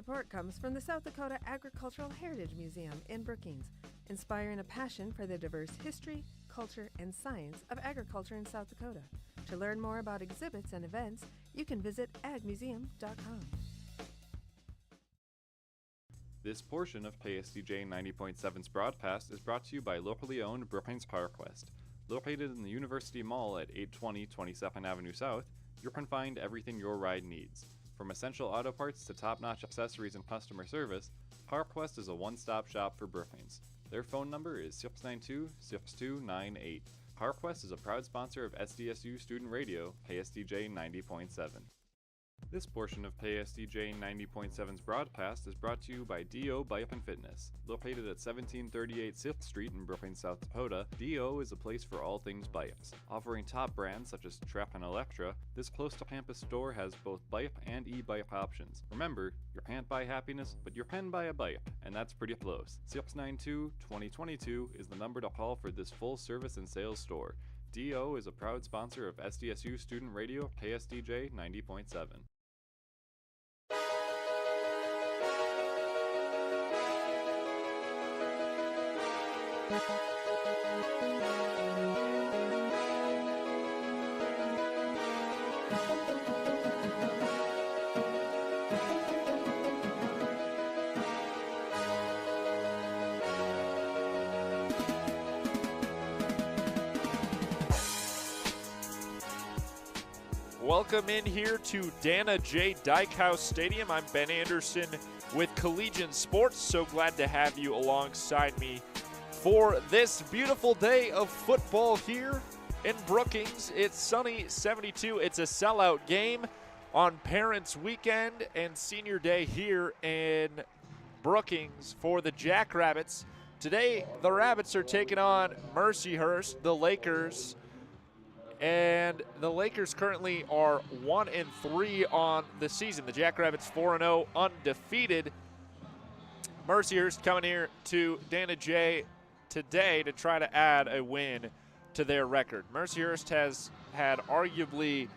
support comes from the South Dakota Agricultural Heritage Museum in Brookings, inspiring a passion for the diverse history, culture, and science of agriculture in South Dakota. To learn more about exhibits and events, you can visit agmuseum.com. This portion of KSDJ 90.7's broadcast is brought to you by locally owned Brookings PowerQuest. Located in the University Mall at 820 22nd Avenue South, you can find everything your ride needs. From essential auto parts to top-notch accessories and customer service, PowerQuest is a one-stop shop for Brookings. Their phone number is 692-6298. PowerQuest is a proud sponsor of SDSU Student Radio, KSDJ 90.7. This portion of KSDJ 90.7's broadcast is brought to you by D.O. Bike and Fitness. Located at 1738 6th Street in Brookings, South Dakota, D.O. is a place for all things bikes. Offering top brands such as Trek and Electra, this close-to-campus store has both bike and e-bike options. Remember, you can't buy happiness, but you can buy a bike, and that's pretty close. 692-2022 is the number to call for this full-service and sales store. D.O. is a proud sponsor of SDSU Student Radio, KSDJ 90.7. Welcome in here to Dana J. Dykehouse Stadium. I'm Ben Anderson with Collegiate Sports. So glad to have you alongside me for this beautiful day of football here in Brookings. It's sunny 72. It's a sellout game on Parents' Weekend and Senior Day here in Brookings for the Jackrabbits. Today, the Rabbits are taking on Mercyhurst, the Lakers. And the Lakers currently are 1-3 on the season. The Jackrabbits 4-0 undefeated. Mercyhurst coming here to Dana J today to try to add a win to their record. Mercyhurst has had arguably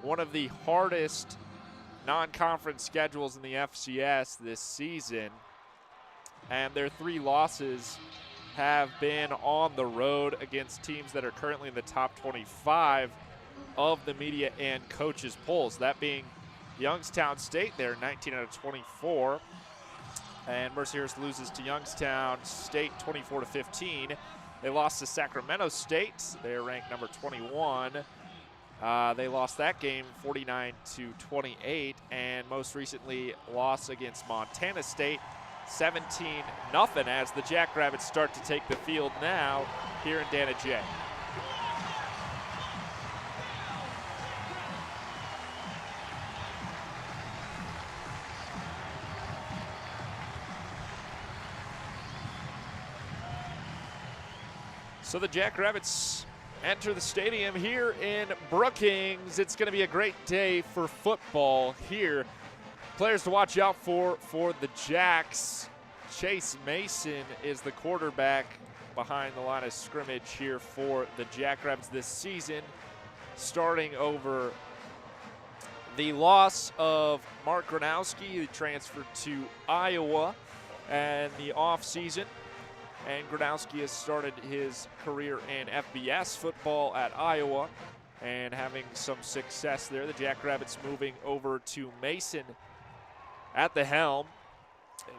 one of the hardest non-conference schedules in the FCS this season. And their 3 losses have been on the road against teams that are currently in the top 25 of the media and coaches polls. That being Youngstown State, they're 19 out of 24. And Mercyhurst loses to Youngstown State 24-15. They lost to Sacramento State. They're ranked number 21. They lost that game 49-28. And most recently lost against Montana State 17-0 as the Jackrabbits start to take the field now here in Dana J. So the Jackrabbits enter the stadium here in Brookings. It's going to be a great day for football here. Players to watch out for the Jacks. Chase Mason is the quarterback behind the line of scrimmage here for the Jackrabbits this season. Starting over the loss of Mark Gronowski, who transferred to Iowa in the offseason. And Gronowski has started his career in FBS football at Iowa and having some success there. The Jackrabbits moving over to Mason at the helm.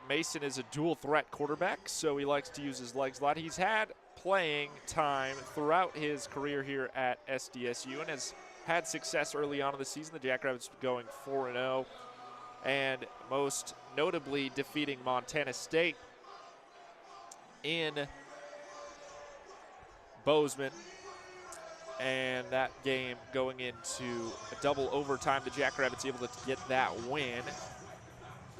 Mason is a dual threat quarterback, so he likes to use his legs a lot. He's had playing time throughout his career here at SDSU and has had success early on in the season. The Jackrabbits going 4-0 and most notably defeating Montana State in Bozeman. And that game going into a double overtime, the Jackrabbits able to get that win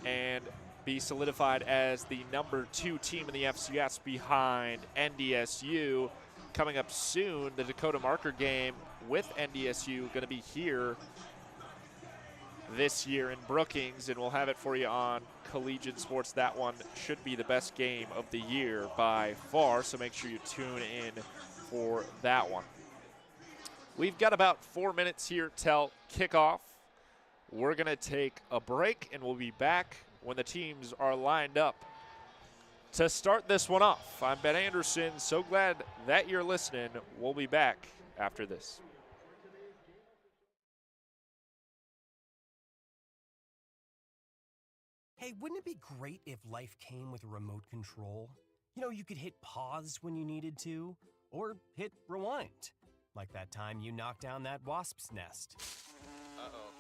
and be solidified as the number 2 team in the FCS behind NDSU. Coming up soon, the Dakota Marker game with NDSU going to be here this year in Brookings, and we'll have it for you on Collegiate Sports. That one should be the best game of the year by far, so make sure you tune in for that one. We've got about 4 minutes here till kickoff we're going to take a break, and we'll be back when the teams are lined up to start this one off. I'm Ben Anderson. So glad that you're listening. We'll be back after this. Hey, wouldn't it be great if life came with a remote control? You know, you could hit pause when you needed to, or hit rewind, like that time you knocked down that wasp's nest. Uh-oh.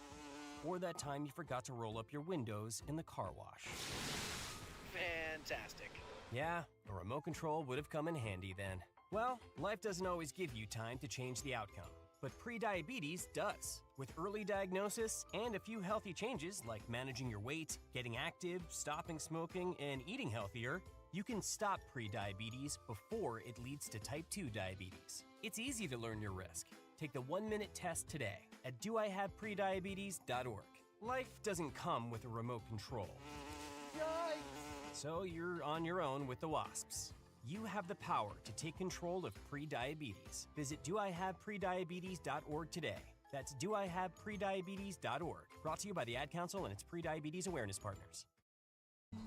Or that time you forgot to roll up your windows in the car wash. Fantastic. Yeah, a remote control would have come in handy then. Well, life doesn't always give you time to change the outcome, but prediabetes does. With early diagnosis and a few healthy changes like managing your weight, getting active, stopping smoking, and eating healthier, you can stop prediabetes before it leads to type 2 diabetes. It's easy to learn your risk. Take the 1-minute test today at doihaveprediabetes.org. Life doesn't come with a remote control. Yikes! So you're on your own with the wasps. You have the power to take control of prediabetes. Visit doihaveprediabetes.org today. That's doihaveprediabetes.org. Brought to you by the Ad Council and its prediabetes awareness partners.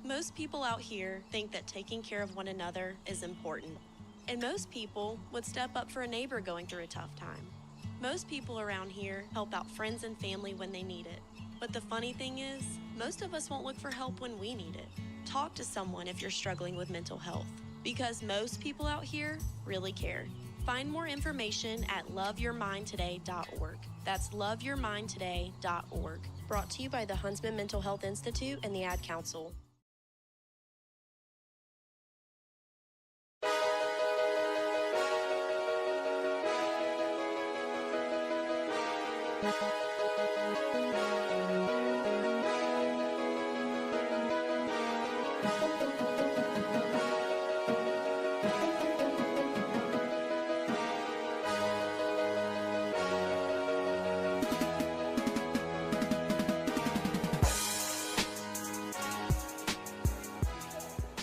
Most people out here think that taking care of one another is important. And most people would step up for a neighbor going through a tough time. Most people around here help out friends and family when they need it. But the funny thing is, most of us won't look for help when we need it. Talk to someone if you're struggling with mental health, because most people out here really care. Find more information at loveyourmindtoday.org. That's loveyourmindtoday.org. Brought to you by the Huntsman Mental Health Institute and the Ad Council.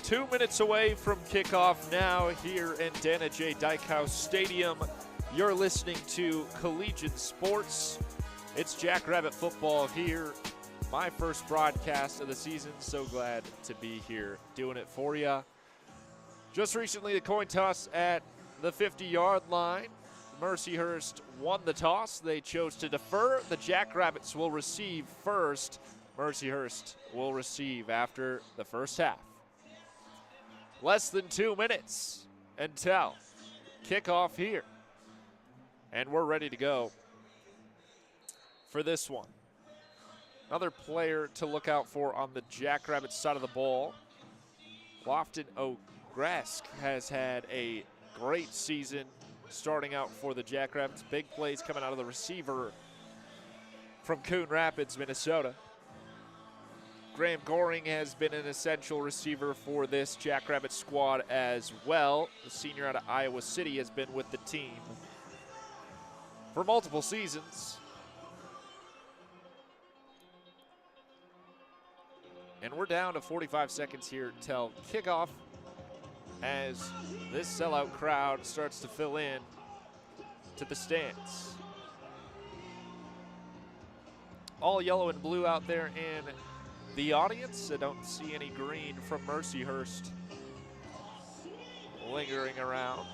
Two minutes away from kickoff now here in Dana J. Dykhouse Stadium. You're listening to Collegiate Sports. It's Jackrabbit football here. My first broadcast of the season. So glad to be here doing it for you. Just recently, the coin toss at the 50-yard line. Mercyhurst won the toss. They chose to defer. The Jackrabbits will receive first. Mercyhurst will receive after the first half. Less than 2 minutes until kickoff here. And we're ready to go for this one. Another player to look out for on the Jackrabbits side of the ball. Lofton O'Grask has had a great season starting out for the Jackrabbits. Big plays coming out of the receiver from Coon Rapids, Minnesota. Graham Goring has been an essential receiver for this Jackrabbit squad as well. The senior out of Iowa City has been with the team for multiple seasons. And we're down to 45 seconds here till kickoff as this sellout crowd starts to fill in to the stands. All yellow and blue out there in the audience. I don't see any green from Mercyhurst lingering around.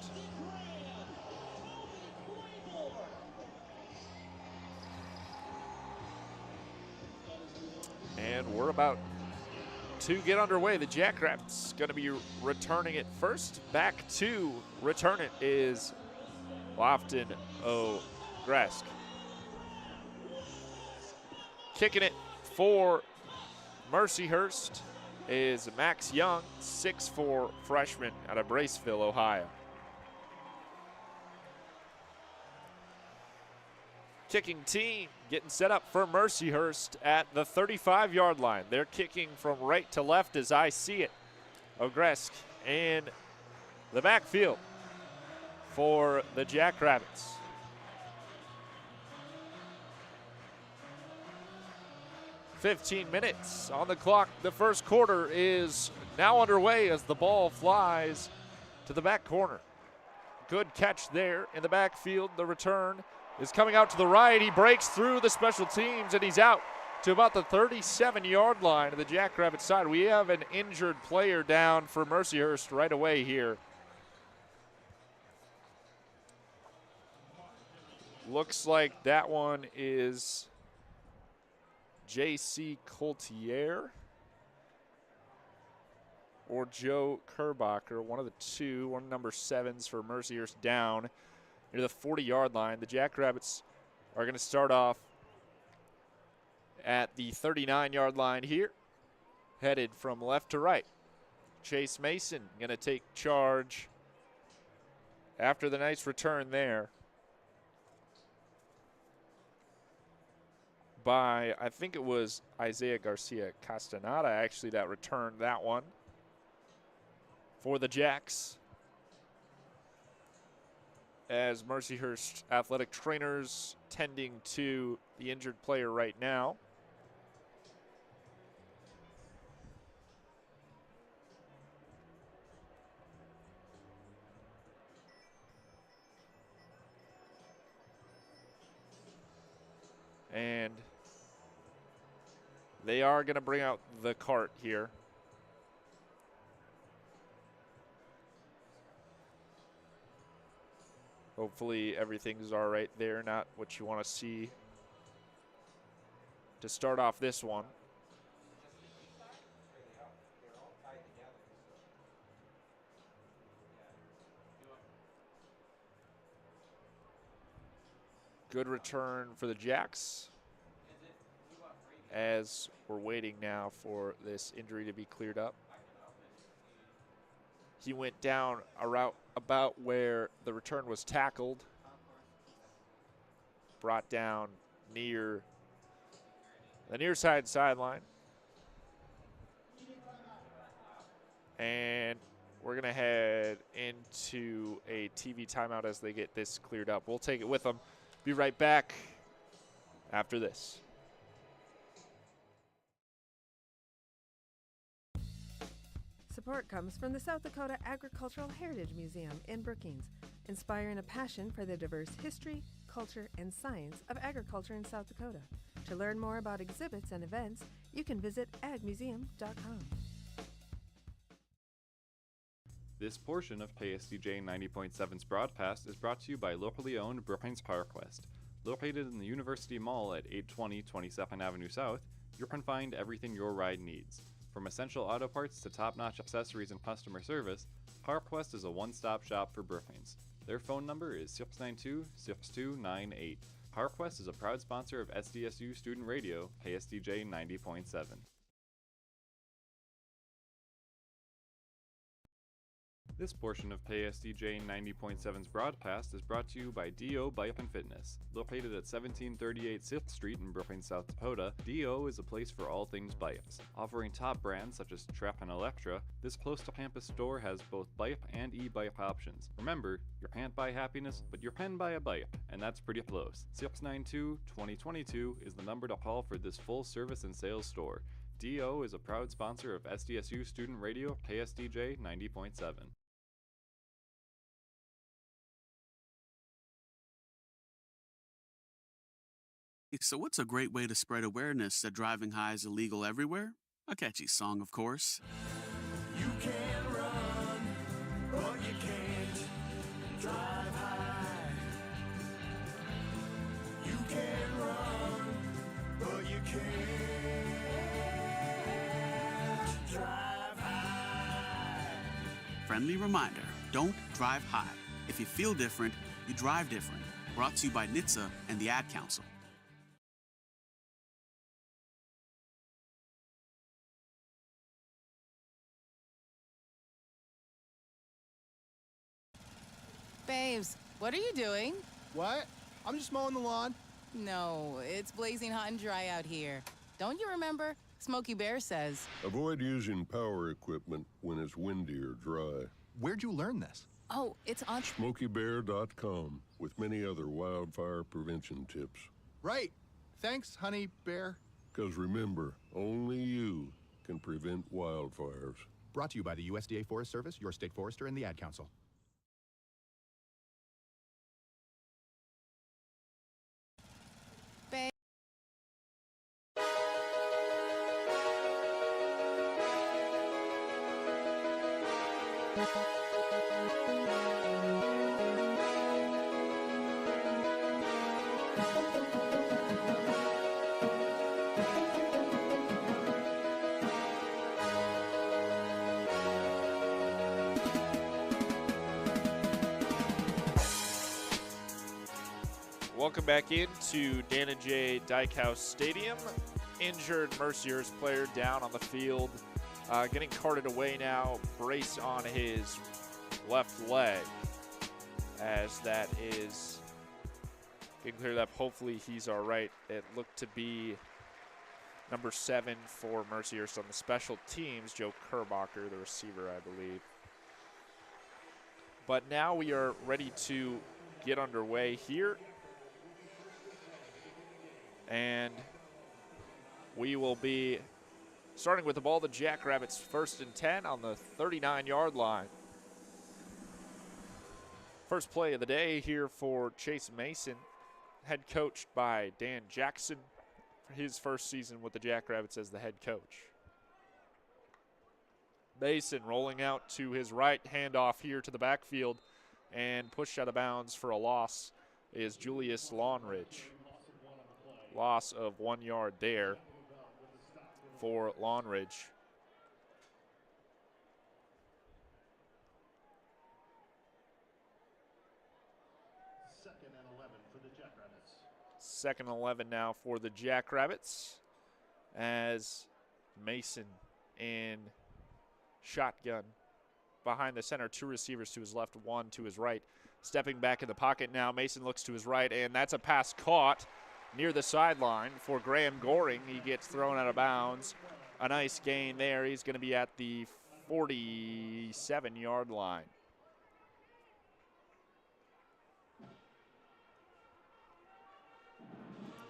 And we're about to get underway. The Jackrabbits going to be returning it first. Back to return it is Lofton O'Grask. Kicking it for Mercyhurst is Max Young, 6'4" freshman out of Braceville, Ohio. Kicking team getting set up for Mercyhurst at the 35-yard line. They're kicking from right to left as I see it. O'Grask in the backfield for the Jackrabbits. "15 minutes on the clock. The first quarter is now underway as the ball flies to the back corner. Good catch there in the backfield. The return is coming out to the right. He breaks through the special teams and he's out to about the 37-yard line of the Jackrabbit side. We have an injured player down for Mercyhurst right away here. Looks like that one is J.C. Coltier or Joe Kerbacher, one of the two. One number 7s for Mercyhurst down near the 40-yard line. The Jackrabbits are going to start off at the 39-yard line here, headed from left to right. Chase Mason going to take charge after the nice return there by, I think it was Isaiah Garcia Castaneda, actually, that returned that one for the Jacks, as Mercyhurst athletic trainers tending to the injured player right now. And they are going to bring out the cart here. Hopefully everything's all right there, not what you want to see to start off this one. Good return for the Jacks, as we're waiting now for this injury to be cleared up. He went down about where the return was tackled, brought down near the near side sideline. And we're going to head into a TV timeout as they get this cleared up. We'll take it with them. Be right back after this. Support comes from the South Dakota Agricultural Heritage Museum in Brookings, inspiring a passion for the diverse history, culture, and science of agriculture in South Dakota. To learn more about exhibits and events, you can visit agmuseum.com. This portion of KSDJ 90.7's broadcast is brought to you by locally owned Brookings PowerQuest. Located in the University Mall at 820 22nd Avenue South, you can find everything your ride needs. From essential auto parts to top-notch accessories and customer service, PowerQuest is a one-stop shop for Brookings. Their phone number is 692-6298. PowerQuest is a proud sponsor of SDSU Student Radio, KSDJ 90.7. This portion of KSDJ 90.7's broadcast is brought to you by D.O. Bike and Fitness. Located at 1738 6th Street in Brookings, South Dakota, D.O. is a place for all things bikes. Offering top brands such as Trek and Electra, this close-to-campus store has both bike and e-bike options. Remember, you can't buy happiness, but you can buy a bike, and that's pretty close. 692-2022 is the number to call for this full-service and sales store. D.O. is a proud sponsor of SDSU Student Radio, KSDJ 90.7. So what's a great way to spread awareness that driving high is illegal everywhere? A catchy song, of course. You can run, but you can't drive high. You can run, but you can't drive high. Friendly reminder, don't drive high. If you feel different, you drive different. Brought to you by NHTSA and the Ad Council. Babes, what are you doing? What? I'm just mowing the lawn. No, it's blazing hot and dry out here. Don't you remember? Smokey Bear says. Avoid using power equipment when it's windy or dry. Where'd you learn this? Oh, it's on SmokeyBear.com with many other wildfire prevention tips. Right. Thanks, honey bear. Because remember, only you can prevent wildfires. Brought to you by the USDA Forest Service, your state forester, and the Ad Council. Welcome back into Dana J. Dykhouse Stadium. Injured Mercyhurst player down on the field. Getting carted away now. Brace on his left leg. As that is getting cleared up. Hopefully he's all right. It looked to be number 7 for Mercyhurst on the special teams. Joe Kerbacher, the receiver, I believe. But now we are ready to get underway here. And we will be starting with the ball. The Jackrabbits 1st and 10 on the 39-yard line. First play of the day here for Chase Mason, head coached by Dan Jackson for his first season with the Jackrabbits as the head coach. Mason rolling out to his right, handoff here to the backfield, and pushed out of bounds for a loss is Julius Lawnridge. Loss of 1 yard there for Lawnridge. Second and 11 for the Jackrabbits. Second and 11 now for the Jackrabbits as Mason in shotgun behind the center. 2 receivers to his left, 1 to his right. Stepping back in the pocket now, Mason looks to his right, and that's a pass caught near the sideline for Graham Goring. He gets thrown out of bounds. A nice gain there. He's going to be at the 47-yard line.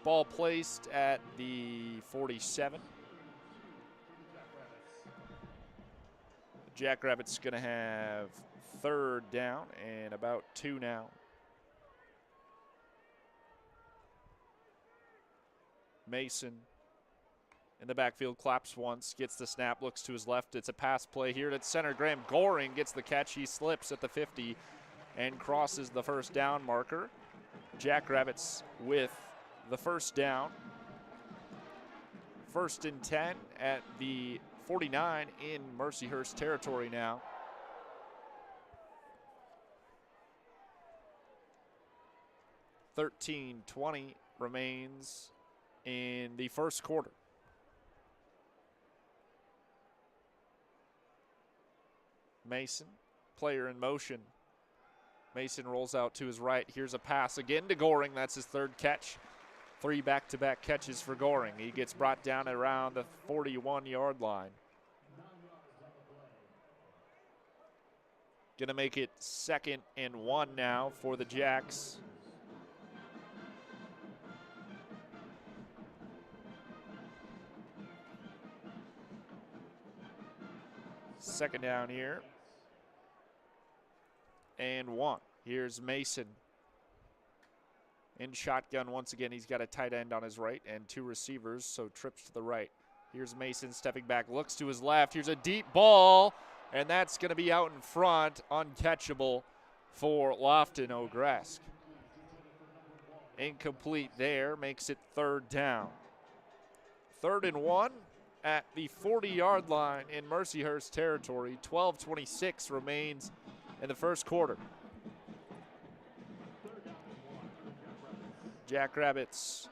Ball placed at the 47. Jackrabbits going to have 3rd down and about 2 now. Mason in the backfield, claps once, gets the snap, looks to his left. It's a pass play here to center. Graham Goring gets the catch. He slips at the 50 and crosses the 1st down marker. Jackrabbits with the 1st down. 1st and 10 at the 49 in Mercyhurst territory now. $13:20 remains in the 1st quarter. Mason, player in motion. Mason rolls out to his right. Here's a pass again to Goring. That's his 3rd catch. 3 back-to-back catches for Goring. He gets brought down around the 41-yard line. Gonna make it 2nd and 1 now for the Jacks. Second down here. And 1. Here's Mason in shotgun once again. He's got a tight end on his right and 2 receivers, so trips to the right. Here's Mason stepping back, looks to his left. Here's a deep ball, and that's going to be out in front, uncatchable for Lofton Ogresk. Incomplete there, makes it 3rd down. 3rd and 1 at the 40-yard line in Mercyhurst territory. 12:26 remains in the 1st quarter. Jackrabbits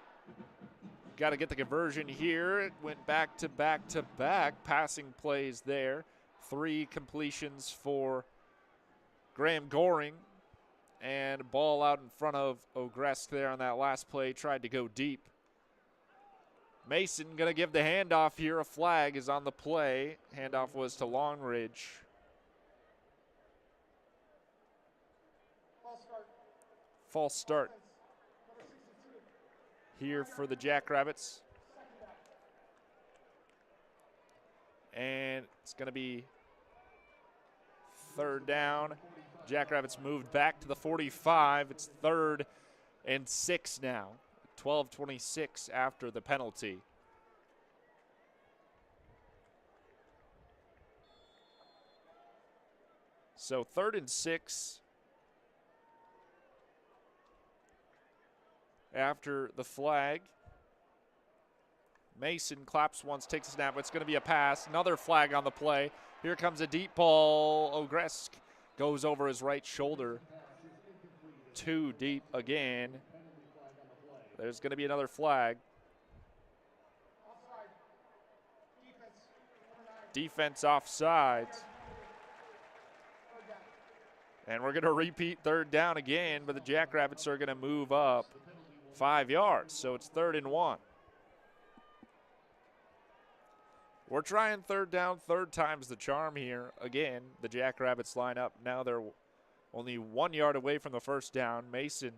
got to get the conversion here. It went back to back passing plays there. 3 completions for Graham Goring, and ball out in front of Ogresk there on that last play. Tried to go deep. Mason going to give the handoff here. A flag is on the play. Handoff was to Longridge. False start here for the Jackrabbits. And it's going to be 3rd down. Jackrabbits moved back to the 45. It's 3rd and 6 now. 12:26 after the penalty. So 3rd and 6 after the flag. Mason claps once, takes a snap. It's going to be a pass. Another flag on the play. Here comes a deep ball. Ogresk goes over his right shoulder. Too deep again. There's going to be another flag. Defense offsides. And we're going to repeat 3rd down again, but the Jackrabbits are going to move up 5 yards. So it's 3rd and 1. We're trying 3rd down, 3rd time's the charm here. Again, the Jackrabbits line up. Now they're only 1 yard away from the 1st down. Mason,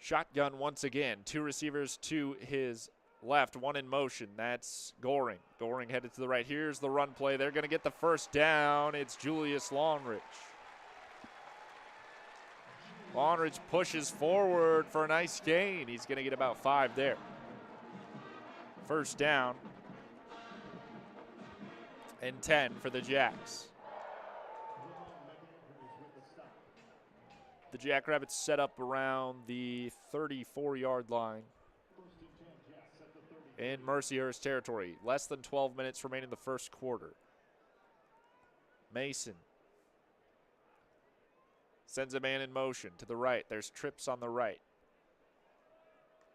shotgun once again. 2 receivers to his left, 1 in motion. That's Goring. Goring headed to the right. Here's the run play. They're going to get the 1st down. It's Julius Longridge. Longridge pushes forward for a nice gain. He's going to get about 5 there. 1st down. And 10 for the Jacks. The Jackrabbits set up around the 34-yard line in Mercyhurst territory. Less than 12 minutes remain in the 1st quarter. Mason sends a man in motion to the right. There's trips on the right.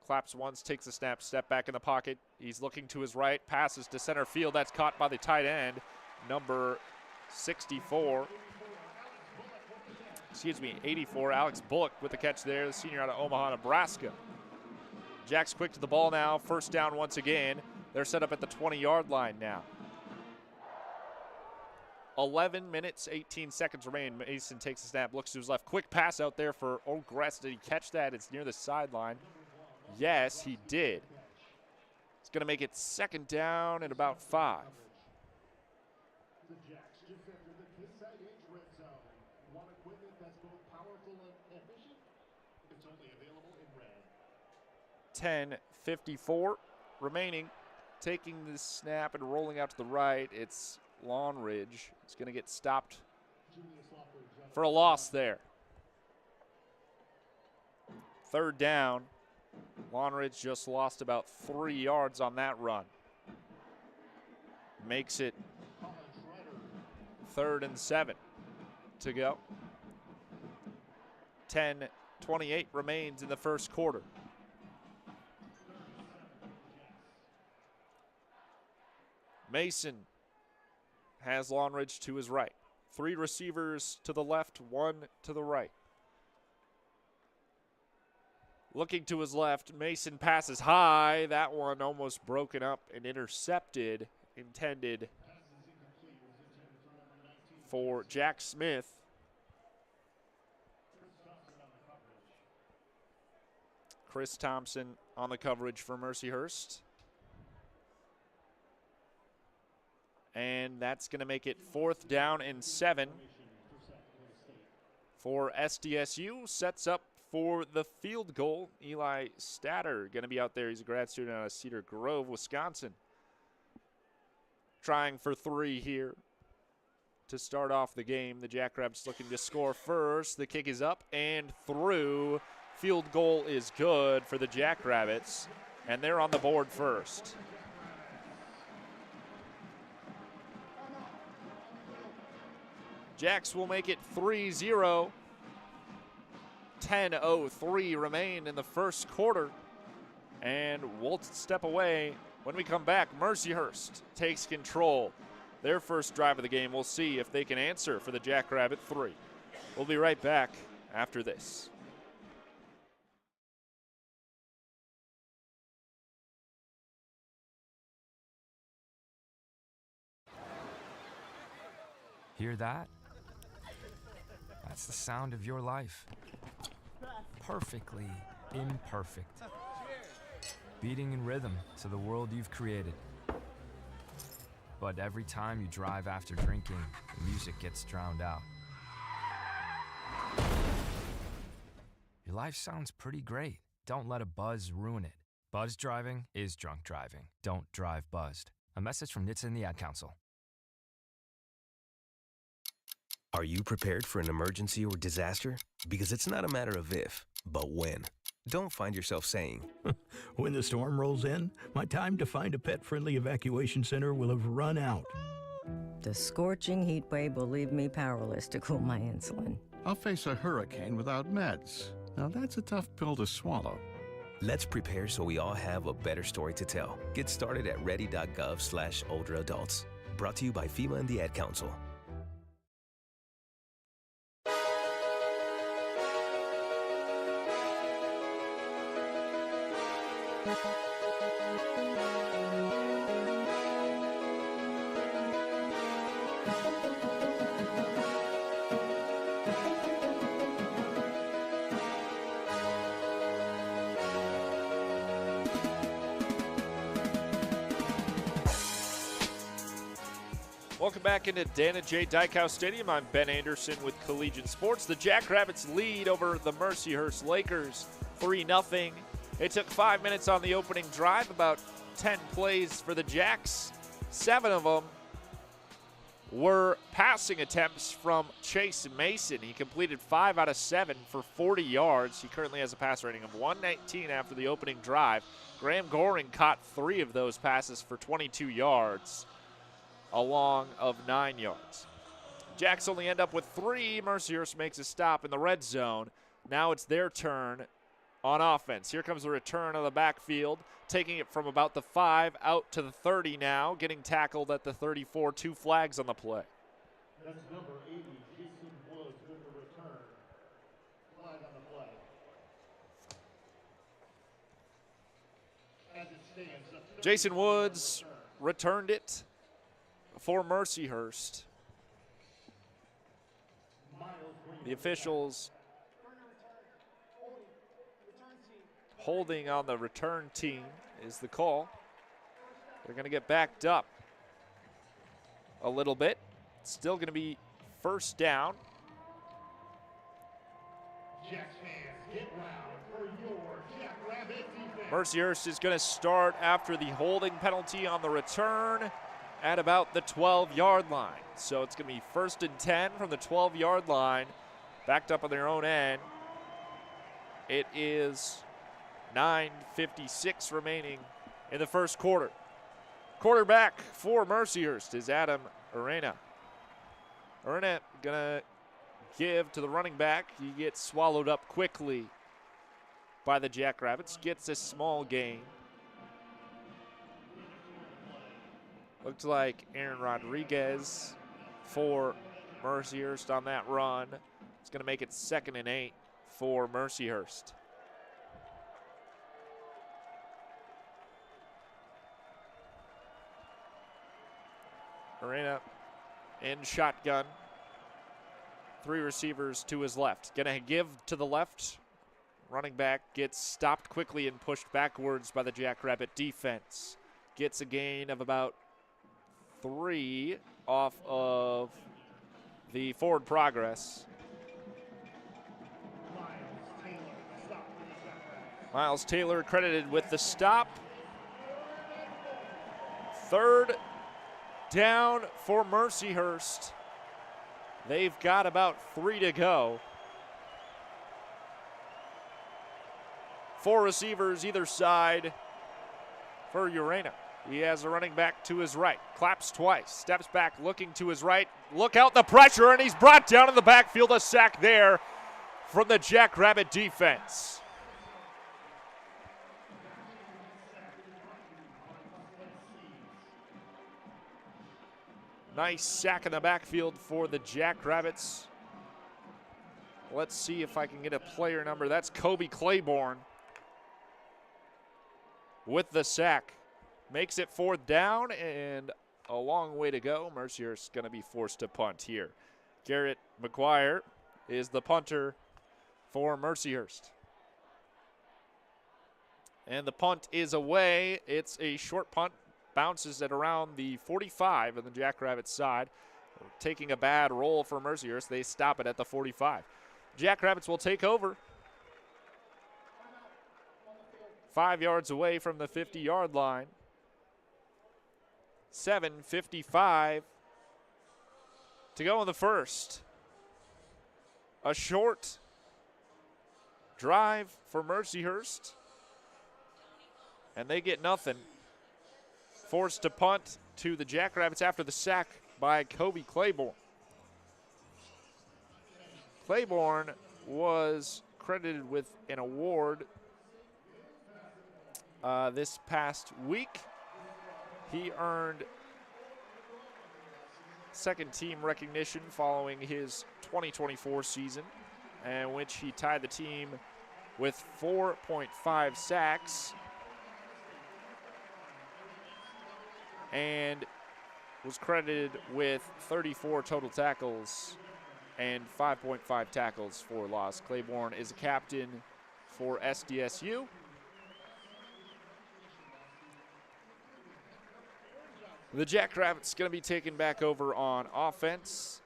Claps once, takes a snap, step back in the pocket. He's looking to his right, passes to center field. That's caught by the tight end, number 64. 84, Alex Bullock with the catch there, the senior out of Omaha, Nebraska. Jack's quick to the ball now, 1st down once again. They're set up at the 20-yard line now. 11 minutes, 18 seconds remain. Mason takes a snap, looks to his left. Quick pass out there for Ogresk. Did he catch that? It's near the sideline. Yes, he did. It's going to make it 2nd down and about 5. The Jacks just entered the Kissite Age red zone. Want equipment that's both powerful and efficient? It's only available in red. 10:54 remaining. Taking the snap and rolling out to the right. It's Longridge. It's going to get stopped for a loss there. 3rd down. Longridge just lost about 3 yards on that run. Makes it 3rd and 7 to go. 10:28 remains in the 1st quarter. Mason has Longridge to his right. 3 receivers to the left, 1 to the right. Looking to his left, Mason passes high. That one almost broken up and intercepted, intended for Jack Smith. Chris Thompson on the coverage for Mercyhurst. And that's going to make it 4th down and 7 for SDSU. Sets up for the field goal. Eli Statter going to be out there. He's a grad student out of Cedar Grove, Wisconsin. Trying for 3 here to start off the game. The Jackrabbits looking to score first. The kick is up and through. Field goal is good for the Jackrabbits, and they're on the board first. Jacks will make it 3-0. 10:03 remain in the 1st quarter, and we'll step away. When we come back, Mercyhurst takes control. Their first drive of the game. We'll see if they can answer for the Jackrabbit 3. We'll be right back after this. Hear that? That's the sound of your life. Perfectly imperfect. Beating in rhythm to the world you've created. But every time you drive after drinking, the music gets drowned out. Your life sounds pretty great. Don't let a buzz ruin it. Buzz driving is drunk driving. Don't drive buzzed. A message from NHTSA and the Ad Council. Are you prepared for an emergency or disaster? Because it's not a matter of if, but when. Don't find yourself saying, when the storm rolls in, my time to find a pet-friendly evacuation center will have run out. The scorching heat wave will leave me powerless to cool my insulin. I'll face a hurricane without meds. Now that's a tough pill to swallow. Let's prepare so we all have a better story to tell. Get started at ready.gov/older adults. Brought to you by FEMA and the Ad Council. Welcome back into Dana J. Dykhouse Stadium. I'm Ben Anderson with Collegiate Sports. The Jackrabbits lead over the Mercyhurst Lakers 3-0. It took 5 minutes on the opening drive, about 10 plays for the Jacks. 7 of them were passing attempts from Chase Mason. He completed 5 out of 7 for 40 yards. He currently has a pass rating of 119 after the opening drive. Graham Goring caught 3 of those passes for 22 yards. A long of 9 yards. Jacks only end up with 3. Mercyhurst makes a stop in the red zone. Now it's their turn on offense. Here comes the return of the backfield, taking it from about the 5 out to the 30 now, getting tackled at the 34, 2 flags on the play. That's number 80, Jason Woods with the return. Flag on the play. As it stands, Jason Woods returned it for Mercyhurst. The officials holding on the return team is the call. They're going to get backed up a little bit. It's still going to be first down. Jacks fans, get round for your Jackrabbit defense. Mercyhurst is going to start after the holding penalty on the return at about the 12-yard line. So it's going to be 1st and 10 from the 12-yard line, backed up on their own end. It is 9:56 remaining in the first quarter. Quarterback for Mercyhurst is Adam Arena. Arena going to give to the running back. He gets swallowed up quickly by the Jackrabbits, gets a small gain. Looks like Aaron Rodriguez for Mercyhurst on that run. It's going to make it 2nd and 8 for Mercyhurst. Arena in shotgun. 3 receivers to his left. Going to give to the left. Running back gets stopped quickly and pushed backwards by the Jackrabbit defense. Gets a gain of about 3 off of the forward progress. Miles Taylor credited with the stop. 3rd down for Mercyhurst. They've got about 3 to go. 4 receivers either side for Urena. He has a running back to his right. Claps twice. Steps back looking to his right. Look out the pressure, and he's brought down in the backfield. A sack there from the Jackrabbit defense. Nice sack in the backfield for the Jackrabbits. Let's see if I can get a player number. That's Kobe Claiborne with the sack. Makes it 4th down and a long way to go. Mercyhurst going to be forced to punt here. Garrett McGuire is the punter for Mercyhurst. And the punt is away. It's a short punt. Bounces at around the 45 on the Jackrabbit side. Taking a bad roll for Mercyhurst. They stop it at the 45. Jackrabbits will take over. 5 yards away from the 50-yard line. 7:55 to go in the first. a short drive for Mercyhurst, and they get nothing. Forced to punt to the Jackrabbits after the sack by Kobe Claiborne. Claiborne was credited with an award this past week. He earned second team recognition following his 2024 season, in which he tied the team with 4.5 sacks and was credited with 34 total tackles and 5.5 tackles for loss. Claiborne is a captain for SDSU. The Jackrabbits going to be taken back over on offense.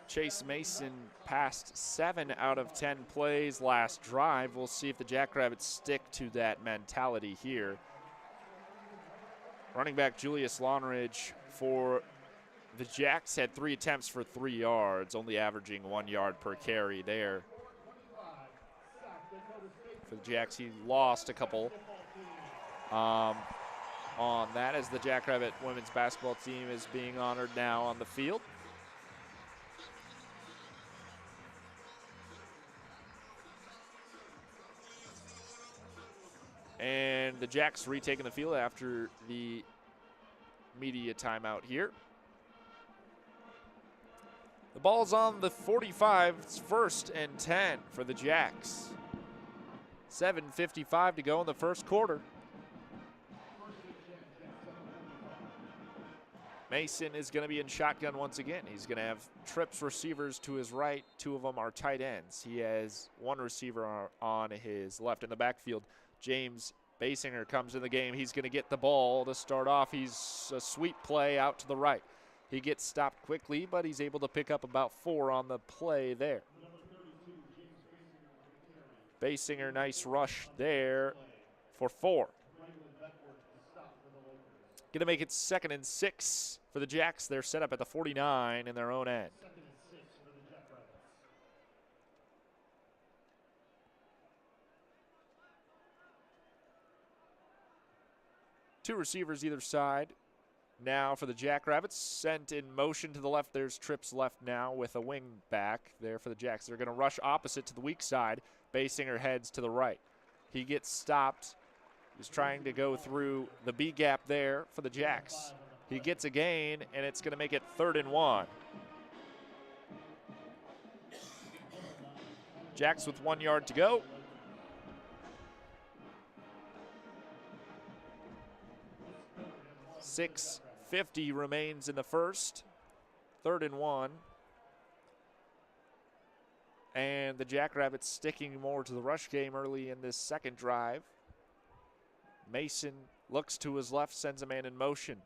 Chase Mason passed 7 out of 10 plays last drive. We'll see if the Jackrabbits stick to that mentality here. Running back Julius Lonridge for the Jacks had 3 attempts for 3 yards, only averaging 1 yard per carry there. For the Jacks, he lost a couple on that, as the Jackrabbit women's basketball team is being honored now on the field. And the Jacks retaking the field after the media timeout here. The ball's on the 45. It's 1st and 10 for the Jacks. 7:55 to go in the first quarter. Mason is going to be in shotgun once again. He's going to have trips receivers to his right. 2 of them are tight ends. He has 1 receiver on his left in the backfield. James Basinger comes in the game. He's going to get the ball to start off. He's a sweep play out to the right. He gets stopped quickly, but he's able to pick up about 4 on the play there. Basinger, nice rush there for 4. Going to make it 2nd and 6 for the Jacks. They're set up at the 49 in their own end. Two receivers either side. Now for the Jackrabbits, sent in motion to the left. There's trips left now with a wing back there for the Jacks. They're going to rush opposite to the weak side. Basinger heads to the right. He gets stopped. He's trying to go through the B gap there for the Jacks. He gets a gain, and it's going to make it 3rd and 1. Jacks with 1 yard to go. .650 remains in the first. 3rd and 1. And the Jackrabbits sticking more to the rush game early in this second drive. Mason looks to his left, sends a man in motion.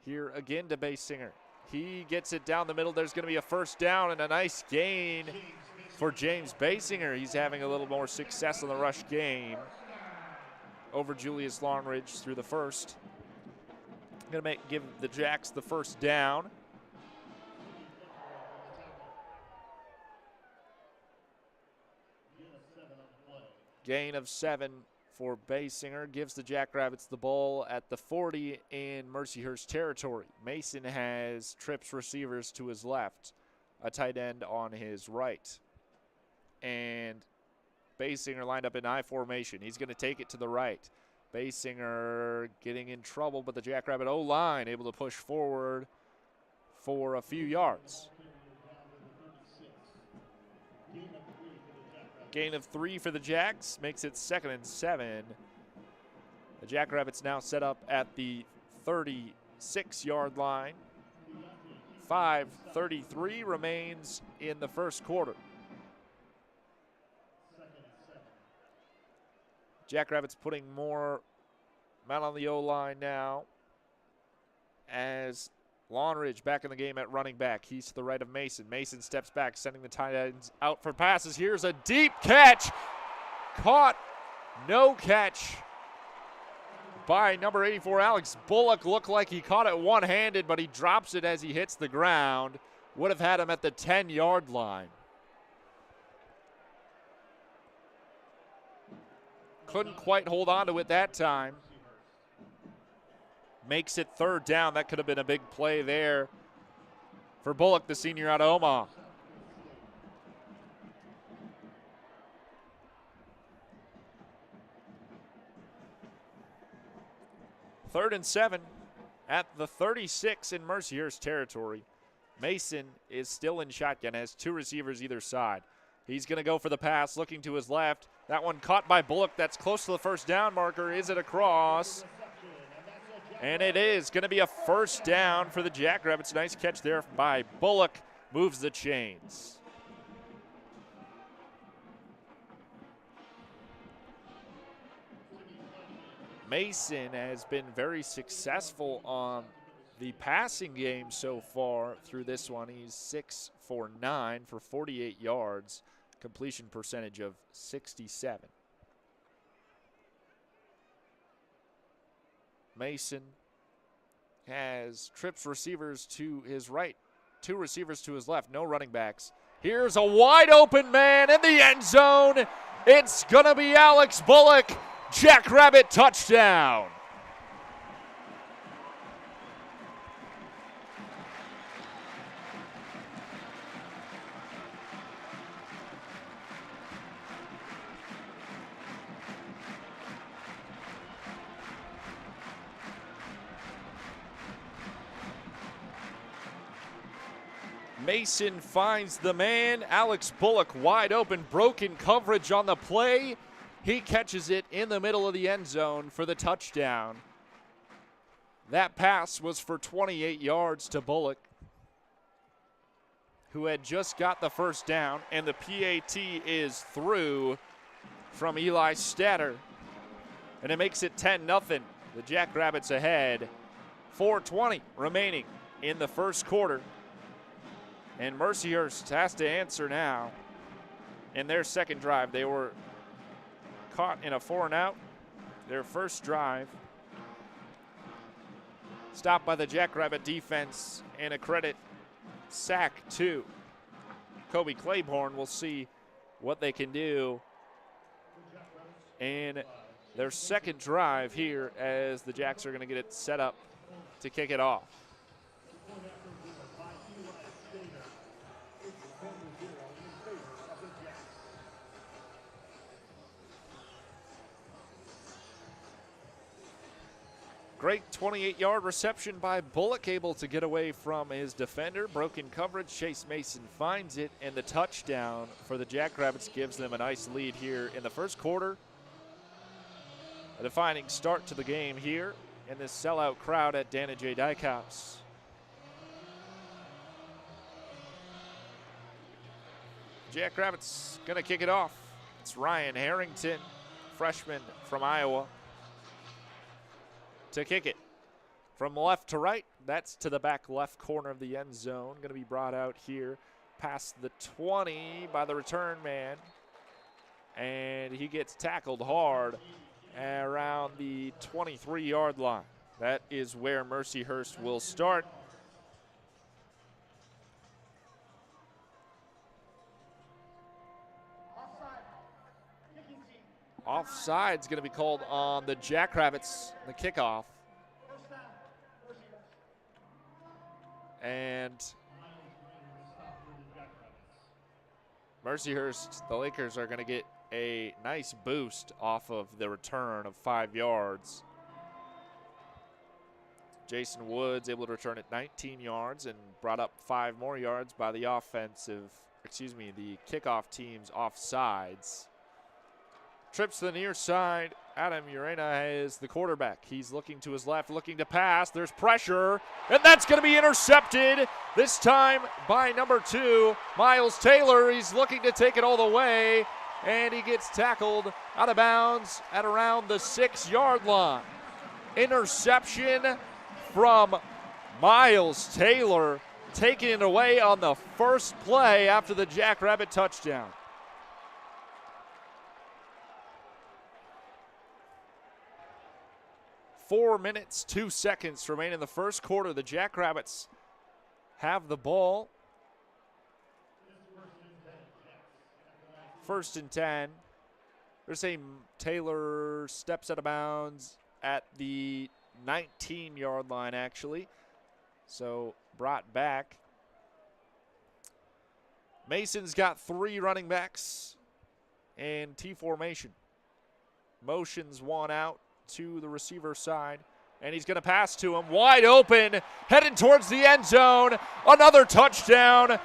Here again to Basinger. He gets it down the middle. There's going to be a 1st down and a nice gain for James Basinger. He's having a little more success in the rush game over Julius Longridge through the first. Going to give the Jacks the 1st down. Gain of 7 for Basinger gives the Jackrabbits the ball at the 40 in Mercyhurst territory. Mason has trips receivers to his left, a tight end on his right. And Basinger lined up in I formation. He's going to take it to the right. Basinger getting in trouble, but the Jackrabbit O-line able to push forward for a few yards. Gain of 3 for the Jacks makes it 2nd and 7. The Jackrabbits now set up at the 36-yard line. 5:33 remains in the first quarter. Jackrabbits putting more men on the O-line now as Longridge back in the game at running back. He's to the right of Mason. Mason steps back, sending the tight ends out for passes. Here's a deep catch. Caught, no catch by number 84, Alex Bullock. Looked like he caught it one-handed, but he drops it as he hits the ground. Would have had him at the 10-yard line. Couldn't quite hold on to it that time. Makes it 3rd down. That could have been a big play there for Bullock, the senior out of Omaha. Third and 7 at the 36 in Mercyhurst territory. Mason is still in shotgun, has 2 receivers either side. He's going to go for the pass, looking to his left. That one caught by Bullock. That's close to the first down marker. Is it across? And it is going to be a 1st down for the Jackrabbits. Nice catch there by Bullock. Moves the chains. Mason has been very successful on the passing game so far through this one. He's 6 for 9 for 48 yards, completion percentage of 67. Mason has trips receivers to his right, 2 receivers to his left, no running backs. Here's a wide open man in the end zone. It's going to be Alex Bullock. Jackrabbit touchdown. Mason finds the man. Alex Bullock wide open, broken coverage on the play. He catches it in the middle of the end zone for the touchdown. That pass was for 28 yards to Bullock, who had just got the 1st down, and the PAT is through from Eli Statter. And it makes it 10-0. The Jackrabbits ahead. 4:20 remaining in the 1st quarter. And Mercyhurst has to answer now in their 2nd drive. They were caught in a 4-and-out. Their 1st drive stopped by the Jackrabbit defense, and a credit sack to Kobe Claiborne. We'll see what they can do in their 2nd drive here as the Jacks are going to get it set up to kick it off. Great 28-yard reception by Bullock, able to get away from his defender. Broken coverage, Chase Mason finds it, and the touchdown for the Jackrabbits gives them a nice lead here in the 1st quarter. A defining start to the game here in this sellout crowd at Dana J. Dyke House. Jackrabbits gonna kick it off. It's Ryan Harrington, freshman from Iowa, to kick it from left to right. That's to the back left corner of the end zone. Going to be brought out here past the 20 by the return man. And he gets tackled hard around the 23-yard line. That is where Mercyhurst will start. Offside's going to be called on the Jackrabbits, the kickoff. And Mercyhurst, the Lakers, are going to get a nice boost off of the return of 5 yards. Jason Woods able to return it 19 yards and brought up 5 more yards by the the kickoff team's offsides. Trips to the near side. Adam Urena is the quarterback. He's looking to his left, looking to pass. There's pressure, and that's going to be intercepted, this time by number 2, Miles Taylor. He's looking to take it all the way, and he gets tackled out of bounds at around the 6-yard line. Interception from Miles Taylor, taking it away on the first play after the Jackrabbit touchdown. Four minutes, 2 seconds remain in the first quarter. The Jackrabbits have the ball. 1st and 10. They're saying Taylor steps out of bounds at the 19-yard line, actually. So brought back. Mason's got 3 running backs in T formation. Motions one out to the receiver side, and he's going to pass to him. Wide open, heading towards the end zone. Another touchdown.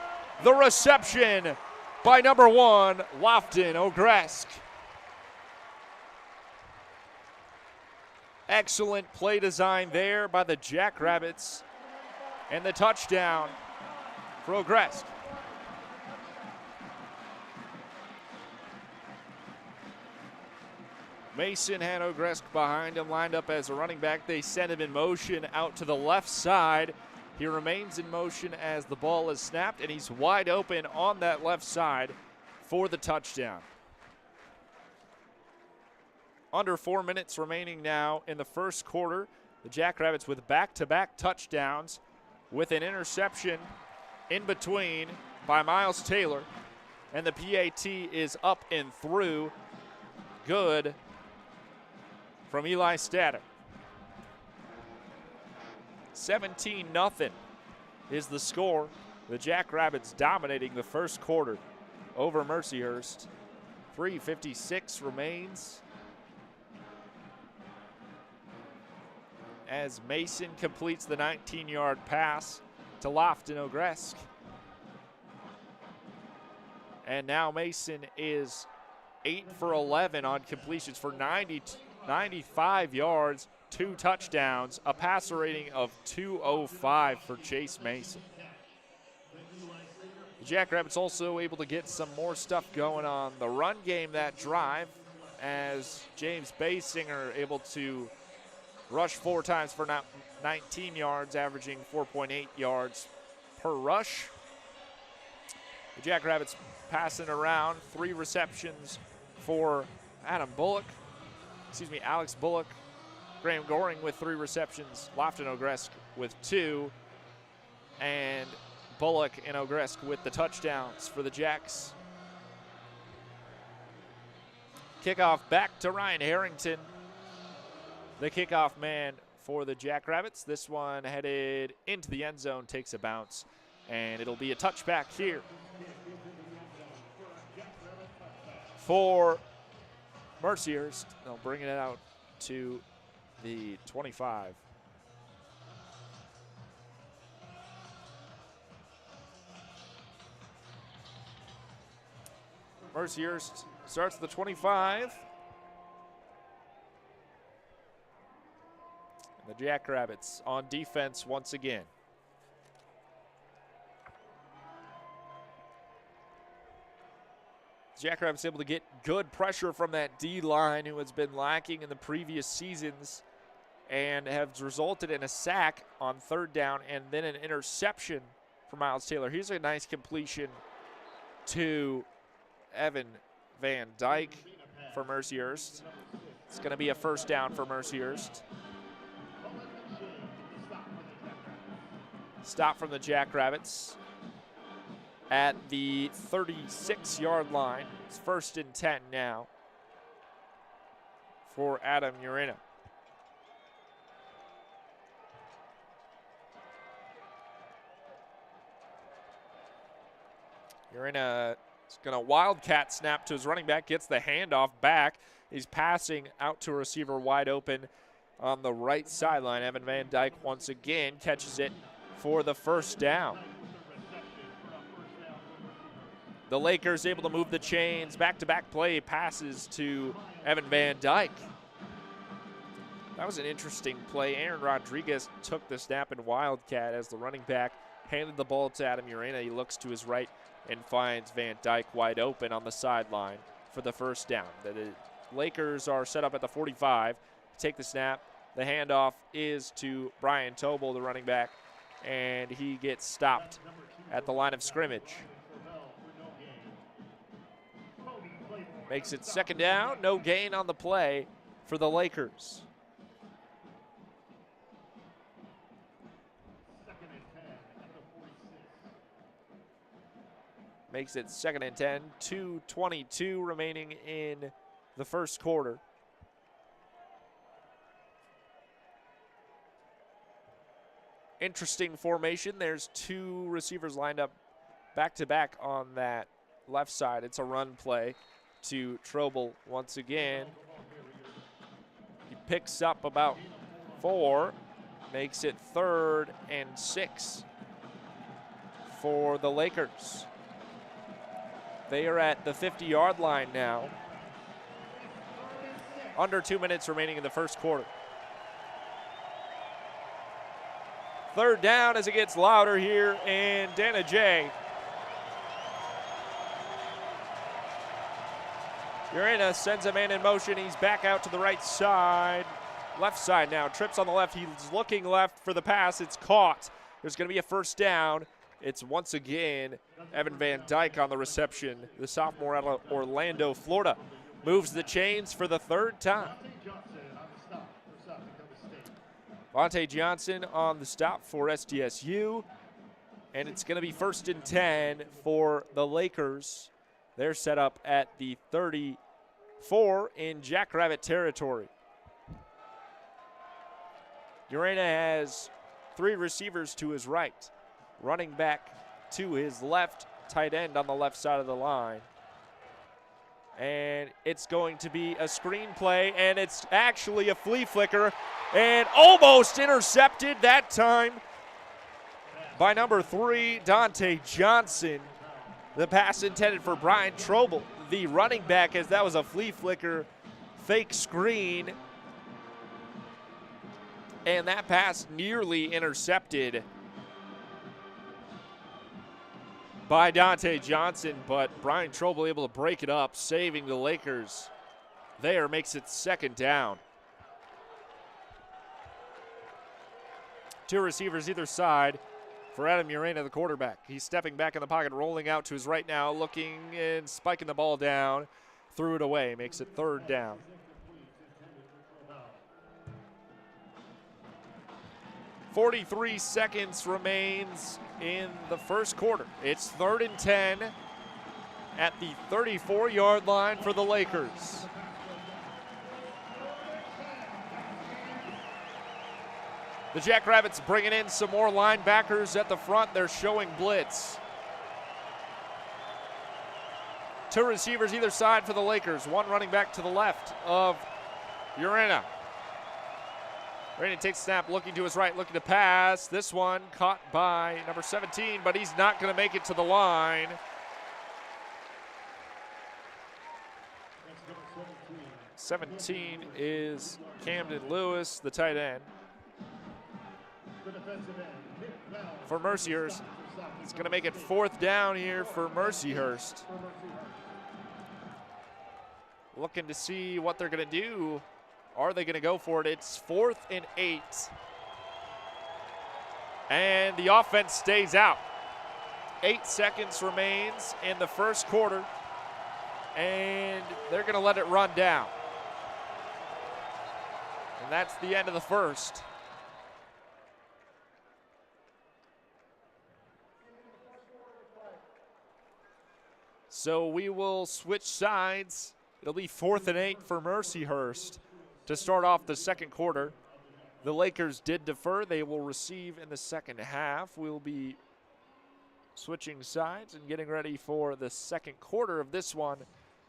The reception by number 1, Lofton Ogresk. Excellent play design there by the Jackrabbits. And the touchdown for Ogresk. Mason had Ogresk behind him, lined up as a running back. They send him in motion out to the left side. He remains in motion as the ball is snapped, and he's wide open on that left side for the touchdown. Under 4 minutes remaining now in the first quarter. The Jackrabbits with back-to-back touchdowns with an interception in between by Miles Taylor. And the PAT is up and through. Good from Eli Statter. 17-0 is the score. The Jackrabbits dominating the first quarter over Mercyhurst. 3:56 remains as Mason completes the 19-yard pass to Lofton Ogresk. And now Mason is 8 for 11 on completions for 95 yards, 2 touchdowns, a passer rating of 205 for Chase Mason. The Jackrabbits also able to get some more stuff going on the run game that drive, as James Basinger able to rush 4 times for 19 yards, averaging 4.8 yards per rush. The Jackrabbits passing around, 3 receptions for Alex Bullock. Graham Goring with 3 receptions, Lofton Ogresk with 2, and Bullock and Ogresk with the touchdowns for the Jacks. Kickoff back to Ryan Harrington, the kickoff man for the Jackrabbits. This one headed into the end zone, takes a bounce, and it'll be a touchback here for Mercyhurst. They'll bring it out to the 25. Mercyhurst starts at the 25. The Jackrabbits on defense once again. Jackrabbits able to get good pressure from that D-line, who has been lacking in the previous seasons, and have resulted in a sack on 3rd down and then an interception for Miles Taylor. Here's a nice completion to Evan Van Dyke for Mercyhurst. It's going to be a 1st down for Mercyhurst. Stop from the Jackrabbits at the 36-yard line. It's 1st and 10 now for Adam Urena. Urena is going to wildcat snap to his running back, gets the handoff back. He's passing out to a receiver wide open on the right sideline. Evan Van Dyke once again catches it for the 1st down. The Lakers able to move the chains. Back-to-back play passes to Evan Van Dyke. That was an interesting play. Aaron Rodriguez took the snap in wildcat as the running back handed the ball to Adam Urena. He looks to his right and finds Van Dyke wide open on the sideline for the 1st down. The Lakers are set up at the 45. Take the snap. The handoff is to Brian Tobel, the running back, and he gets stopped at the line of scrimmage. Makes it 2nd down. No gain on the play for the Lakers. Makes it 2nd and 10. 2:22 remaining in the first quarter. Interesting formation. There's two receivers lined up back-to-back on that left side. It's a run play to Trobel once again. He picks up about 4, makes it 3rd and 6 for the Lakers. They are at the 50-yard line now. Under 2 minutes remaining in the first quarter. 3rd down as it gets louder here, and Dana J. Urena sends a man in motion. He's back out to the right side. Left side now. Trips on the left. He's looking left for the pass. It's caught. There's going to be a first down. It's once again Evan Van Dyke on the reception. The sophomore out of Orlando, Florida. Moves the chains for the 3rd time. Vontae Johnson on the stop for SDSU. And it's going to be 1st and 10 for the Lakers. They're set up at the 34 in Jackrabbit territory. Urena has 3 receivers to his right. Running back to his left, tight end on the left side of the line. And it's going to be a screen play, and it's actually a flea flicker, and almost intercepted that time by number 3, Dante Johnson. The pass intended for Brian Trobel, the running back, as that was a flea flicker fake screen. And that pass nearly intercepted by Dante Johnson, but Brian Trobel able to break it up, saving the Lakers there, makes it 2nd down. 2 receivers either side for Adam Urena, the quarterback. He's stepping back in the pocket, rolling out to his right now, looking and spiking the ball down, threw it away, makes it 3rd down. 43 seconds remains in the first quarter. It's 3rd and 10 at the 34-yard line for the Lakers. The Jackrabbits bringing in some more linebackers at the front. They're showing blitz. 2 receivers either side for the Lakers. 1 running back to the left of Urena. Urena takes snap, looking to his right, looking to pass. This one caught by number 17, but he's not going to make it to the line. – 17 is Camden Lewis, the tight end. For Mercyhurst, it's going to make it 4th down here for Mercyhurst. Looking to see what they're going to do. Are they going to go for it? It's 4th and 8. And the offense stays out. 8 seconds remains in the first quarter. And they're going to let it run down. And that's the end of the first. So we will switch sides. It'll be 4th and 8 for Mercyhurst to start off the second quarter. The Lakers did defer. They will receive in the second half. We'll be switching sides and getting ready for the second quarter of this one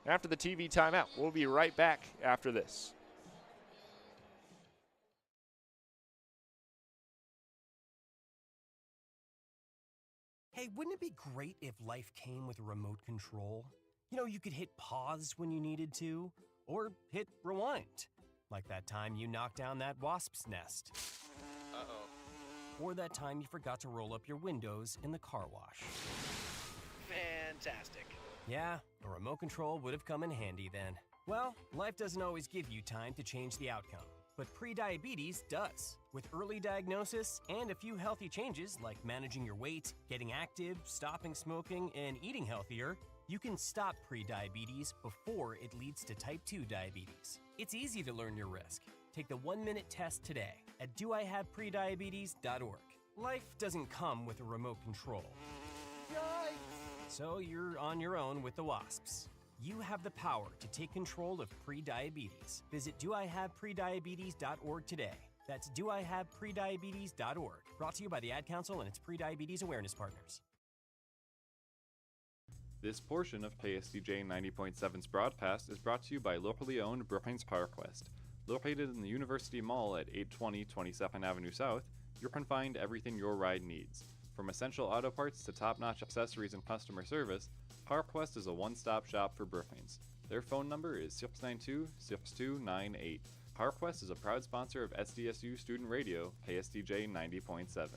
after the TV timeout. We'll be right back after this. Hey, wouldn't it be great if life came with a remote control? You know, you could hit pause when you needed to, or hit rewind. Like that time you knocked down that wasp's nest. Uh-oh. Or that time you forgot to roll up your windows in the car wash. Fantastic. Yeah, a remote control would have come in handy then. Well, life doesn't always give you time to change the outcome, but prediabetes does. With early diagnosis and a few healthy changes like managing your weight, getting active, stopping smoking, and eating healthier, you can stop prediabetes before it leads to type 2 diabetes. It's easy to learn your risk. Take the 1-minute test today at doihaveprediabetes.org. Life doesn't come with a remote control. Yikes! So you're on your own with the wasps. You have the power to take control of prediabetes. Visit doihaveprediabetes.org today. That's doihaveprediabetes.org. Brought to you by the Ad Council and its Prediabetes Awareness Partners. This portion of KSDJ 90.7's broadcast is brought to you by locally owned Brookings PowerQuest. Located in the University Mall at 820 22nd Avenue South, you can find everything your ride needs. From essential auto parts to top-notch accessories and customer service, PowerQuest is a one-stop shop for Brookings. Their phone number is 692-6298. PowerQuest is a proud sponsor of SDSU Student Radio, KSDJ 90.7.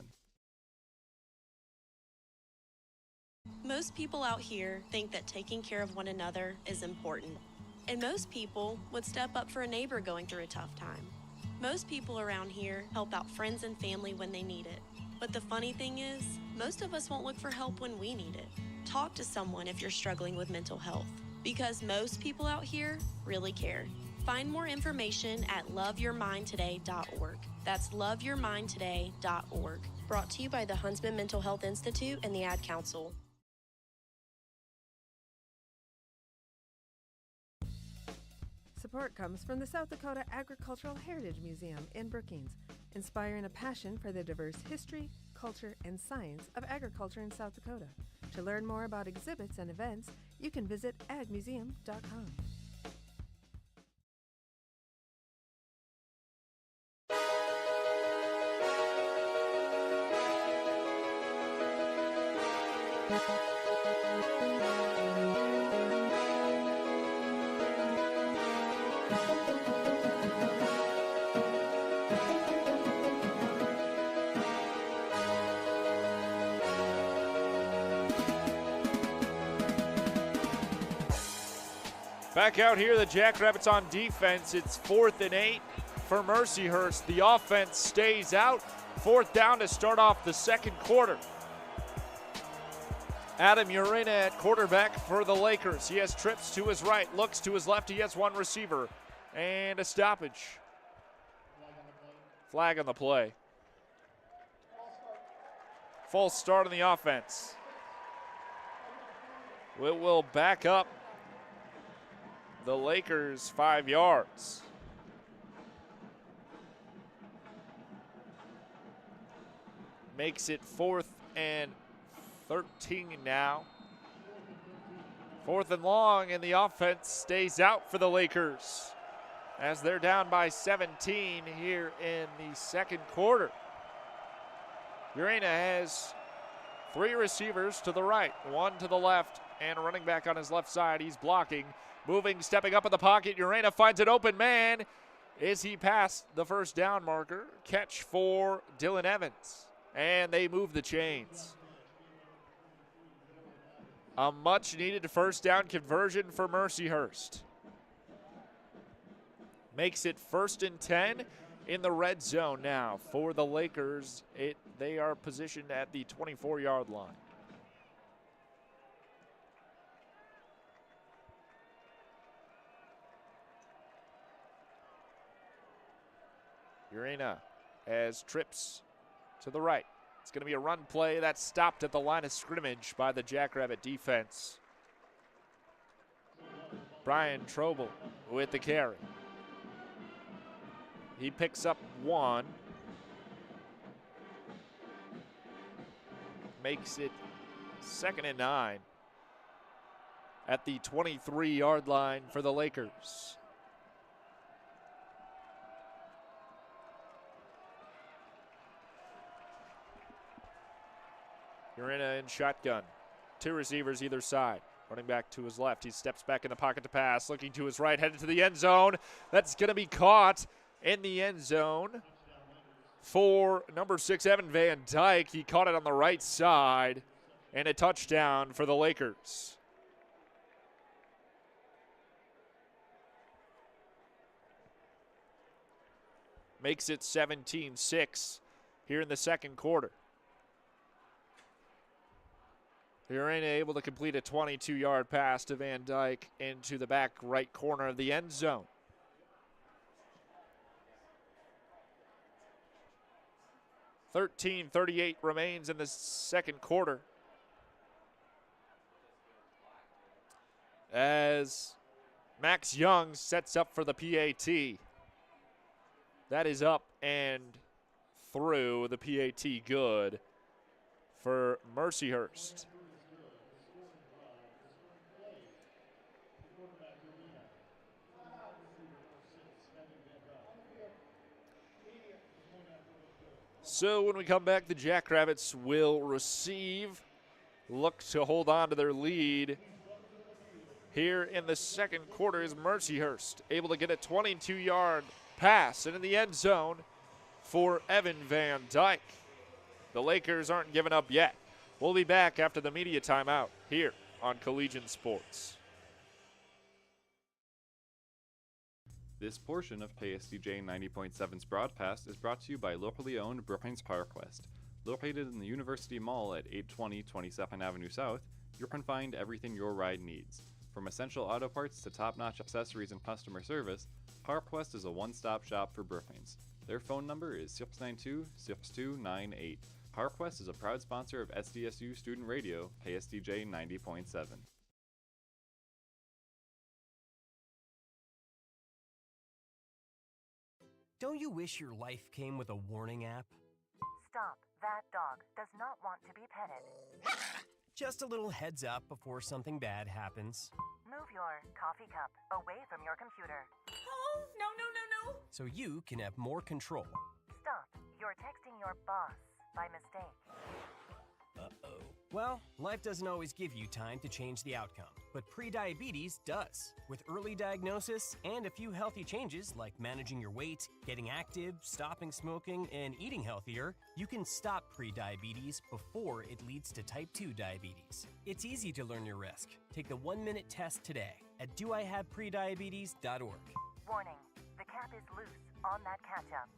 Most people out here think that taking care of one another is important. And most people would step up for a neighbor going through a tough time. Most people around here help out friends and family when they need it. But the funny thing is, most of us won't look for help when we need it. Talk to someone if you're struggling with mental health, because most people out here really care. Find more information at loveyourmindtoday.org. That's loveyourmindtoday.org. Brought to you by the Huntsman Mental Health Institute and the Ad Council. Support comes from the South Dakota Agricultural Heritage Museum in Brookings, inspiring a passion for the diverse history, culture, and science of agriculture in South Dakota. To learn more about exhibits and events, you can visit agmuseum.com. Back out here, the Jackrabbits on defense. It's 4th and 8 for Mercyhurst. The offense stays out. 4th down to start off the second quarter. Adam Urena at quarterback for the Lakers. He has trips to his right, looks to his left. He has one receiver and a stoppage. Flag on the play. False start on the offense. It will back up the Lakers 5 yards. Makes it 4th and 13 now. 4th and long, and the offense stays out for the Lakers as they're down by 17 here in the second quarter. Urena has 3 receivers to the right, 1 to the left, and a running back on his left side. He's blocking. Moving, stepping up in the pocket. Urena finds an open man. Is he past the first down marker? Catch for Dylan Evans. And they move the chains. A much-needed first down conversion for Mercyhurst. Makes it 1st and 10 in the red zone now for the Lakers. They are positioned at the 24-yard line. Urena has trips to the right. It's going to be a run play that's stopped at the line of scrimmage by the Jackrabbit defense. Brian Trobel with the carry. He picks up 1. Makes it 2nd and 9 at the 23-yard line for the Lakers. Urena in shotgun. 2 receivers either side. Running back to his left. He steps back in the pocket to pass. Looking to his right, headed to the end zone. That's going to be caught in the end zone for number 6, Evan Van Dyke. He caught it on the right side. And a touchdown for the Lakers. Makes it 17-6 here in the second quarter. Urena able to complete a 22-yard pass to Van Dyke into the back right corner of the end zone. .38 remains in the second quarter. as Max Young sets up for the PAT. That is up and through the PAT, good for Mercyhurst. So when we come back, the Jackrabbits will receive, look to hold on to their lead. Here in the second quarter is Mercyhurst able to get a 22-yard pass into the end zone for Evan Van Dyke. The Lakers aren't giving up yet. We'll be back after the media timeout here on Collegiate Sports. This portion of KSDJ 90.7's broadcast is brought to you by locally owned Brookings PowerQuest. Located in the University Mall at 820 22nd Avenue South, you can find everything your ride needs. From essential auto parts to top-notch accessories and customer service, PowerQuest is a one-stop shop for Brookings. Their phone number is 692-6298. PowerQuest is a proud sponsor of SDSU Student Radio, KSDJ 90.7. Don't you wish your life came with a warning app? Stop. That dog does not want to be petted. Just a little heads up before something bad happens. Move your coffee cup away from your computer. Oh, no. So you can have more control. Stop. You're texting your boss by mistake. Uh-oh. Well, life doesn't always give you time to change the outcome, but prediabetes does. With early diagnosis and a few healthy changes like managing your weight, getting active, stopping smoking, and eating healthier, you can stop prediabetes before it leads to type 2 diabetes. It's easy to learn your risk. Take the 1-minute test today at doihaveprediabetes.org. Warning, the cap is loose on that ketchup.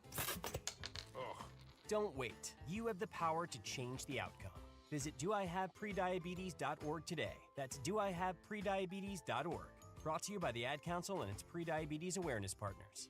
Ugh. Don't wait. You have the power to change the outcome. Visit doihaveprediabetes.org today. That's doihaveprediabetes.org. Brought to you by the Ad Council and its prediabetes awareness partners.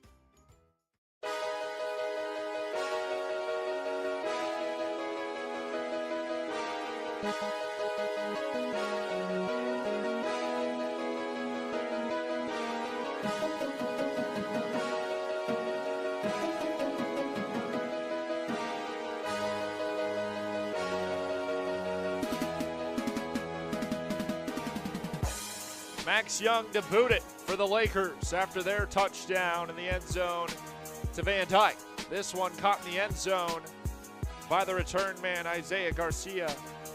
Max Young to boot it for the Lakers after their touchdown in the end zone to Van Dyke. This one caught in the end zone by the return man, Isaiah Garcia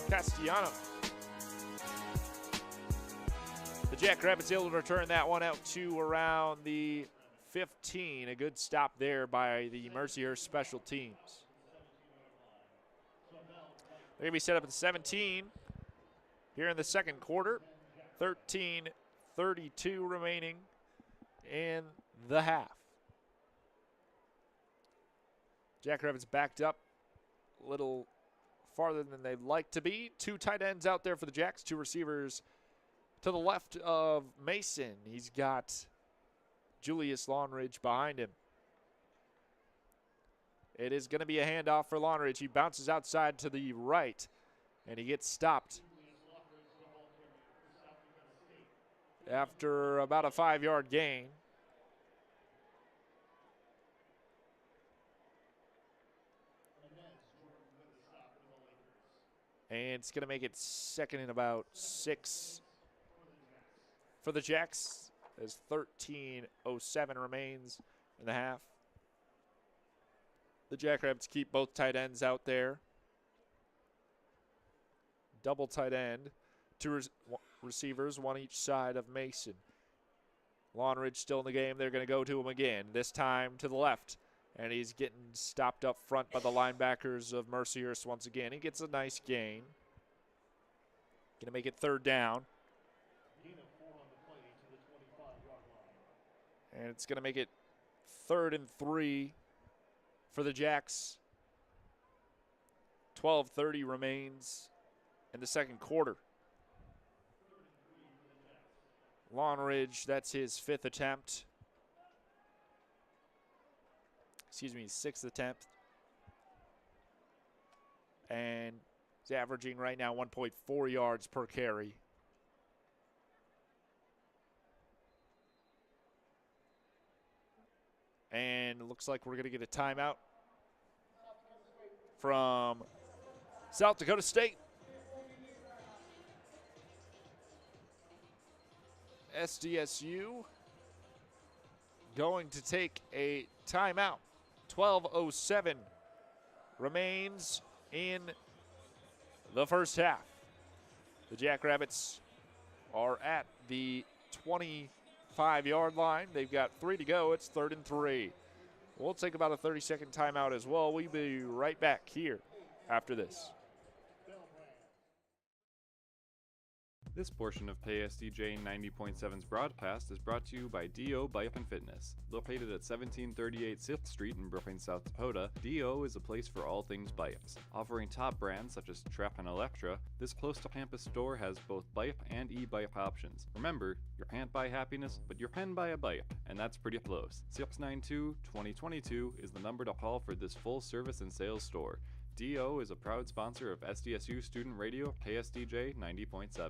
Castellano. The Jackrabbits able to return that one out to around the 15. A good stop there by the Mercyhurst special teams. They're going to be set up at 17 here in the second quarter. 13:32 remaining in the half. Jackrabbits backed up a little farther than they'd like to be. Two tight ends out there for the Jacks, two receivers to the left of Mason. He's got Julius Lawnridge behind him. It is going to be a handoff for Lawnridge. He bounces outside to the right, and he gets stopped after about a 5-yard gain. And it's going to make it second and about 6 for the Jacks as 13:07 remains in the half. The Jackrabbits keep both tight ends out there. Double tight end. Two receivers, one each side of Mason. Lawnridge still in the game. They're going to go to him again, this time to the left. And he's getting stopped up front by the linebackers of Mercyhurst once again. He gets a nice gain. Going to make it third down. And it's going to make it 3rd and 3 for the Jacks. 12:30 remains in the second quarter. Lawnridge, that's his 5th attempt. Excuse me, 6th attempt. And he's averaging right now 1.4 yards per carry. And it looks like we're going to get a timeout from South Dakota State. SDSU going to take a timeout. 12:07 remains in the first half. The Jackrabbits are at the 25-yard line. They've got 3 to go. It's 3rd and 3. We'll take about a 30-second timeout as well. We'll be right back here after this. This portion of KSDJ 90.7's broadcast is brought to you by D.O. Bike and Fitness. Located at 1738 6th Street in Brookings, South Dakota, D.O. is a place for all things bikes. Offering top brands such as Trap and Electra, this close-to-campus store has both bike and e-bike options. Remember, you can't buy happiness, but you can buy a bike, and that's pretty close. 692-2022 is the number to call for this full-service and sales store. D.O. is a proud sponsor of SDSU Student Radio KSDJ 90.7.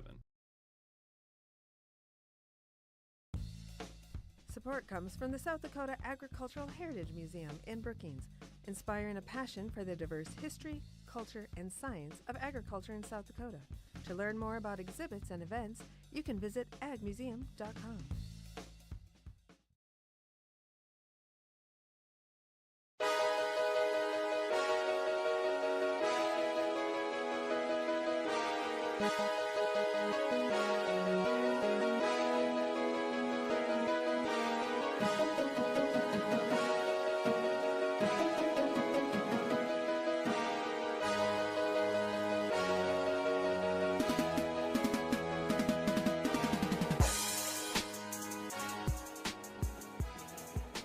Support comes from the South Dakota Agricultural Heritage Museum in Brookings, inspiring a passion for the diverse history, culture, and science of agriculture in South Dakota. To learn more about exhibits and events, you can visit agmuseum.com.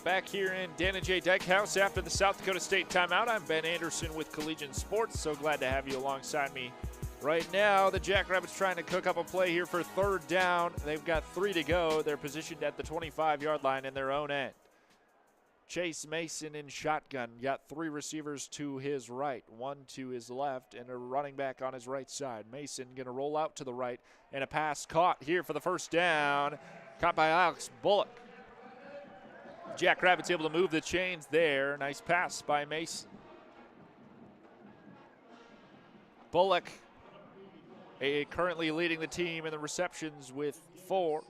Back here in Dana J. Dyke House after the South Dakota State timeout. I'm Ben Anderson with Collegiate Sports. So glad to have you alongside me right now. The Jackrabbits trying to cook up a play here for 3rd down. They've got 3 to go. They're positioned at the 25-yard line in their own end. Chase Mason in shotgun. Got 3 receivers to his right, 1 to his left, and a running back on his right side. Mason going to roll out to the right, and a pass caught here for the 1st down. Caught by Alex Bullock. Jackrabbits able to move the chains there. Nice pass by Mason. Bullock currently leading the team in the receptions with 4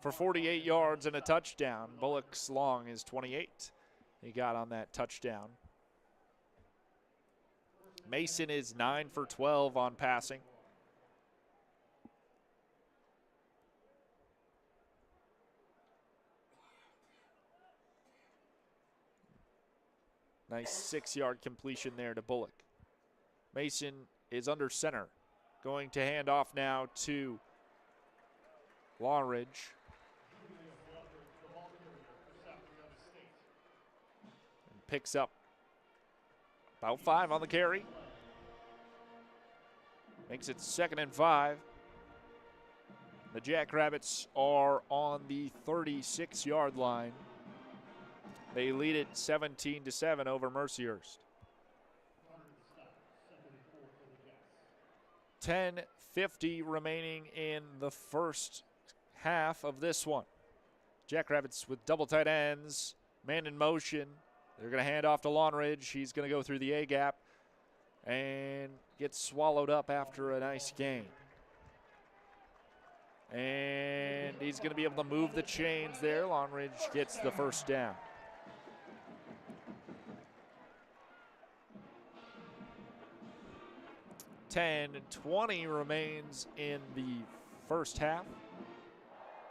for 48 yards and a touchdown. Bullock's long is 28. He got on that touchdown. Mason is 9 for 12 on passing. Nice 6-yard completion there to Bullock. Mason is under center. Going to hand off now to Lawridge. And picks up about 5 on the carry. Makes it 2nd and 5. The Jackrabbits are on the 36-yard line. They lead it 17-7 over Mercyhurst. 10:50 remaining in the first half of this one. Jackrabbits with double tight ends, man in motion. They're going to hand off to Lawridge. He's going to go through the A-gap and get swallowed up after a nice gain. And he's going to be able to move the chains there. Lawridge gets the 1st down. 10:20 remains in the first half.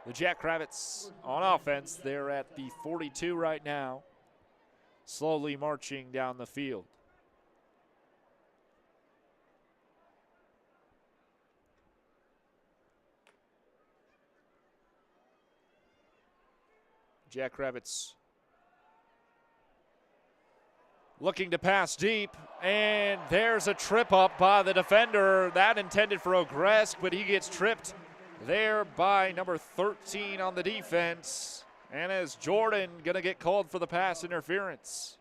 The Jackrabbits on offense, they're at the 42 right now, slowly marching down the field. Jackrabbits looking to pass deep, and there's a trip up by the defender. That intended for Ogresk, but he gets tripped there by number 13 on the defense. And as Jordan going to get called for the pass interference.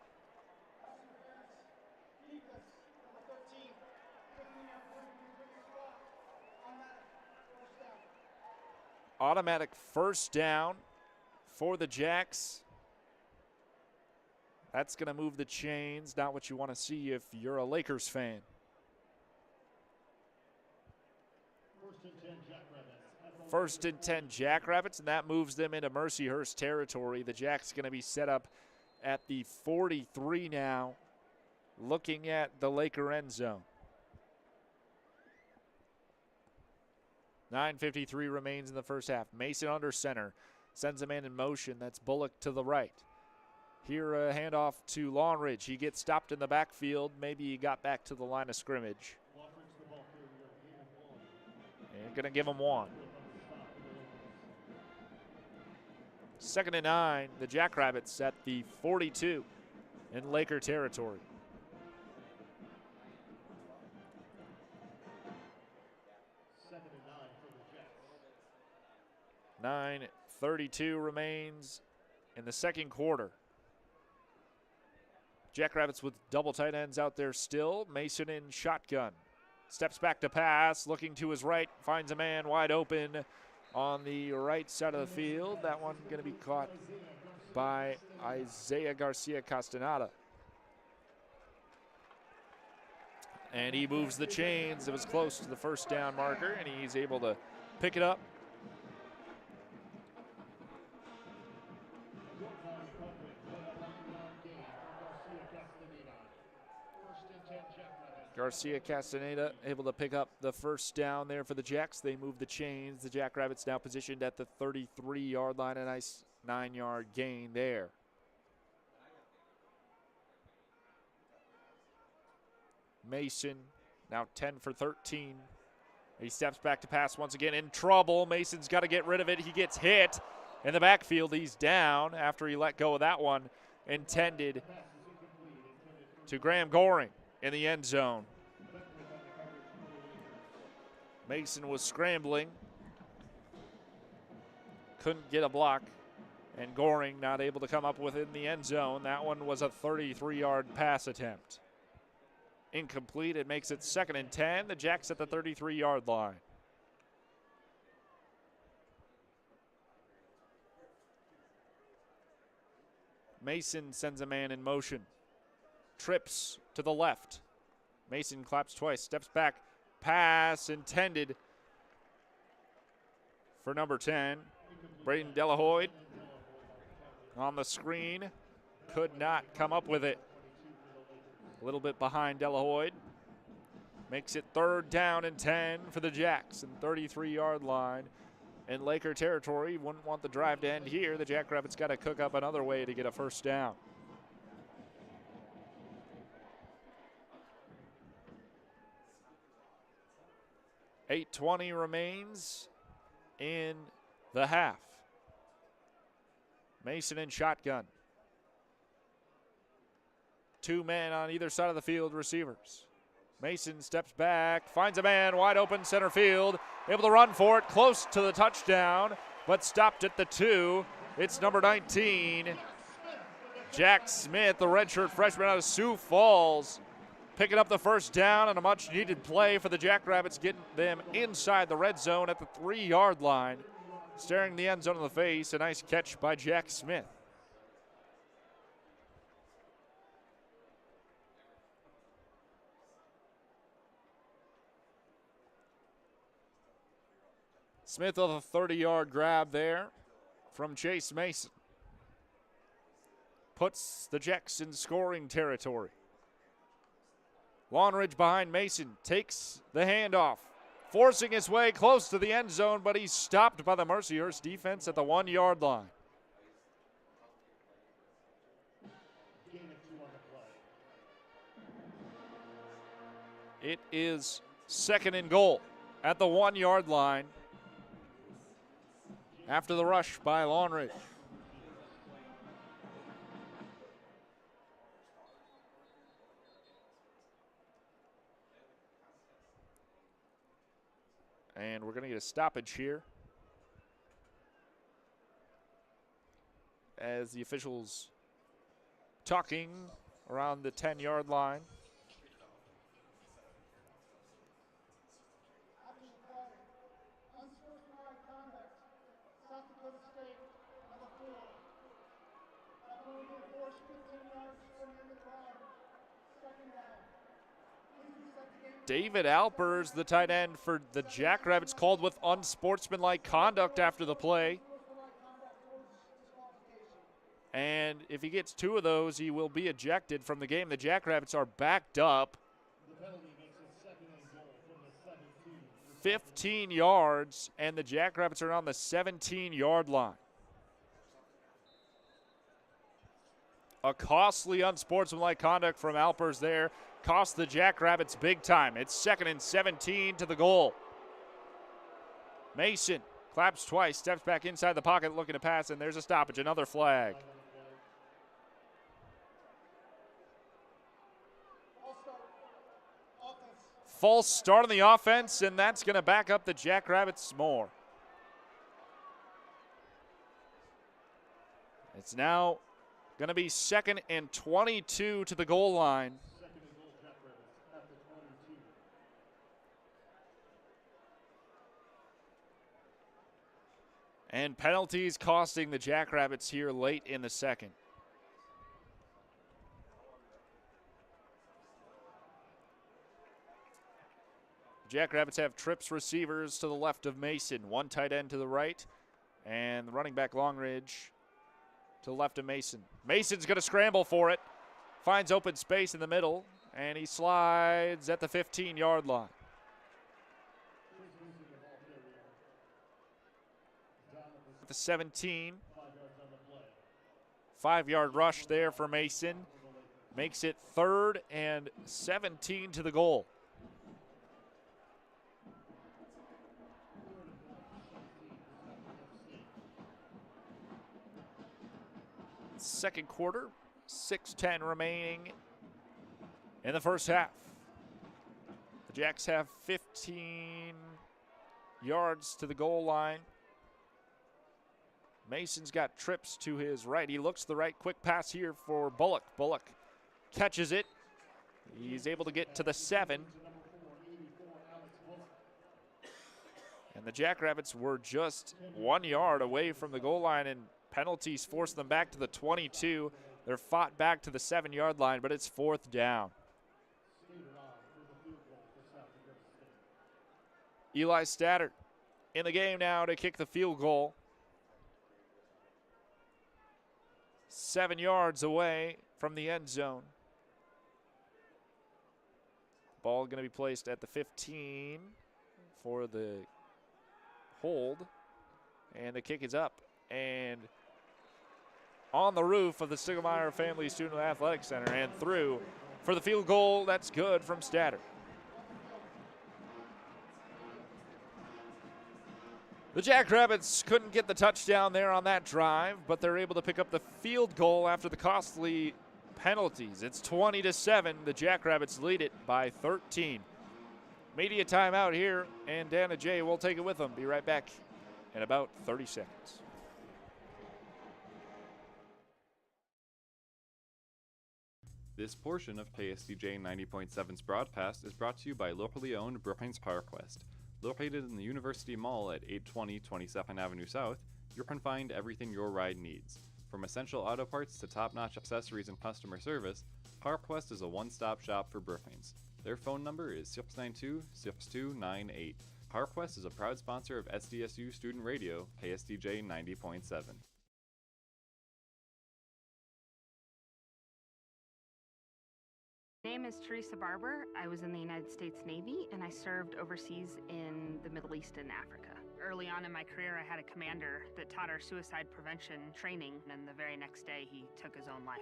Automatic 1st down for the Jacks. That's going to move the chains. Not what you want to see if you're a Lakers fan. First and 10 Jackrabbits, and that moves them into Mercyhurst territory. The Jacks going to be set up at the 43 now, looking at the Laker end zone. 9:53 remains in the first half. Mason under center, sends a man in motion. That's Bullock to the right. Here a handoff to Longridge. He gets stopped in the backfield. Maybe he got back to the line of scrimmage. And going to give him one. 2nd and 9, the Jackrabbits at the 42 in Laker territory. Second and 9 for the Jets. 9:32 remains in the second quarter. Jackrabbits with double tight ends out there still. Mason in shotgun. Steps back to pass, looking to his right, finds a man wide open on the right side of the field. That one going to be caught by Isaiah Garcia Castaneda. And he moves the chains. It was close to the first down marker, and he's able to pick it up. Garcia Castaneda able to pick up the first down there for the Jacks. They move the chains. The Jackrabbits now positioned at the 33-yard line. A nice 9-yard gain there. Mason now 10 for 13. He steps back to pass once again, in trouble. Mason's got to get rid of it. He gets hit in the backfield. He's down after he let go of that one. Intended to Graham Goring in the end zone. Mason was scrambling. Couldn't get a block. And Goring not able to come up within the end zone. That one was a 33-yard pass attempt. Incomplete. It makes it 2nd and 10. The Jacks at the 33-yard line. Mason sends a man in motion. Trips to the left. Mason claps twice, steps back. Pass intended for number 10. Braden Delahoyd on the screen. Could not come up with it. A little bit behind Delahoyd. Makes it 3rd down and 10 for the Jacks and 33-yard line in Laker territory. Wouldn't want the drive to end here. The Jackrabbits got to cook up another way to get a first down. $8:20 remains in the half. Mason in shotgun. 2 men on either side of the field, receivers. Mason steps back, finds a man wide open center field, able to run for it, close to the touchdown, but stopped at the 2. It's number 19, Jack Smith, the redshirt freshman out of Sioux Falls, picking up the first down and a much-needed play for the Jackrabbits, getting them inside the red zone at the 3-yard line, staring the end zone in the face. A nice catch by Jack Smith. Smith with a 30-yard grab there from Chase Mason. Puts the Jacks in scoring territory. Longridge behind Mason, takes the handoff, forcing his way close to the end zone, but he's stopped by the Mercyhurst defense at the 1-yard line. It is 2nd and goal at the 1-yard line after the rush by Longridge. And we're going to get a stoppage here as the officials talking around the 10-yard line. Unsportsmanlike conduct. South Dakota State, number 4. David Alpers, the tight end for the Jackrabbits, called with unsportsmanlike conduct after the play. And if he gets 2 of those, he will be ejected from the game. The Jackrabbits are backed up 15 yards, and the Jackrabbits are on the 17-yard line. A costly unsportsmanlike conduct from Alpers there cost the Jackrabbits big time. It's 2nd and 17 to the goal. Mason claps twice, steps back inside the pocket looking to pass, and there's a stoppage, another flag. False start on the offense, and that's going to back up the Jackrabbits more. It's now going to be 2nd and 22 to the goal line. And penalties costing the Jackrabbits here late in the second. Jackrabbits have trips receivers to the left of Mason, 1 tight end to the right, and the running back Longridge to the left of Mason. Mason's going to scramble for it, finds open space in the middle, and he slides at the 15-yard line. At the 17, 5-yard rush there for Mason. Makes it 3rd and 17 to the goal. Second quarter, 6:10 remaining in the first half. The Jacks have 15 yards to the goal line. Mason's got trips to his right. He looks to the right. Quick pass here for Bullock. Bullock catches it. He's able to get to the 7. And the Jackrabbits were just 1 yard away from the goal line, and penalties forced them back to the 22. They're fought back to the 7-yard line, but it's 4th down. Eli Statter in the game now to kick the field goal. 7 yards away from the end zone. Ball going to be placed at the 15 for the hold. And the kick is up and on the roof of the Stiegelmeyer Family Student Athletic Center and through for the field goal. That's good from Statter. The Jackrabbits couldn't get the touchdown there on that drive, but they're able to pick up the field goal after the costly penalties. It's 20-7. The Jackrabbits lead it by 13. Media timeout here, and Dana J will take it with them. Be right back in about 30 seconds. This portion of KSDJ 90.7's broadcast is brought to you by locally owned Mercyhurst. Located in the University Mall at 820 22nd Avenue South, you can find everything your ride needs. From essential auto parts to top-notch accessories and customer service, PowerQuest is a one-stop shop for Brookings. Their phone number is 692-6298. PowerQuest is a proud sponsor of SDSU Student Radio, KSDJ 90.7. My name is Teresa Barber. I was in the United States Navy and I served overseas in the Middle East and Africa. Early on in my career, I had a commander that taught our suicide prevention training, and the very next day he took his own life.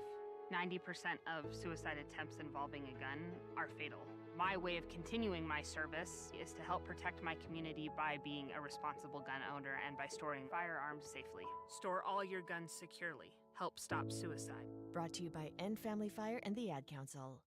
90% of suicide attempts involving a gun are fatal. My way of continuing my service is to help protect my community by being a responsible gun owner and by storing firearms safely. Store all your guns securely. Help stop suicide. Brought to you by End Family Fire and the Ad Council.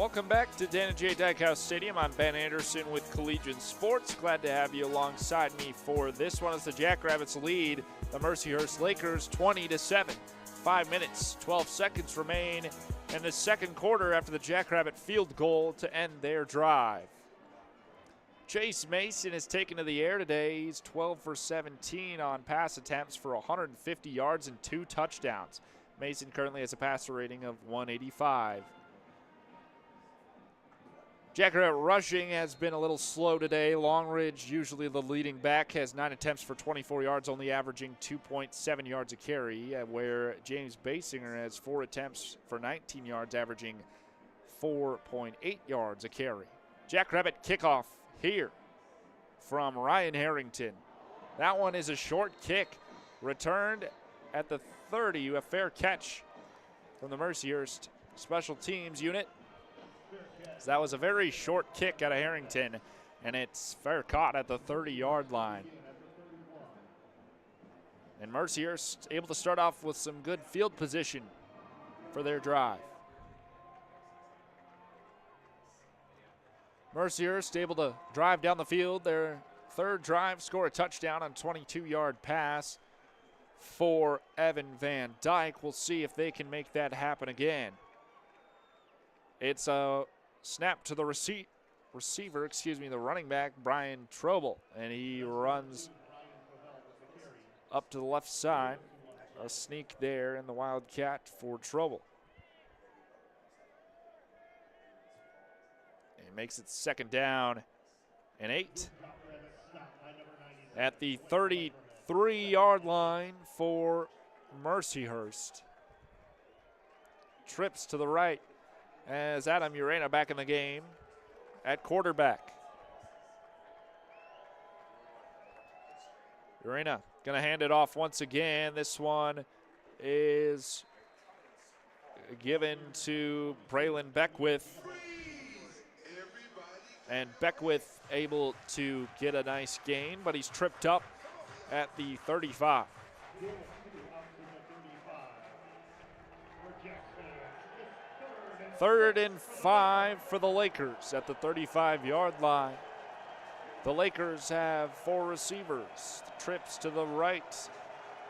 Welcome back to Dana J. Dykhouse Stadium. I'm Ben Anderson with Collegiate Sports. Glad to have you alongside me for this one as the Jackrabbits lead the Mercyhurst Lakers 20-7. 5 minutes, 12 seconds remain in the second quarter after the Jackrabbit field goal to end their drive. Chase Mason is taken to the air today. He's 12 for 17 on pass attempts for 150 yards and 2 touchdowns. Mason currently has a passer rating of 185. Jackrabbit rushing has been a little slow today. Longridge, usually the leading back, has 9 attempts for 24 yards, only averaging 2.7 yards a carry, where James Basinger has 4 attempts for 19 yards, averaging 4.8 yards a carry. Jackrabbit kickoff here from Ryan Harrington. That one is a short kick, returned at the 30, a fair catch from the Mercyhurst special teams unit. So that was a very short kick out of Harrington, and it's fair caught at the 30-yard line. And Mercyhurst able to start off with some good field position for their drive. Mercyhurst able to drive down the field. Their third drive, score a touchdown on 22-yard pass for Evan Van Dyke. We'll see if they can make that happen again. It's a snap to the receiver, the running back, Brian Trobel, and he runs up to the left side. A sneak there in the Wildcat for Trobel. And makes it second down and 8 at the 33-yard line for Mercyhurst. Trips to the right as Adam Urena back in the game at quarterback. Urena going to hand it off once again. This one is given to Braylon Beckwith. And Beckwith able to get a nice gain, but he's tripped up at the 35. Third and 5 for the Lakers at the 35-yard line. The Lakers have 4 receivers. Trips to the right,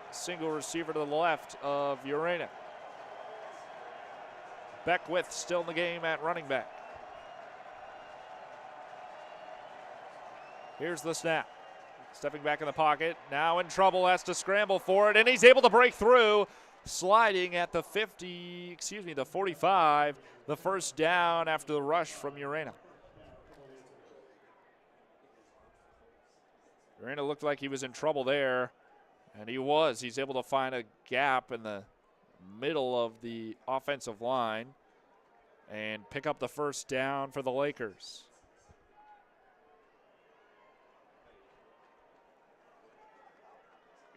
single receiver to the left of Urena. Beckwith still in the game at running back. Here's the snap. Stepping back in the pocket, now in trouble, has to scramble for it, and he's able to break through. Sliding at the 45, the first down after the rush from Urena. Urena looked like he was in trouble there, and he was. He's able to find a gap in the middle of the offensive line and pick up the first down for the Lakers.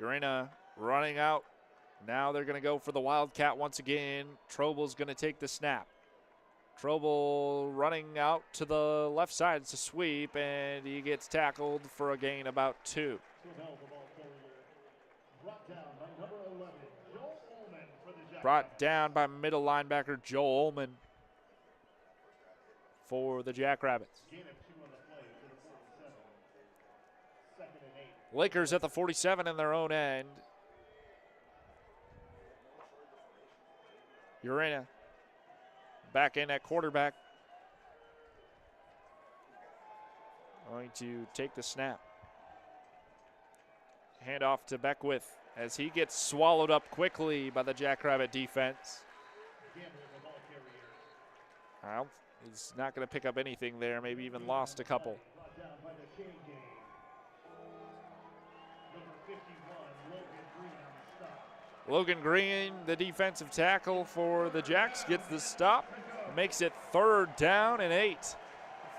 Urena running out. Now they're going to go for the Wildcat once again. Trobel's going to take the snap. Trobel running out to the left side. It's a sweep, and he gets tackled for a gain about 2. Brought down by middle linebacker Joel Ullman for the Jackrabbits. Lakers at the 47 in their own end. Urena back in at quarterback. Going to take the snap. Hand off to Beckwith as he gets swallowed up quickly by the Jackrabbit defense. Well, he's not going to pick up anything there, maybe even lost a couple. Logan Green, the defensive tackle for the Jacks, gets the stop. Makes it third down and 8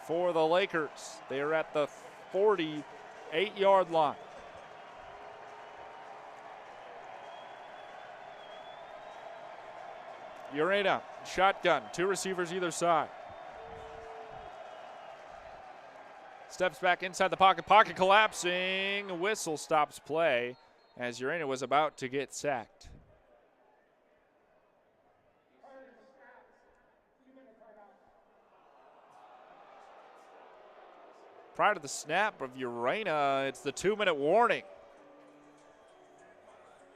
for the Lakers. They are at the 48-yard line. Urena, shotgun, 2 receivers either side. Steps back inside the pocket, pocket collapsing. Whistle stops play as Urena was about to get sacked. prior to the snap of Urena, it's the 2-minute warning.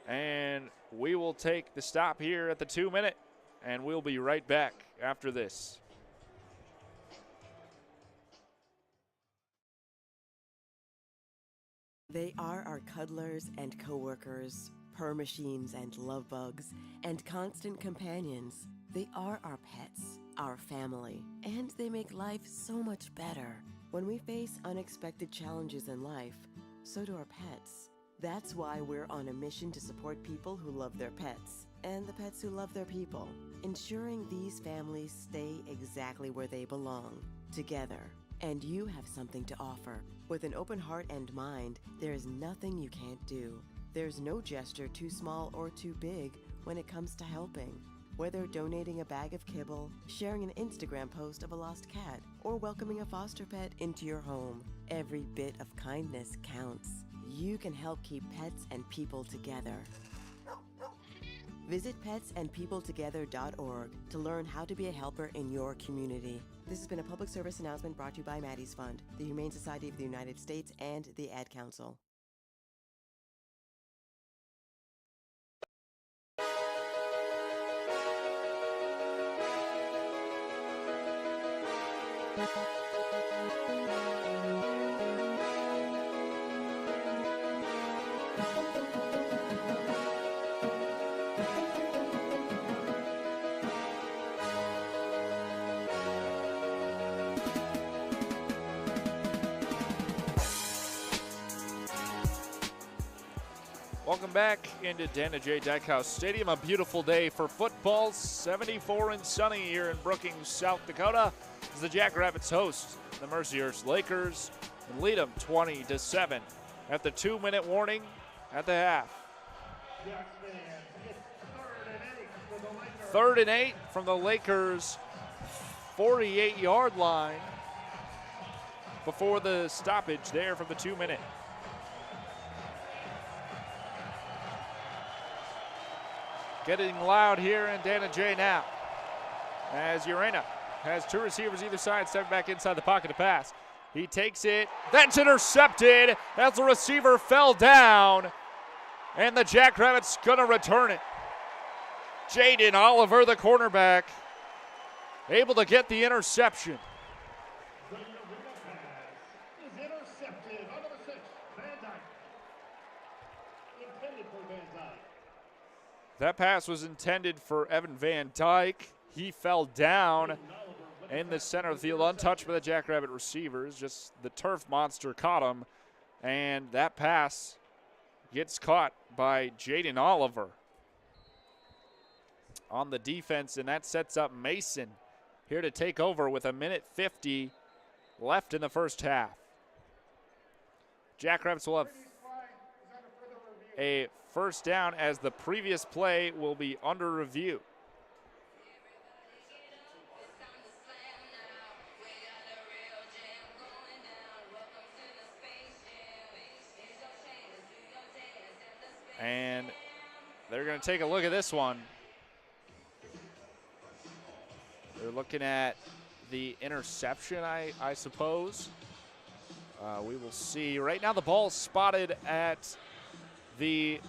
And we will take the stop here at the 2-minute, and we'll be right back after this. They are our cuddlers and coworkers, purr machines and love bugs, and constant companions. They are our pets, our family, and they make life so much better. When we face unexpected challenges in life, so do our pets. That's why we're on a mission to support people who love their pets, and the pets who love their people, ensuring these families stay exactly where they belong, together. And you have something to offer. With an open heart and mind, there is nothing you can't do. There's no gesture too small or too big when it comes to helping. Whether donating a bag of kibble, sharing an Instagram post of a lost cat, or welcoming a foster pet into your home, every bit of kindness counts. You can help keep pets and people together. Visit petsandpeopletogether.org to learn how to be a helper in your community. This has been a public service announcement brought to you by Maddie's Fund, the Humane Society of the United States, and the Ad Council. Welcome back into Dana J. Dykhouse Stadium. A beautiful day for football. 74 and sunny here in Brookings, South Dakota, as the Jackrabbits host the Mercyhurst Lakers and lead them 20-7 at the 2-minute warning at the half. 3rd and 8 from the Lakers' 48-yard line before the stoppage there from the 2-minute. Getting loud here in Dana J now, as Urena has two receivers either side, stepping back inside the pocket to pass. He takes it, that's intercepted as the receiver fell down, and the Jackrabbits gonna return it. Jaden Oliver, the cornerback, able to get the interception. That pass was intended for Evan Van Dyke. He fell down in the center of the field, untouched by the Jackrabbit receivers. Just the turf monster caught him, and that pass gets caught by Jaden Oliver on the defense, and that sets up Mason here to take over with 1:50 left in the first half. Jackrabbits will have a first down as the previous play will be under review. And they're going to take a look at this one. They're looking at the interception, I suppose. We will see. Right now the ball is spotted at the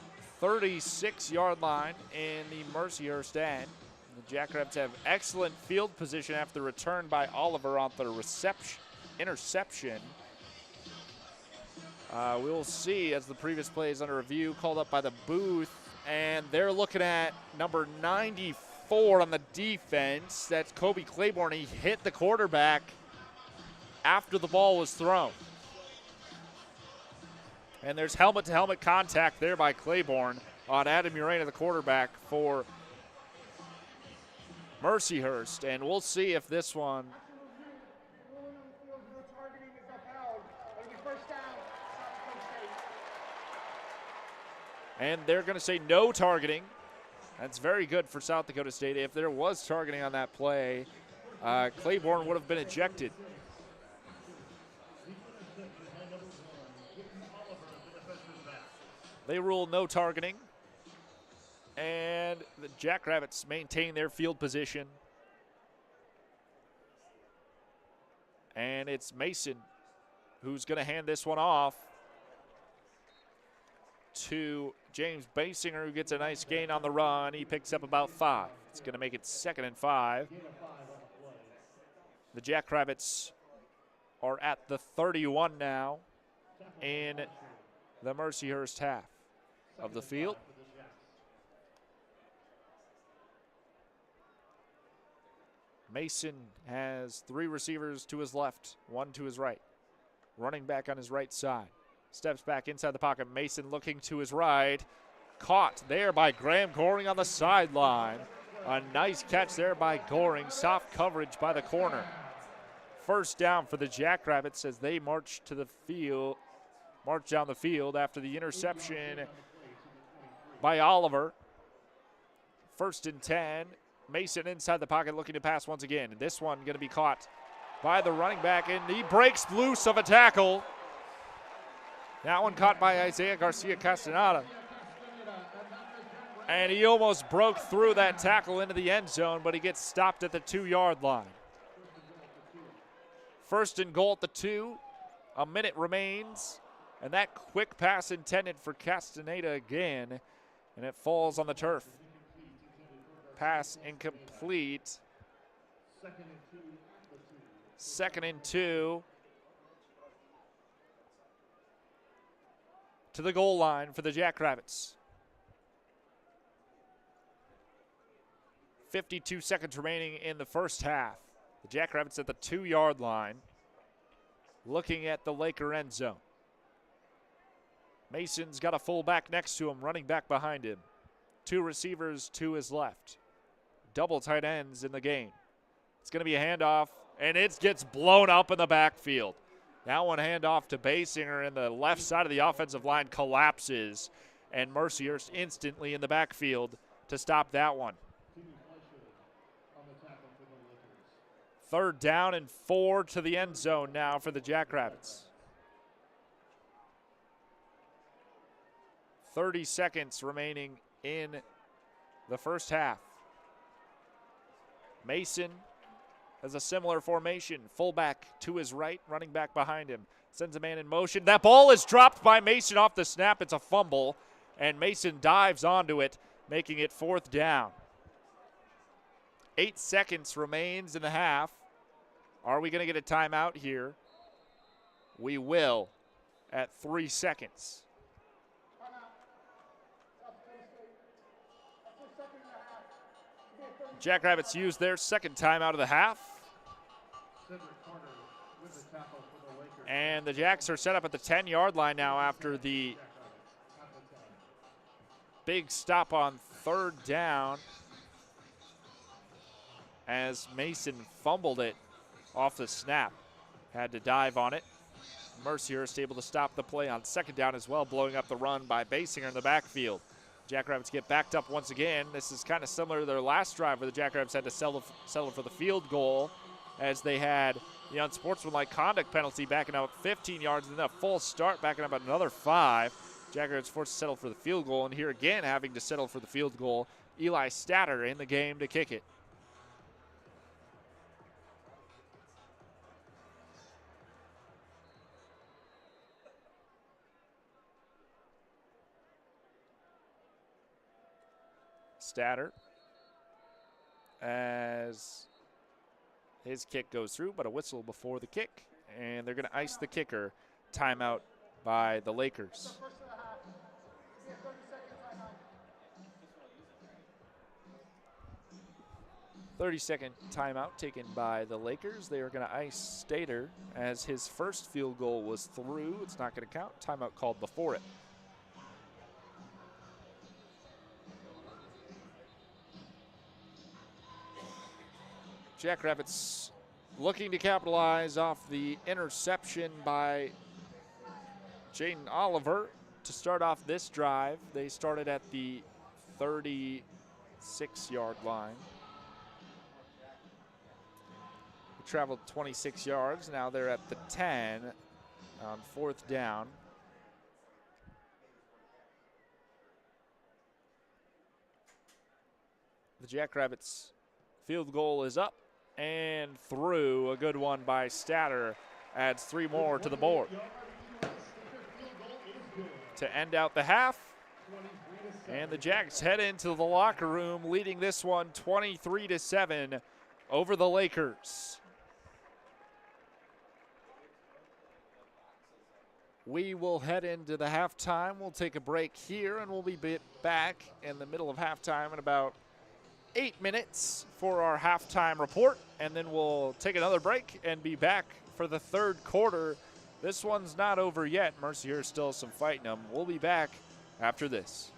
36-yard line in the Mercyhurst end. The Jackrabbits have excellent field position after the return by Oliver on the interception. We will see as the previous play is under review, called up by the booth, and they're looking at number 94 on the defense. That's Kobe Claiborne. He hit the quarterback after the ball was thrown. And there's helmet-to-helmet contact there by Claiborne on Adam Urena, the quarterback for Mercyhurst. And we'll see if this one and they're going to say no targeting. That's very good for South Dakota State. If there was targeting on that play, Claiborne would have been ejected. They rule no targeting, and the Jackrabbits maintain their field position. And it's Mason who's going to hand this one off to James Basinger, who gets a nice gain on the run. He picks up about 5. It's going to make it 2nd and 5. The Jackrabbits are at the 31 now in the Mercyhurst half of the field. Mason has 3 receivers to his left, 1 to his right. Running back on his right side. Steps back inside the pocket. Mason looking to his right. Caught there by Graham Goring on the sideline. A nice catch there by Goring. Soft coverage by the corner. First down for the Jackrabbits as they march to the field, march down the field after the interception by Oliver. 1st and 10. Mason inside the pocket looking to pass once again. This one going to be caught by the running back, and he breaks loose of a tackle. That one caught by Isaiah Garcia Castaneda. And he almost broke through that tackle into the end zone, but he gets stopped at the 2-yard line. 1st and goal at the 2. A minute remains. And that quick pass intended for Castaneda again, and it falls on the turf. Pass incomplete. 2nd and 2. To the goal line for the Jackrabbits. 52 seconds remaining in the first half. The Jackrabbits at the 2-yard line, looking at the Laker end zone. Mason's got a fullback next to him, running back behind him. 2 receivers to his left. Double tight ends in the game. It's going to be a handoff, and it gets blown up in the backfield. That one handoff to Basinger, and the left side of the offensive line collapses, and Mercyhurst instantly in the backfield to stop that one. 3rd down and 4 to the end zone now for the Jackrabbits. 30 seconds remaining in the first half. Mason has a similar formation. Fullback to his right, running back behind him. Sends a man in motion. That ball is dropped by Mason off the snap. It's a fumble, and Mason dives onto it, making it 4th down. 8 seconds remains in the half. Are we going to get a timeout here? We will at 3 seconds. Jackrabbits use their 2nd timeout of the half. And the Jacks are set up at the 10-yard line now after the big stop on 3rd down, as Mason fumbled it off the snap. Had to dive on it. Mercyhurst able to stop the play on 2nd down as well, blowing up the run by Basinger in the backfield. Jackrabbits get backed up once again. This is kind of similar to their last drive where the Jackrabbits had to settle for the field goal, as they had the unsportsmanlike conduct penalty backing up 15 yards and then a full start backing up another 5. Jackrabbits forced to settle for the field goal, and here again having to settle for the field goal. Eli Statter in the game to kick it. Statter, as his kick goes through, but a whistle before the kick, and they're going to ice the kicker. Timeout by the Lakers. "30-second timeout taken by the Lakers. They are going to ice Stater, as his first field goal was through. It's not going to count. Timeout called before it. Jackrabbits looking to capitalize off the interception by Jaden Oliver to start off this drive. They started at the 36-yard line. They traveled 26 yards. Now they're at the 10 on 4th down. The Jackrabbits field goal is up and through. A good one by Statter adds 3 more to the board. To end out the half, and the Jacks head into the locker room, leading this one 23-7 over the Lakers. We will head into the halftime. We'll take a break here, and we'll be back in the middle of halftime in about 8 minutes for our halftime report, and then we'll take another break and be back for the third quarter. This one's not over yet. Mercyhurst still some fighting them. We'll be back after this.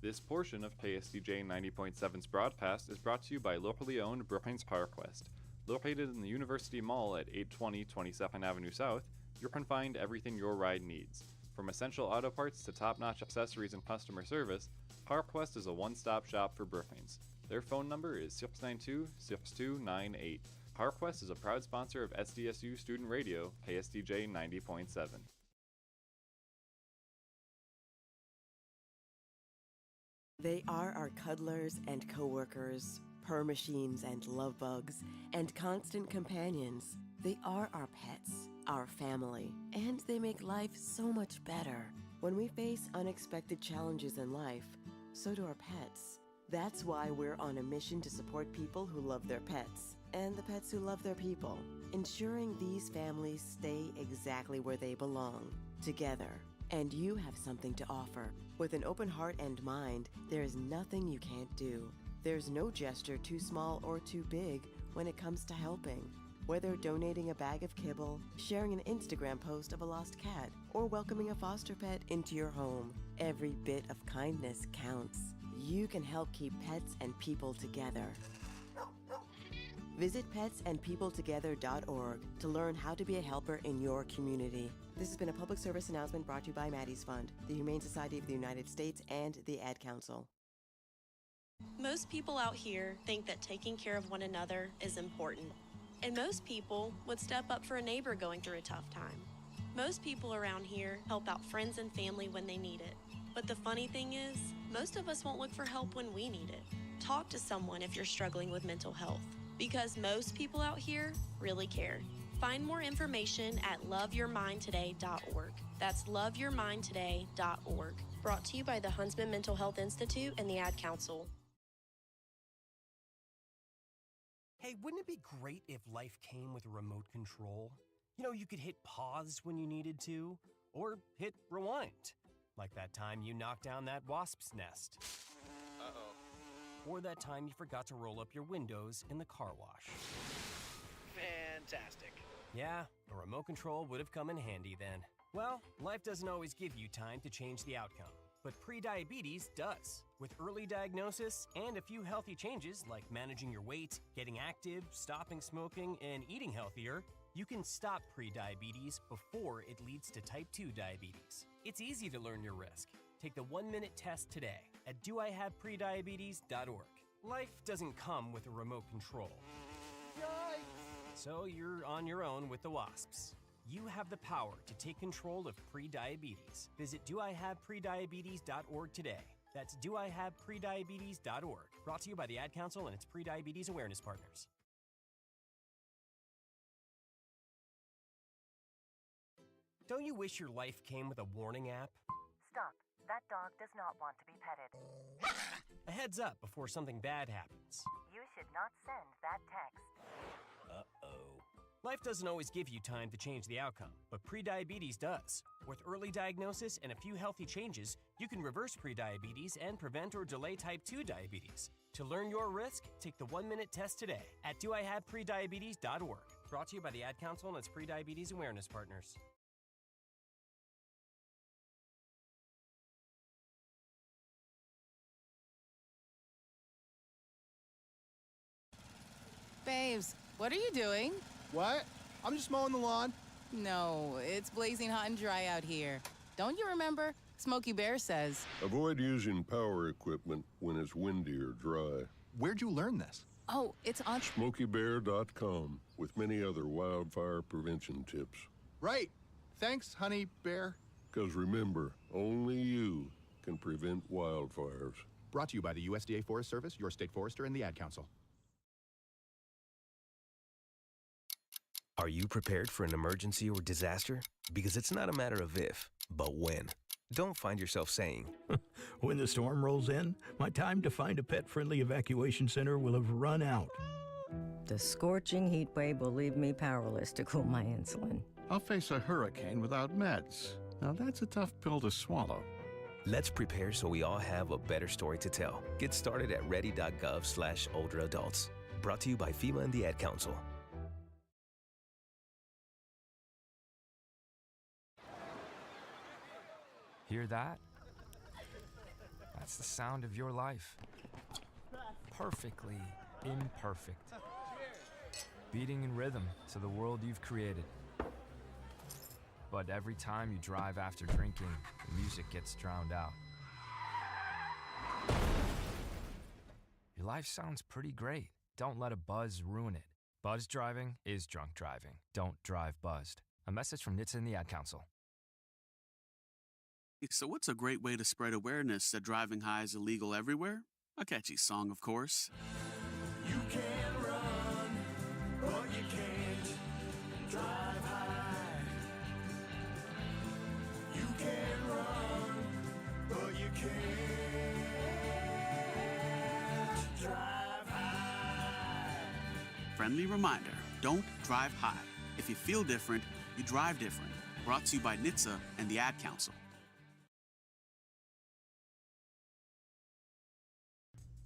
This portion of KSDJ 90.7's broadcast is brought to you by locally owned Brookings PowerQuest. Located in the University Mall at 820 22nd Avenue South, you can find everything your ride needs. From essential auto parts to top-notch accessories and customer service, PowerQuest is a one-stop shop for Brookings. Their phone number is 692-6298. PowerQuest is a proud sponsor of SDSU Student Radio, KSDJ 90.7. They are our cuddlers and coworkers, purr machines and love bugs, and constant companions. They are our pets, our family, and they make life so much better. When we face unexpected challenges in life, so do our pets. That's why we're on a mission to support people who love their pets, and the pets who love their people, ensuring these families stay exactly where they belong, together. And you have something to offer. With an open heart and mind, there is nothing you can't do. There's no gesture too small or too big when it comes to helping. Whether donating a bag of kibble, sharing an Instagram post of a lost cat, or welcoming a foster pet into your home, every bit of kindness counts. You can help keep pets and people together. Visit petsandpeopletogether.org to learn how to be a helper in your community. This has been a public service announcement brought to you by Maddie's Fund, the Humane Society of the United States, and the Ad Council. Most people out here think that taking care of one another is important. And most people would step up for a neighbor going through a tough time. Most people around here help out friends and family when they need it. But the funny thing is, most of us won't look for help when we need it. Talk to someone if you're struggling with mental health, because most people out here really care. Find more information at loveyourmindtoday.org. That's loveyourmindtoday.org. Brought to you by the Huntsman Mental Health Institute and the Ad Council. Hey, wouldn't it be great if life came with a remote control? You know, you could hit pause when you needed to, or hit rewind. Like that time you knocked down that wasp's nest. Uh-oh. Or that time you forgot to roll up your windows in the car wash. Fantastic. Yeah, a remote control would have come in handy then. Well, life doesn't always give you time to change the outcome, but prediabetes does. With early diagnosis and a few healthy changes like managing your weight, getting active, stopping smoking, and eating healthier, you can stop prediabetes before it leads to type 2 diabetes. It's easy to learn your risk. Take the 1-minute test today at doihaveprediabetes.org. Life doesn't come with a remote control. Yikes! So you're on your own with the wasps. You have the power to take control of prediabetes. Visit doihaveprediabetes.org today. That's doihaveprediabetes.org. Brought to you by the Ad Council and its prediabetes awareness partners. Don't you wish your life came with a warning app? Stop. That dog does not want to be petted. A heads up before something bad happens. You should not send that text. Uh-oh. Life doesn't always give you time to change the outcome, but prediabetes does. With early diagnosis and a few healthy changes, you can reverse prediabetes and prevent or delay type 2 diabetes. To learn your risk, take the 1-minute test today at doihaveprediabetes.org. Brought to you by the Ad Council and its prediabetes awareness partners. Babes, what are you doing? What? I'm just mowing the lawn. No, it's blazing hot and dry out here. Don't you remember? Smokey Bear says. Avoid using power equipment when it's windy or dry. Where'd you learn this? Oh, it's on SmokeyBear.com with many other wildfire prevention tips. Right. Thanks, honey bear. Because remember, only you can prevent wildfires. Brought to you by the USDA Forest Service, your state forester, and the Ad Council. Are you prepared for an emergency or disaster? Because it's not a matter of if, but when. Don't find yourself saying, When the storm rolls in, my time to find a pet-friendly evacuation center will have run out. The scorching heat wave will leave me powerless to cool my insulin. I'll face a hurricane without meds. Now that's a tough pill to swallow. let's prepare so we all have a better story to tell. Get started at ready.gov/older adults. Brought to you by FEMA and the Ad Council. Hear that? That's the sound of your life. Perfectly imperfect. Beating in rhythm to the world you've created. But every time you drive after drinking, the music gets drowned out. Your life sounds pretty great. Don't let a buzz ruin it. Buzz driving is drunk driving. Don't drive buzzed. A message from NHTSA and the Ad Council. So what's a great way to spread awareness that driving high is illegal everywhere? A catchy song, of course. You can run, but you can't drive high. You can run, but you can't drive high. Friendly reminder, don't drive high. If you feel different, you drive different. Brought to you by NHTSA and the Ad Council.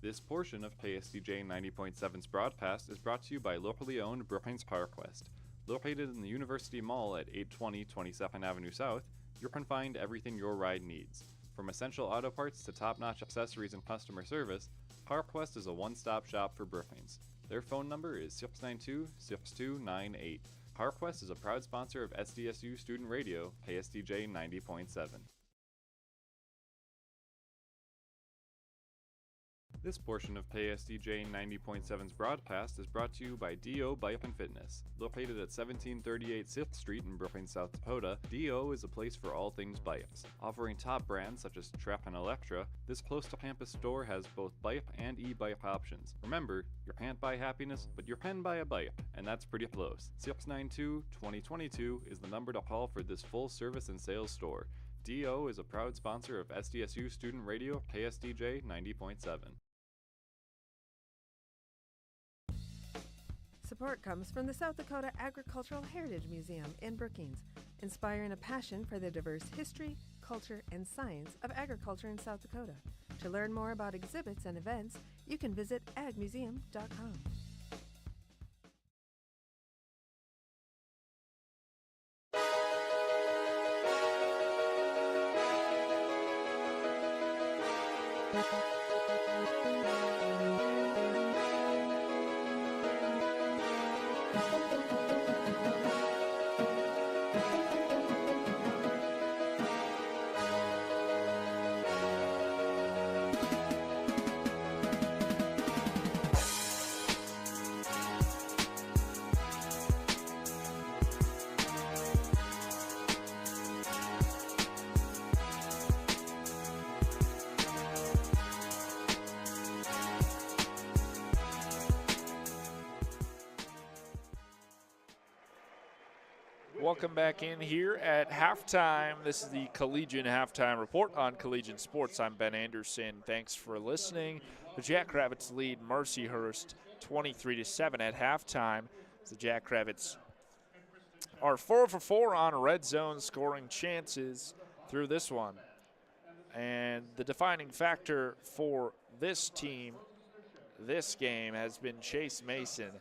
This portion of KSDJ 90.7's broadcast is brought to you by locally owned Brookings PowerQuest. Located in the University Mall at 820 22nd Avenue South, you can find everything your ride needs. From essential auto parts to top-notch accessories and customer service, PowerQuest is a one-stop shop for Brookings. Their phone number is 692-6298. PowerQuest is a proud sponsor of SDSU Student Radio, KSDJ 90.7. This portion of KSDJ 90.7's broadcast is brought to you by D.O. Bike and Fitness. Located at 1738 6th Street in Brookings, South Dakota, D.O. is a place for all things bikes. Offering top brands such as Trek and Electra, this close-to-campus store has both bike and e-bike options. Remember, you can't buy happiness, but you can buy a bike, and that's pretty close. 692-2022 is the number to call for this full-service and sales store. D.O. is a proud sponsor of SDSU Student Radio, KSDJ 90.7. Support comes from the South Dakota Agricultural Heritage Museum in Brookings, inspiring a passion for the diverse history, culture, and science of agriculture in South Dakota. To learn more about exhibits and events, you can visit agmuseum.com. Welcome back in here at halftime. This is the Collegian Halftime Report on Collegian Sports. I'm Ben Anderson. Thanks for listening. The Jackrabbits lead Mercyhurst 23-7 at halftime. The Jackrabbits are 4 for 4 on red zone scoring chances through this one. And the defining factor for this team, this game, has been Chase Mason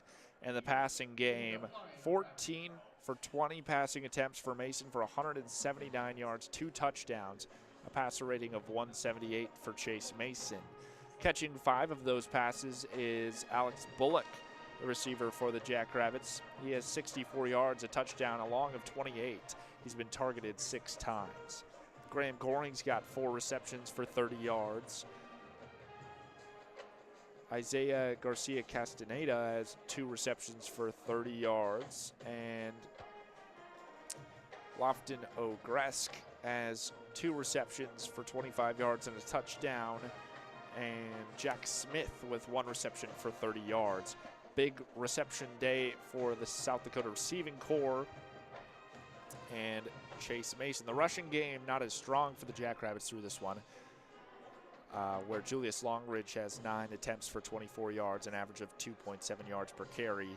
and the passing game. 14 for 20 passing attempts for Mason for 179 yards, 2 touchdowns, a passer rating of 178 for Chase Mason. Catching 5 of those passes is Alex Bullock, the receiver for the Jackrabbits. He has 64 yards, a touchdown, a long of 28. He's been targeted 6 times. Graham Goring's got 4 receptions for 30 yards. Isaiah Garcia Castaneda has 2 receptions for 30 yards. And Lofton Ogresk has 2 receptions for 25 yards and a touchdown. And Jack Smith with 1 reception for 30 yards. big reception day for the South Dakota receiving corps and Chase Mason. The rushing game not as strong for the Jackrabbits through this one, where Julius Longridge has 9 attempts for 24 yards, an average of 2.7 yards per carry.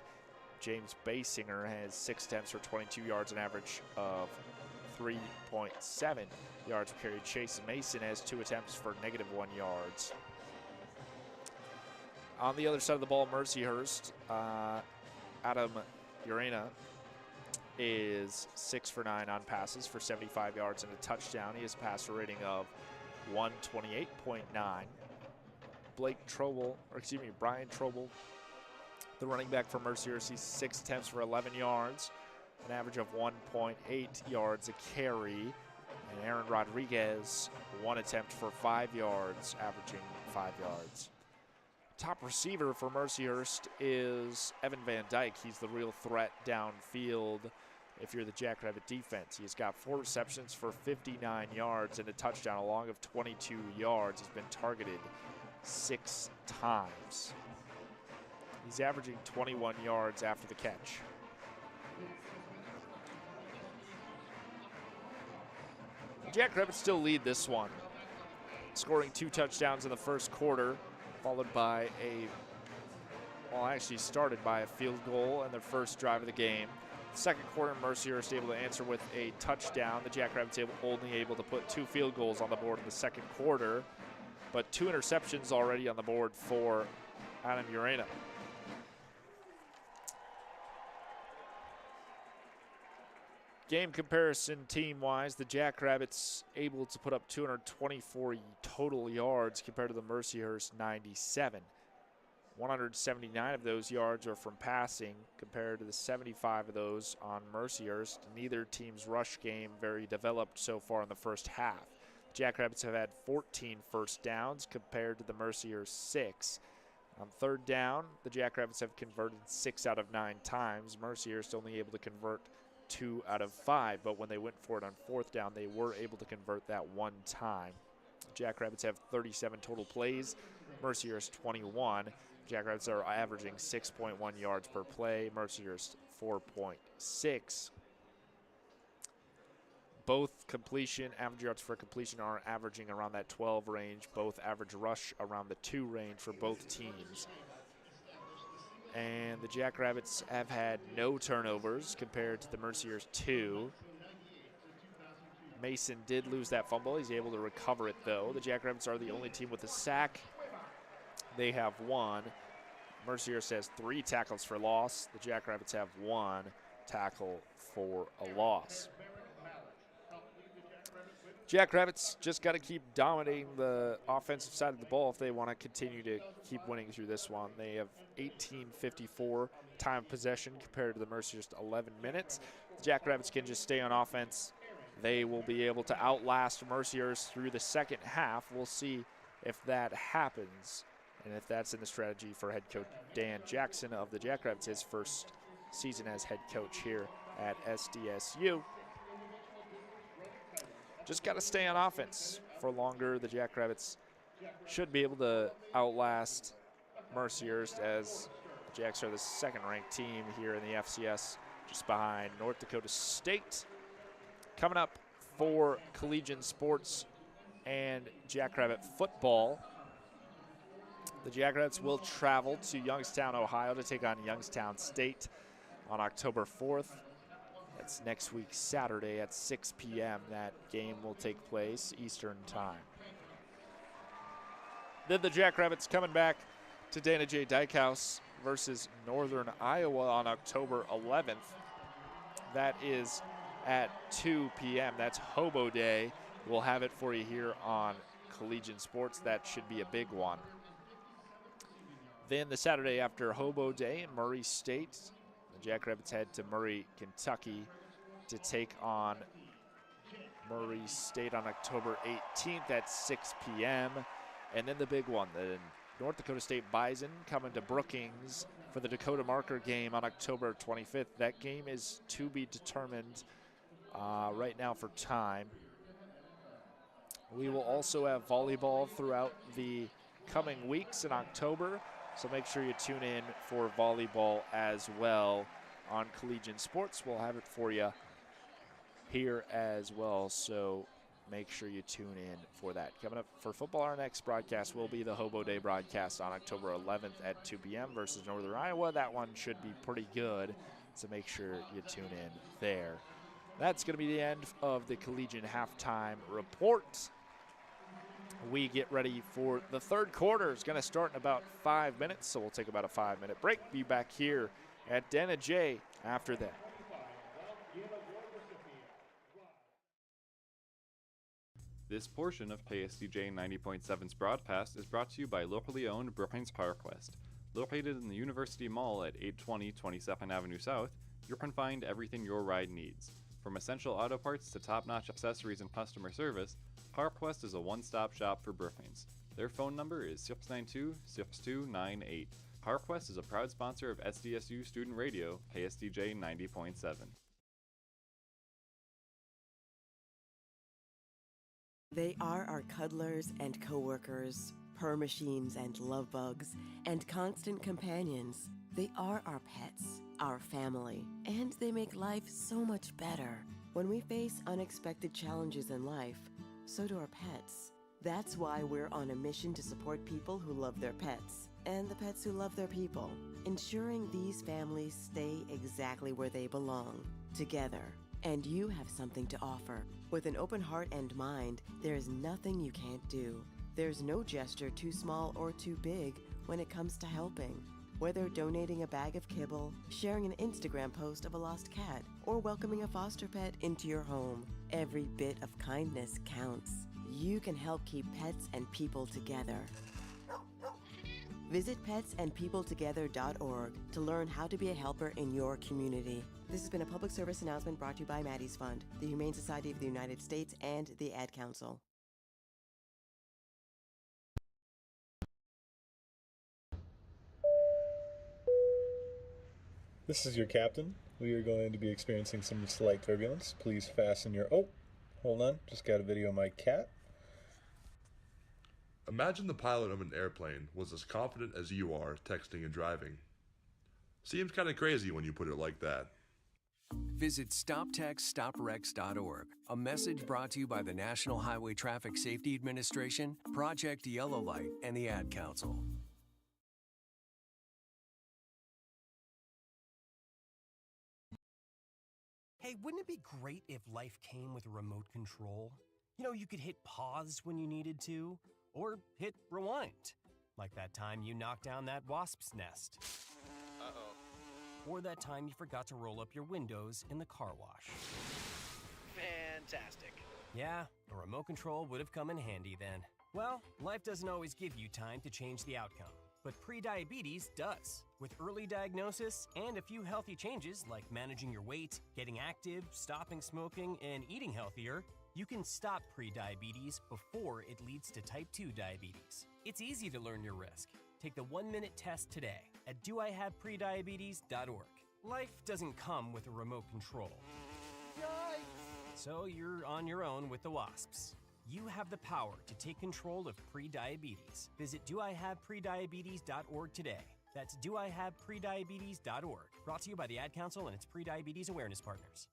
James Basinger has 6 attempts for 22 yards, an average of 3.7 yards per carry. Chase Mason has 2 attempts for -1 yards. On the other side of the ball, Mercyhurst, Adam Urena is 6 for 9 on passes for 75 yards and a touchdown. He has a passer rating of 128.9. Brian Trobel, the running back for Mercyhurst, he's 6 attempts for 11 yards, an average of 1.8 yards a carry. And Aaron Rodriguez, 1 attempt for 5 yards, averaging 5 yards. Top receiver for Mercyhurst is Evan Van Dyke. He's the real threat downfield if you're the Jackrabbit defense. He's got 4 receptions for 59 yards and a touchdown, along of 22 yards. He's been targeted 6 times. He's averaging 21 yards after the catch. The Jackrabbits still lead this one, scoring 2 touchdowns in the first quarter, followed by started by a field goal in their first drive of the game. Second quarter, Mercyhurst able to answer with a touchdown. The Jackrabbits only able to put 2 field goals on the board in the second quarter, but 2 interceptions already on the board for Adam Urena. Game comparison team-wise, the Jackrabbits able to put up 224 total yards compared to the Mercyhurst 97. 179 of those yards are from passing compared to the 75 of those on Mercyhurst. Neither team's rush game very developed so far in the first half. The Jackrabbits have had 14 first downs compared to the Mercyhurst 6. On third down, the Jackrabbits have converted 6 out of 9 times. Mercyhurst only able to convert 2 out of 5, but when they went for it on fourth down, they were able to convert that 1 time. Jackrabbits have 37 total plays, Mercyhurst 21. Jackrabbits are averaging 6.1 yards per play, Mercyhurst 4.6. Both average yards for completion are averaging around that 12 range. Both average rush around the 2 range for both teams. And the Jackrabbits have had no turnovers compared to the Mercyhurst 2. Mason did lose that fumble. He's able to recover it, though. The Jackrabbits are the only team with a sack. They have 1. Mercyhurst has 3 tackles for loss. The Jackrabbits have 1 tackle for a loss. Jackrabbits just got to keep dominating the offensive side of the ball if they want to continue to keep winning through this one. They have 18:54 time of possession compared to the Mercyhurst 11 minutes. The Jackrabbits can just stay on offense. They will be able to outlast Mercyhurst through the second half. We'll see if that happens and if that's in the strategy for head coach Dan Jackson of the Jackrabbits, his first season as head coach here at SDSU. Just got to stay on offense for longer. The Jackrabbits should be able to outlast Mercyhurst, as the Jacks are the second-ranked team here in the FCS, just behind North Dakota State. Coming up for collegiate sports and Jackrabbit football, the Jackrabbits will travel to Youngstown, Ohio to take on Youngstown State on October 4th. That's next week, Saturday at 6 p.m. That game will take place Eastern time. Then the Jackrabbits coming back to Dana J. Dykhouse versus Northern Iowa on October 11th. That is at 2 p.m. That's Hobo Day. We'll have it for you here on Collegiate Sports. That should be a big one. Then the Saturday after Hobo Day in Murray State, the Jackrabbits head to Murray, Kentucky to take on Murray State on October 18th at 6 p.m. And then the big one, the North Dakota State Bison coming to Brookings for the Dakota Marker game on October 25th. That game is to be determined right now for time. We will also have volleyball throughout the coming weeks in October. So make sure you tune in for volleyball as well on Collegiate Sports. We'll have it for you here as well. So make sure you tune in for that. Coming up for football, our next broadcast will be the Hobo Day broadcast on October 11th at 2 p.m. versus Northern Iowa. That one should be pretty good, so make sure you tune in there. That's going to be the end of the Collegiate halftime report. We get ready for the third quarter. It's going to start in about 5 minutes, so we'll take about a 5-minute break. Be back here at Dana J after that. This portion of KSDJ 90.7's broadcast is brought to you by locally owned Brookings PowerQuest. Located in the University Mall at 820 22nd Avenue South, you can find everything your ride needs. From essential auto parts to top-notch accessories and customer service, PowerQuest is a one-stop shop for Brookings. Their phone number is 692-6298. PowerQuest is a proud sponsor of SDSU Student Radio, KSDJ 90.7. They are our cuddlers and coworkers, purr machines and love bugs, and constant companions. They are our pets, our family, and they make life so much better. When we face unexpected challenges in life, so do our pets. That's why we're on a mission to support people who love their pets, and the pets who love their people, ensuring these families stay exactly where they belong, together. And you have something to offer. With an open heart and mind, there is nothing you can't do. There's no gesture too small or too big when it comes to helping. Whether donating a bag of kibble, sharing an Instagram post of a lost cat, or welcoming a foster pet into your home, every bit of kindness counts. You can help keep pets and people together. Visit petsandpeopletogether.org to learn how to be a helper in your community. This has been a public service announcement brought to you by Maddie's Fund, the Humane Society of the United States, and the Ad Council. This is your captain. We are going to be experiencing some slight turbulence. Please fasten your... Oh, hold on. Just got a video of my cat. Imagine the pilot of an airplane was as confident as you are texting and driving. Seems kind of crazy when you put it like that. Visit StopTextStopWrecks.org, a message brought to you by the National Highway Traffic Safety Administration, Project Yellow Light, and the Ad Council. Hey, wouldn't it be great if life came with a remote control? You know, you could hit pause when you needed to, or hit rewind, like that time you knocked down that wasp's nest. Uh-oh. Or that time you forgot to roll up your windows in the car wash. Fantastic. Yeah, a remote control would have come in handy then. Well, life doesn't always give you time to change the outcome, but prediabetes does. With early diagnosis and a few healthy changes like managing your weight, getting active, stopping smoking, and eating healthier, you can stop prediabetes before it leads to type 2 diabetes. It's easy to learn your risk. Take the 1-minute test today at doihaveprediabetes.org. Life doesn't come with a remote control. Yikes! So you're on your own with the wasps. You have the power to take control of prediabetes. Visit doihaveprediabetes.org today. That's doihaveprediabetes.org. Brought to you by the Ad Council and its prediabetes awareness partners.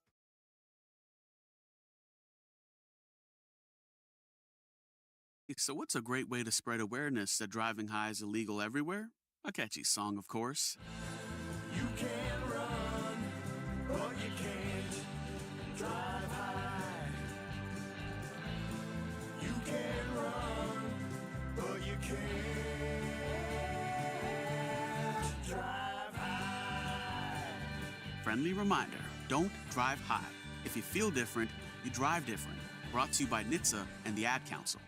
So what's a great way to spread awareness that driving high is illegal everywhere? A catchy song, of course. You can run, but you can't drive high. You can run, but you can't drive high. Friendly reminder, don't drive high. If you feel different, you drive different. Brought to you by NHTSA and the Ad Council.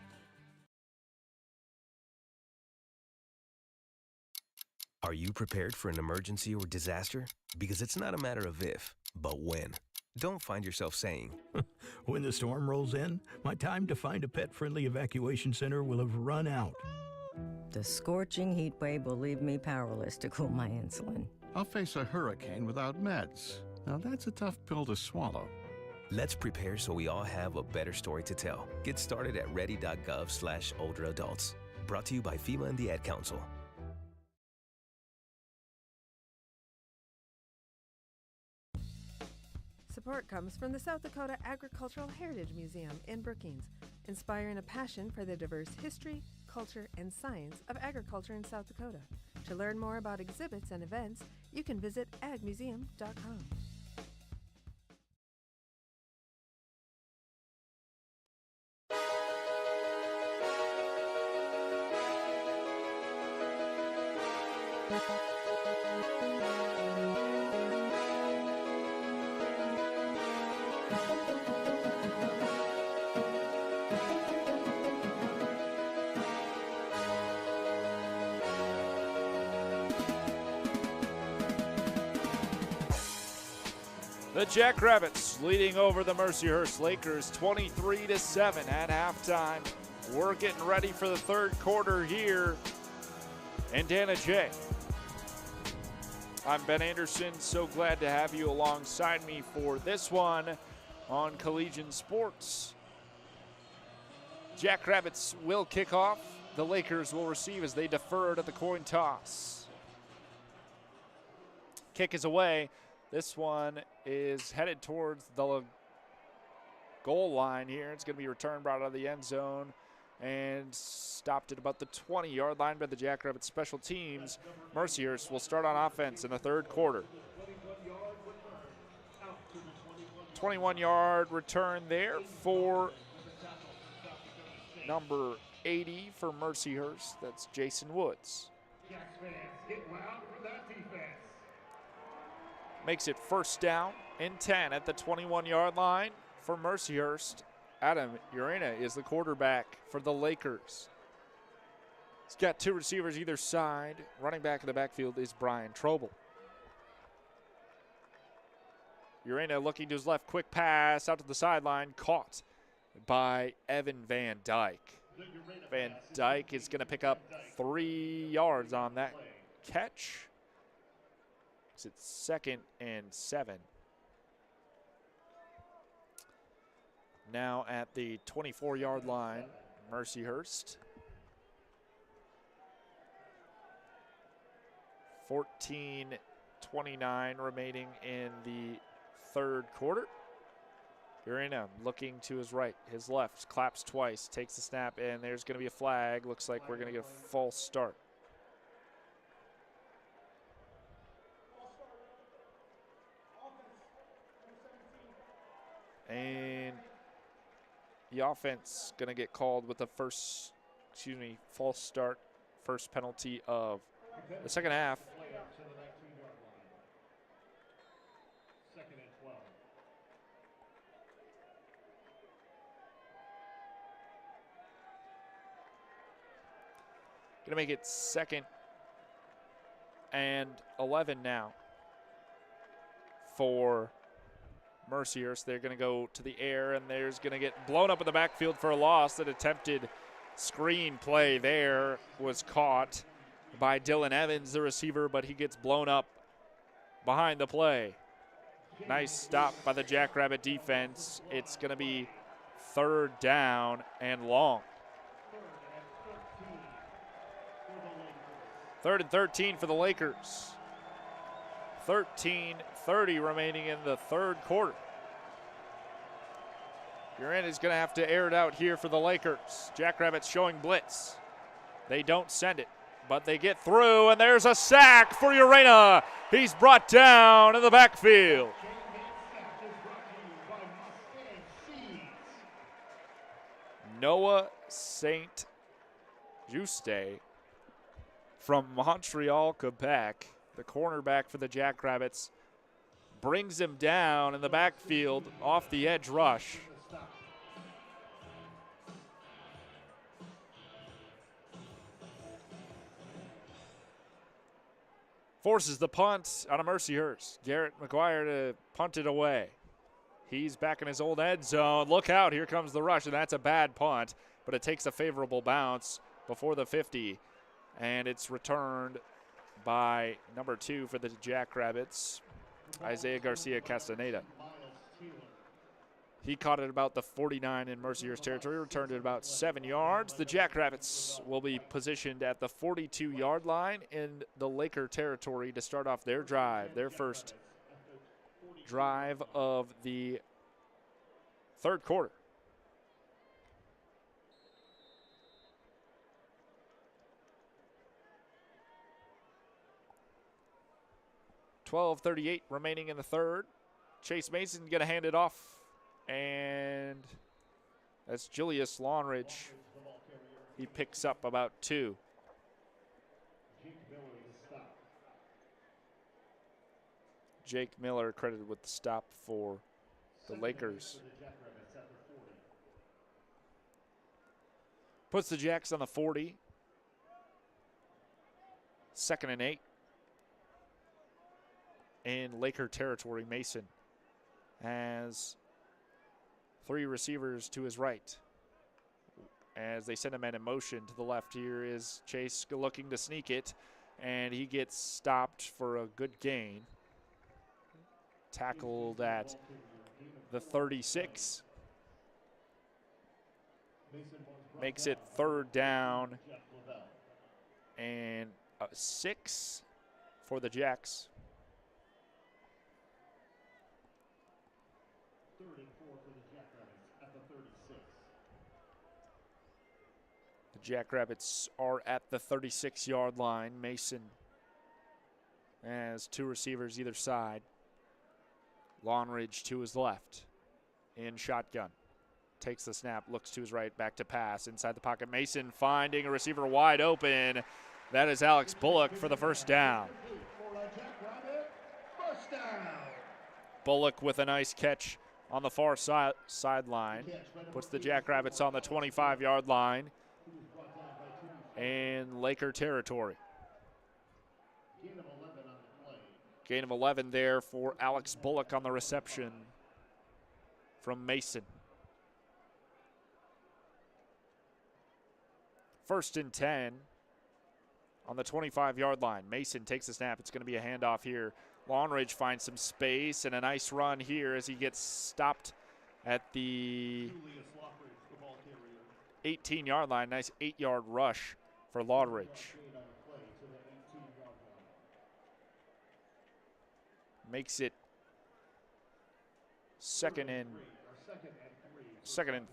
Are you prepared for an emergency or disaster? Because it's not a matter of if, but when. Don't find yourself saying, when the storm rolls in, my time to find a pet-friendly evacuation center will have run out. The scorching heat wave will leave me powerless to cool my insulin. I'll face a hurricane without meds. Now that's a tough pill to swallow. Let's prepare so we all have a better story to tell. Get started at ready.gov/older adults. Brought to you by FEMA and the Ad Council. support comes from the South Dakota Agricultural Heritage Museum in Brookings, inspiring a passion for the diverse history, culture, and science of agriculture in South Dakota. To learn more about exhibits and events, you can visit agmuseum.com. The Jackrabbits leading over the Mercyhurst Lakers 23-7 at halftime. We're getting ready for the third quarter here. And Dana J. I'm Ben Anderson. So glad to have you alongside me for this one on Collegiate Sports. Jackrabbits will kick off. The Lakers will receive as they defer to the coin toss. Kick is away. This one is headed towards the goal line here. It's going to be returned, brought out of the end zone, and stopped at about the 20-yard line by the Jackrabbits special teams. Mercyhurst will start on offense in the third quarter. 21-yard return there for number 80 for Mercyhurst. That's Jason Woods. Makes it first down and 10 at the 21-yard line for Mercyhurst. Adam Urena is the quarterback for the Lakers. He's got two receivers either side. Running back in the backfield is Brian Trobel. Urena looking to his left, quick pass out to the sideline, caught by Evan Van Dyke. Van Dyke is going to pick up 3 yards on that catch. It's second and 7. Now at the 24-yard line, Mercyhurst. 14:29 remaining in the third quarter. Urena looking to his right, his left, claps twice, takes the snap, and there's going to be a flag. Looks like we're going to get a false start. And the offense going to get called with the false start, first penalty of the second half. Second and 12. Going to make it second and 11 now for Mercyhurst. They're going to go to the air, and there's going to get blown up in the backfield for a loss. That attempted screen play there was caught by Dylan Evans, the receiver, but he gets blown up behind the play. Nice stop by the Jackrabbit defense. It's going to be third down and long. Third and 13 for the Lakers. 13:30 remaining in the third quarter. Urena is going to have to air it out here for the Lakers. Jackrabbits showing blitz. They don't send it, but they get through, and there's a sack for Urena. He's brought down in the backfield. Noah St. Juste from Montreal, Quebec, the cornerback for the Jackrabbits, brings him down in the backfield off the edge rush. Forces the punt on a Mercyhurst. Garrett McGuire to punt it away. He's back in his old end zone. Look out, here comes the rush, and that's a bad punt, but it takes a favorable bounce before the 50, and it's returned by number 2 for the Jackrabbits, Isaiah Garcia Castaneda. He caught it about the 49 in Mercyhurst territory, returned it about 7 yards. The Jackrabbits will be positioned at the 42-yard line in the Laker territory to start off their drive, their first drive of the third quarter. .12:38 remaining in the third. Chase Mason going to hand it off, and that's Julius Lawnridge. He picks up about 2. Jake Miller credited with the stop for the Lakers. Puts the Jacks on the 40. 2nd and 8. In Laker territory, Mason has 3 receivers to his right. As they send a man in motion to the left, here is Chase looking to sneak it, and he gets stopped for a good gain. Tackled at the 36. Makes it 3rd down and 6 for the Jacks. 3rd and 4 for the Jackrabbits at the 36. The Jackrabbits are at the 36-yard line. Mason has 2 receivers either side. Lawnridge to his left in shotgun. Takes the snap, looks to his right, back to pass. Inside the pocket, Mason finding a receiver wide open. That is Alex Bullock for the first down. Bullock with a nice catch on the far sideline. Puts the Jackrabbits on the 25-yard line in Laker territory. Gain of 11 there for Alex Bullock on the reception from Mason. 1st and 10 on the 25-yard line. Mason takes the snap. It's going to be a handoff here. Lawnridge finds some space and a nice run here as he gets stopped at the 18-yard line. Nice 8-yard rush for Lawnridge. Makes it second and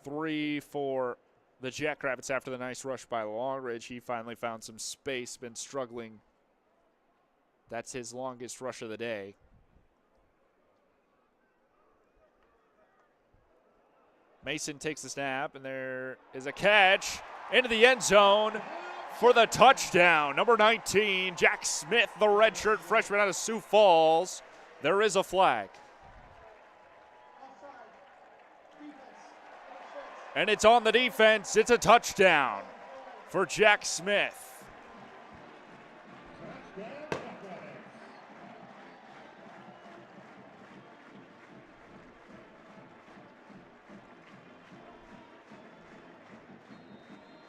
3 for the Jackrabbits after the nice rush by Lawnridge. He finally found some space, been struggling. That's his longest rush of the day. Mason takes the snap, and there is a catch into the end zone for the touchdown. Number 19, Jack Smith, the redshirt freshman out of Sioux Falls. There is a flag. And it's on the defense. It's a touchdown for Jack Smith.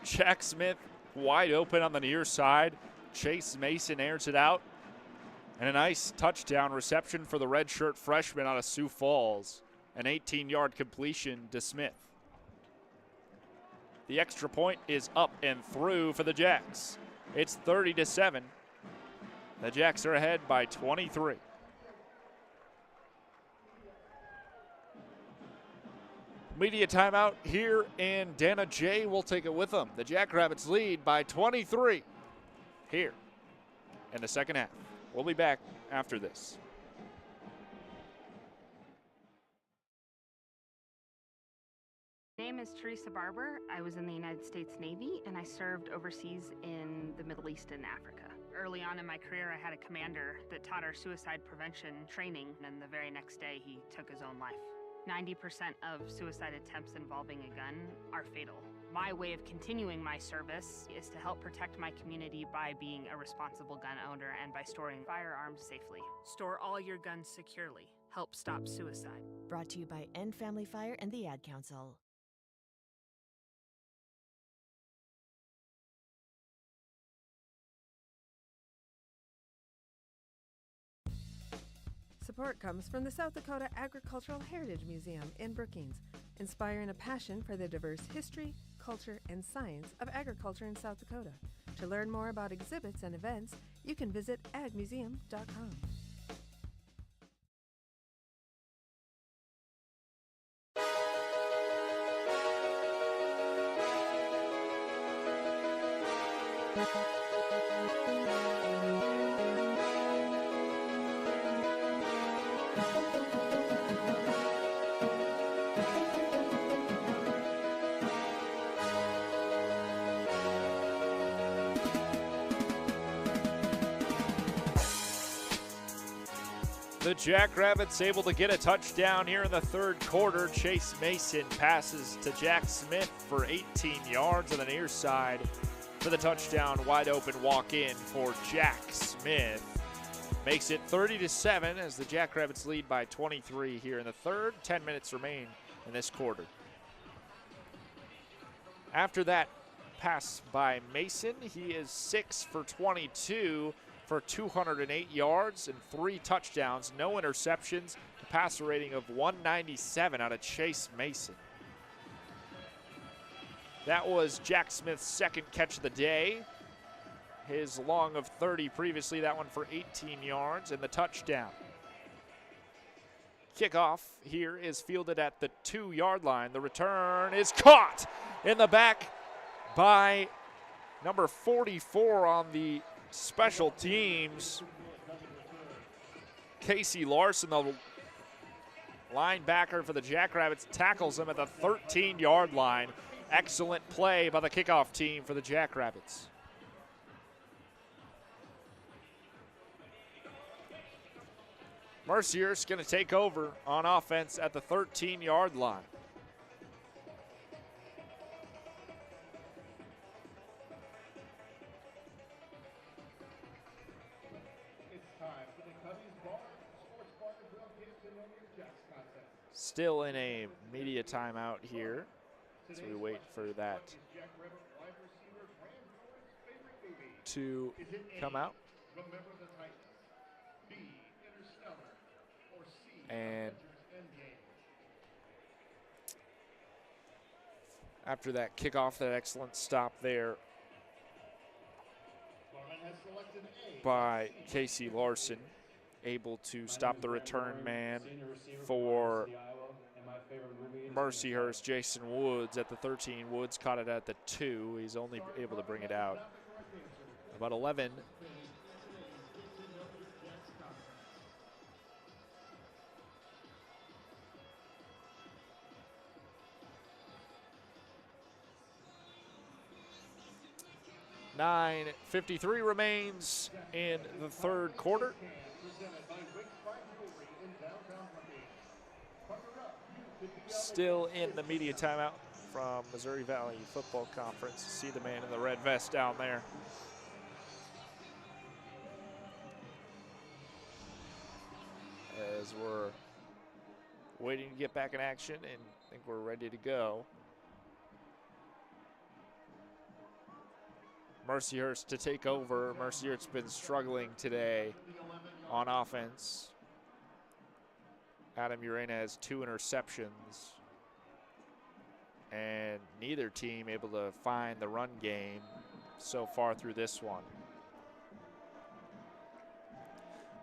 Jack Smith wide open on the near side. Chase Mason airs it out. And a nice touchdown reception for the redshirt freshman out of Sioux Falls. An 18-yard completion to Smith. The extra point is up and through for the Jacks. It's 30-7. The Jacks are ahead by 23. Media timeout here, and Dana J will take it with them. The Jackrabbits lead by 23 here in the second half. We'll be back after this. My name is Teresa Barber. I was in the United States Navy, and I served overseas in the Middle East and Africa. Early on in my career, I had a commander that taught our suicide prevention training, and the very next day, he took his own life. 90% of suicide attempts involving a gun are fatal. My way of continuing my service is to help protect my community by being a responsible gun owner and by storing firearms safely. Store all your guns securely. Help stop suicide. Brought to you by End Family Fire and the Ad Council. Support comes from the South Dakota Agricultural Heritage Museum in Brookings, inspiring a passion for the diverse history, culture, and science of agriculture in South Dakota. To learn more about exhibits and events, you can visit agmuseum.com. The Jackrabbits able to get a touchdown here in the third quarter. Chase Mason passes to Jack Smith for 18 yards on the near side for the touchdown. Wide open walk in for Jack Smith. Makes it 30-7 as the Jackrabbits lead by 23 here in the third. 10 minutes remain in this quarter. After that pass by Mason, he is 6 for 22 for 208 yards and 3 touchdowns, no interceptions, a passer rating of 197 out of Chase Mason. That was Jack Smith's second catch of the day. His long of 30 previously, that one for 18 yards and the touchdown. Kickoff here is fielded at the 2-yard line. The return is caught in the back by number 44 on the special teams. Casey Larson, the linebacker for the Jackrabbits, tackles him at the 13-yard line. Excellent play by the kickoff team for the Jackrabbits. Mercyhurst going to take over on offense at the 13-yard line. Still in a media timeout here, so we wait for that to come out. And after that kickoff, that excellent stop there by Casey Larson, able to stop the return man for Mercyhurst, Jason Woods at the 13. Woods caught it at the 2. He's only able to bring it out about 11. .53 remains in the third quarter. Still in the media timeout from Missouri Valley Football Conference. See the man in the red vest down there. As we're waiting to get back in action and think we're ready to go. Mercyhurst to take over. Mercyhurst's been struggling today on offense. Adam Urena has 2 interceptions. And neither team able to find the run game so far through this one.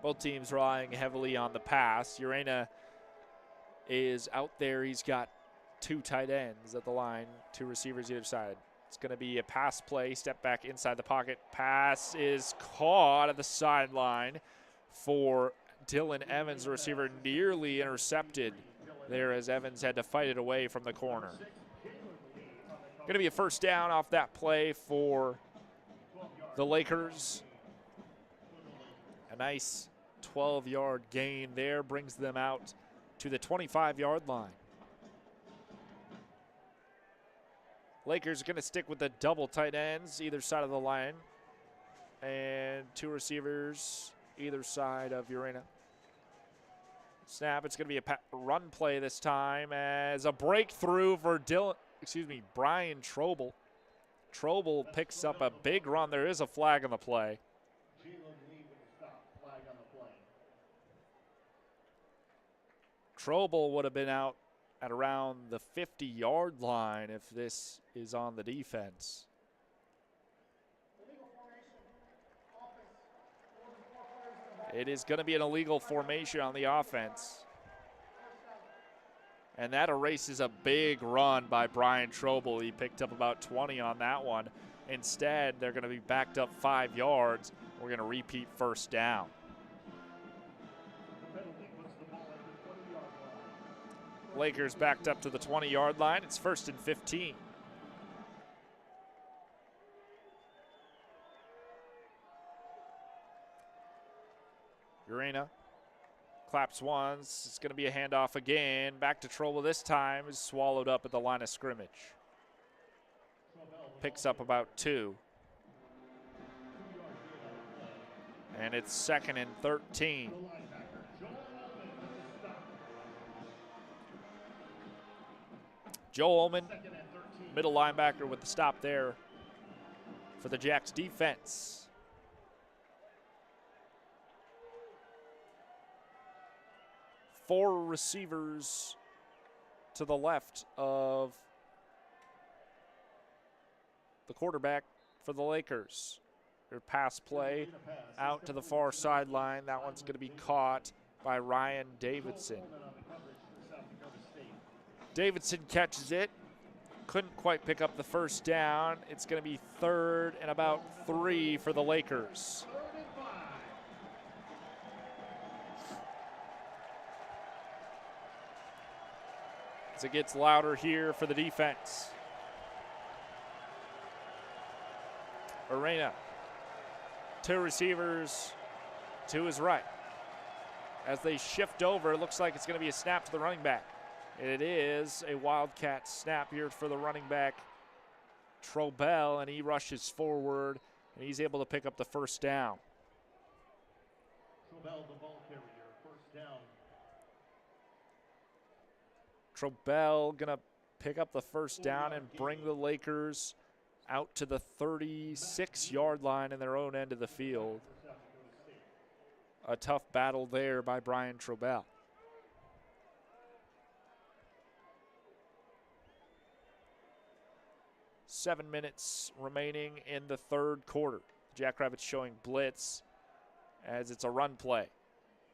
Both teams relying heavily on the pass. Urena is out there. He's got 2 tight ends at the line, 2 receivers either side. It's going to be a pass play, step back inside the pocket. Pass is caught at the sideline for Dylan Evans, the receiver, nearly intercepted there as Evans had to fight it away from the corner. Going to be a first down off that play for the Lakers. A nice 12-yard gain there brings them out to the 25-yard line. Lakers are going to stick with the double tight ends either side of the line. And 2 receivers either side of Urena. Snap, it's going to be a run play this time as a breakthrough for Brian Trobel. Trobel picks up a big run. There is a flag on the play. Trobel would have been out at around the 50-yard line if this is on the defense. It is going to be an illegal formation on the offense. And that erases a big run by Brian Trobel. He picked up about 20 on that one. Instead, they're going to be backed up 5 yards. We're going to repeat first down. Lakers backed up to the 20-yard line. It's 1st and 15. Urena claps once. It's going to be a handoff again. Back to trouble this time. Is swallowed up at the line of scrimmage. Picks up about 2. And it's 2nd and 13. Joe Ullman, middle linebacker with the stop there for the Jacks defense. Four receivers to the left of the quarterback for the Lakers. Their pass play out to the far sideline. That one's going to be caught by Ryan Davidson. Davidson catches it. Couldn't quite pick up the first down. It's going to be 3rd and about 3 for the Lakers. As it gets louder here for the defense. Urena, 2 receivers to his right. As they shift over, it looks like it's going to be a snap to the running back. It is a Wildcat snap here for the running back, Trobell, and he rushes forward, and he's able to pick up the first down. Trobell, the ball carrier, first down. Trobell going to pick up the first down and bring the Lakers out to the 36-yard line in their own end of the field. A tough battle there by Brian Trobell. Seven minutes remaining in the 3rd quarter. Jackrabbits showing blitz as it's a run play.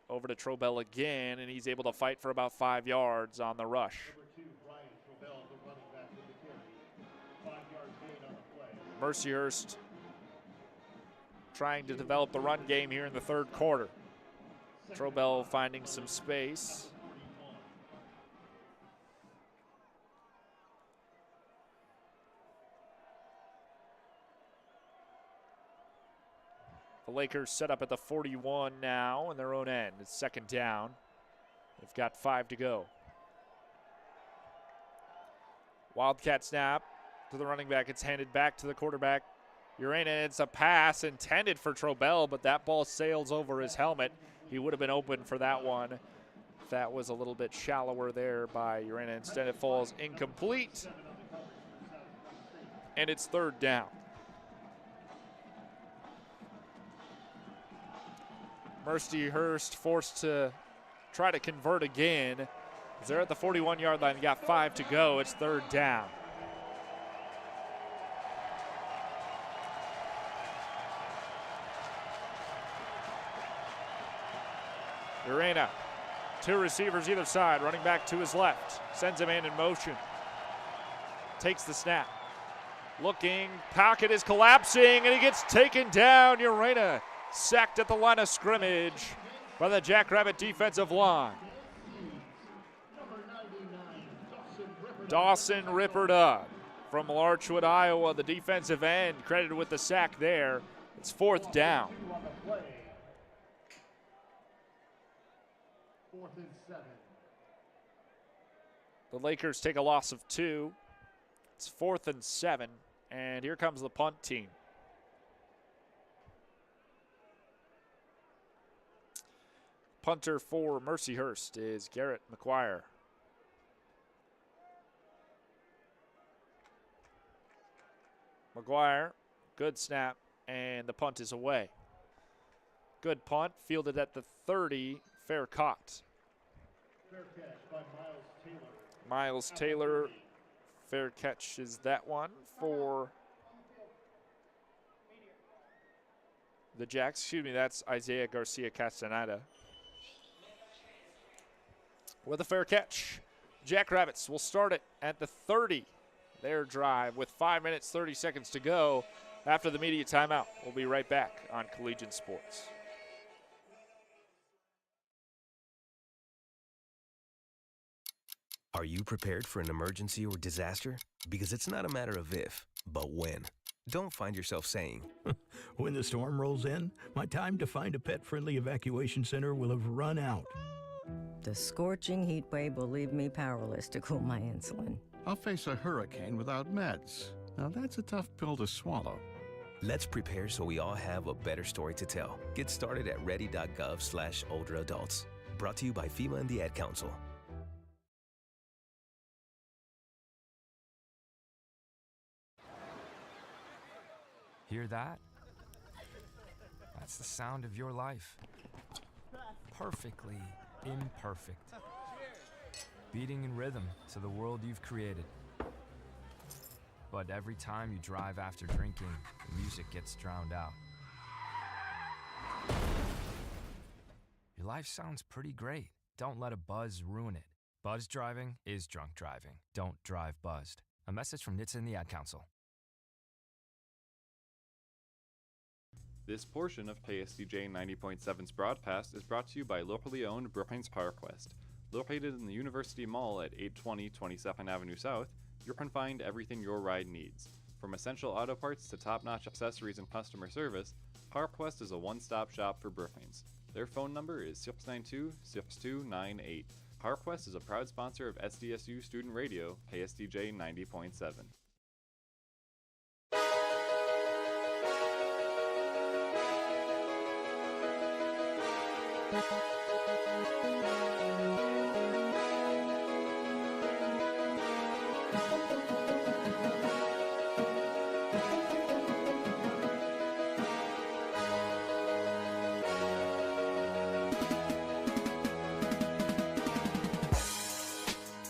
Over to Trobell again, and he's able to fight for about 5 yards on the rush. Mercyhurst trying to develop the run game here in the 3rd quarter. Trobell finding some space. The Lakers set up at the 41 now in their own end. It's 2nd down. They've got 5 to go. Wildcat snap to the running back. It's handed back to the quarterback. Urena, it's a pass intended for Trobell, but that ball sails over his helmet. He would have been open for that one. That was a little bit shallower there by Urena. Instead, it falls incomplete. And it's 3rd down. Mercyhurst forced to try to convert again. They're at the 41-yard line. They got 5 to go. It's 3rd down. Urena, 2 receivers either side. Running back to his left. Sends a man in motion. Takes the snap. Looking. Pocket is collapsing, and he gets taken down. Urena sacked at the line of scrimmage by the Jackrabbit defensive line. Dawson Ripperda from Larchwood, Iowa, the defensive end, credited with the sack there. It's 4th down. 4th and 7. The Lakers take a loss of 2. It's 4th and 7, and here comes the punt team. Punter for Mercyhurst is Garrett McGuire. McGuire, good snap, and the punt is away. Good punt, fielded at the 30, fair caught. Fair catch by Miles Taylor. Miles Taylor, fair catch is that one for the Jacks. Excuse me, that's Isaiah Garcia Castaneda with a fair catch. Jackrabbits will start it at the 30 their drive with 5 minutes, 30 seconds to go after the media timeout. We'll be right back on Collegiate Sports. Are you prepared for an emergency or disaster? Because it's not a matter of if, but when. Don't find yourself saying, When the storm rolls in, my time to find a pet-friendly evacuation center will have run out. The scorching heat wave will leave me powerless to cool my insulin. I'll face a hurricane without meds. Now that's a tough pill to swallow. let's prepare so we all have a better story to tell. Get started at ready.gov/older adults. Brought to you by FEMA and the Ad Council. Hear that? That's the sound of your life. Perfectly imperfect. Beating in rhythm to the world you've created. But every time you drive after drinking, the music gets drowned out. Your life sounds pretty great. Don't let a buzz ruin it. Buzz driving is drunk driving. Don't drive buzzed. A message from NHTSA and the Ad Council. This portion of KSDJ 90.7's broadcast is brought to you by locally owned Mercyhurst. Located in the University Mall at 820 22nd Avenue South, you can find everything your ride needs. From essential auto parts to top-notch accessories and customer service, PowerQuest is a one-stop shop for Brookings. Their phone number is 692-6298. PowerQuest is a proud sponsor of SDSU Student Radio, KSDJ 90.7.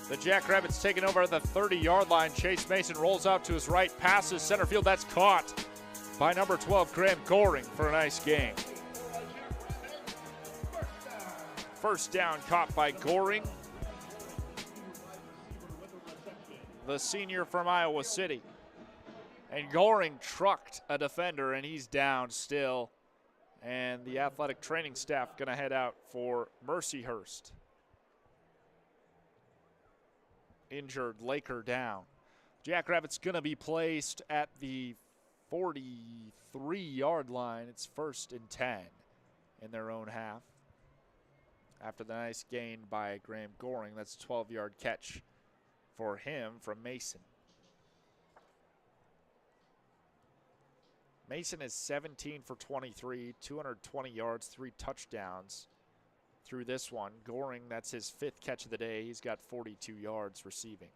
The Jackrabbits taking over at the 30-yard line. Chase Mason rolls out to his right, passes center field. That's caught by number 12, Graham Goring, for a nice gain. First down caught by Goring, the senior from Iowa City. And Goring trucked a defender, and he's down still. And the athletic training staff going to head out for Mercyhurst. Injured Laker down. Jackrabbits going to be placed at the 43-yard line. It's 1st and 10 in their own half. After the nice gain by Graham Goring, that's a 12-yard catch for him from Mason. Mason is 17 for 23, 220 yards, 3 touchdowns through this one. Goring, that's his 5th catch of the day. He's got 42 yards receiving.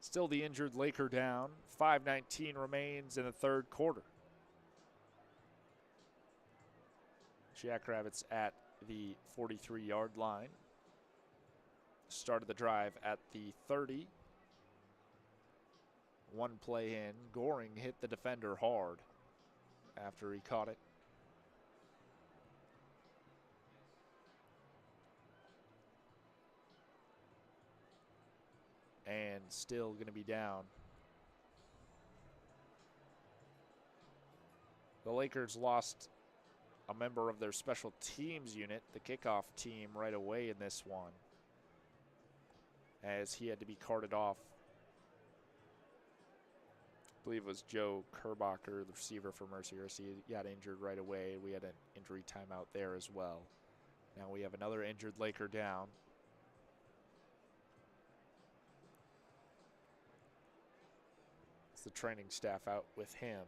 Still the injured Laker down. 5:19 remains in the third quarter. Jackrabbits at the 43-yard line. Started the drive at the 30. One play in. Goring hit the defender hard after he caught it. And still going to be down. The Lakers lost a member of their special teams unit, the kickoff team, right away in this one, as he had to be carted off. I believe it was Joe Kerbacher, the receiver for Mercyhurst. He got injured right away. We had an injury timeout there as well. Now we have another injured Laker down. It's the training staff out with him.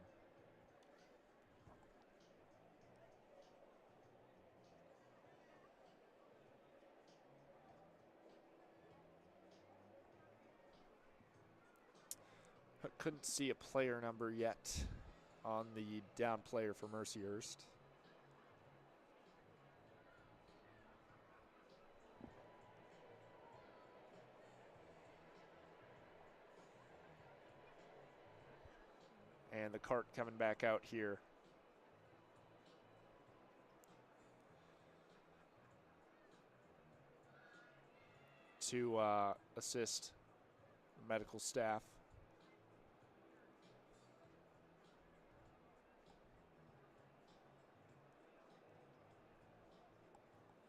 Couldn't see a player number yet on the down player for Mercyhurst. And the cart coming back out here. to assist the medical staff.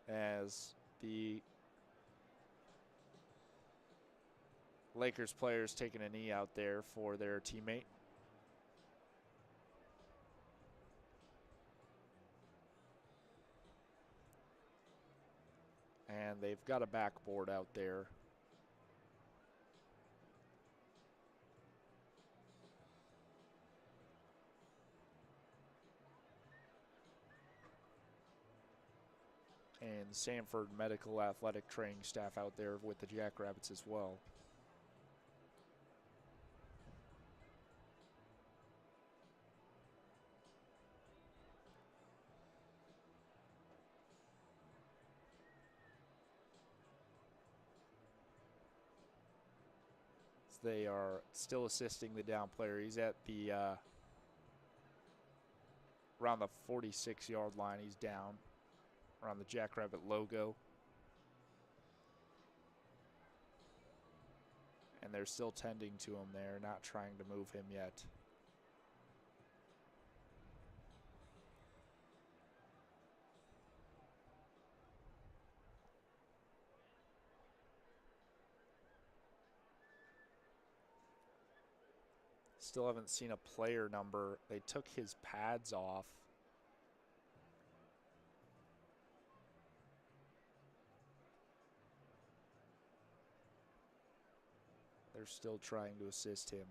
As the Lakers players taking a knee out there for their teammate. And they've got a backboard out there. And Sanford Medical Athletic Training staff out there with the Jackrabbits as well. They are still assisting the down player. He's at the around the 46-yard line. He's down around the Jackrabbit logo. And they're still tending to him there, not trying to move him yet. Still haven't seen a player number. They took his pads off. They're still trying to assist him.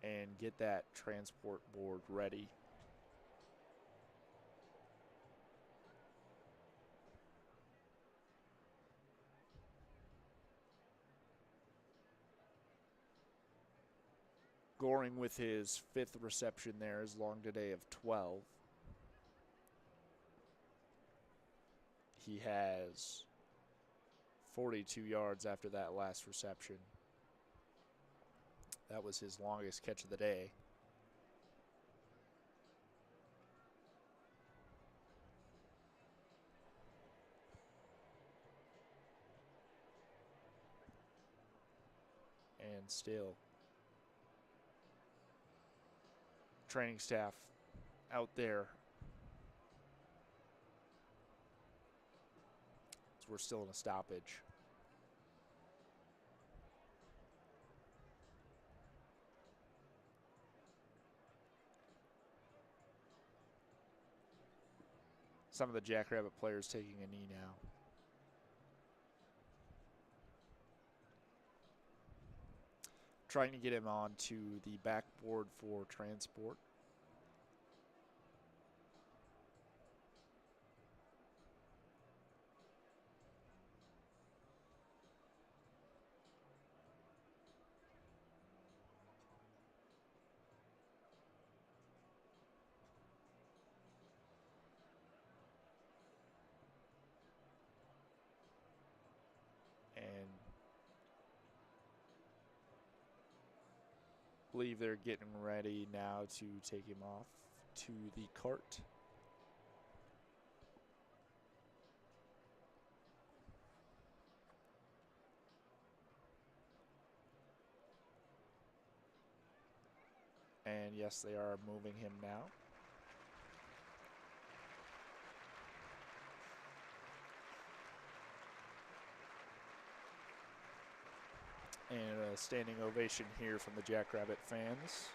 And get that transport board ready. Goring with his 5th reception there, his long today of 12. He has 42 yards after that last reception. That was his longest catch of the day. And still, training staff out there. So we're still in a stoppage. Some of the Jackrabbit players taking a knee now. Trying to get him onto the backboard for transport. Believe they're getting ready now to take him off to the cart. And yes, they are moving him now. And a standing ovation here from the Jackrabbit fans.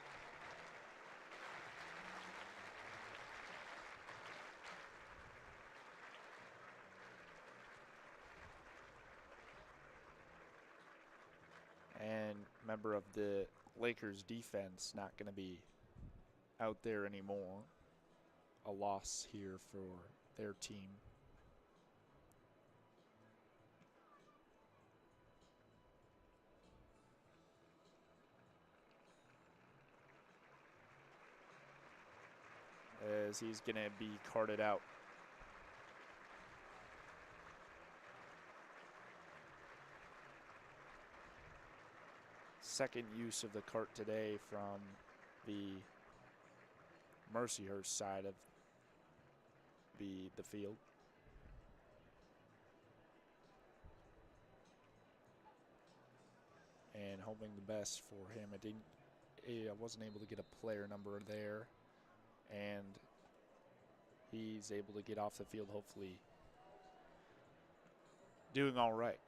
And member of the Lakers defense not going to be out there anymore. A loss here for their team. As he's going to be carted out. second use of the cart today from the Mercyhurst side of the field. And hoping the best for him. I wasn't able to get a player number there, and he's able to get off the field, hopefully doing all right.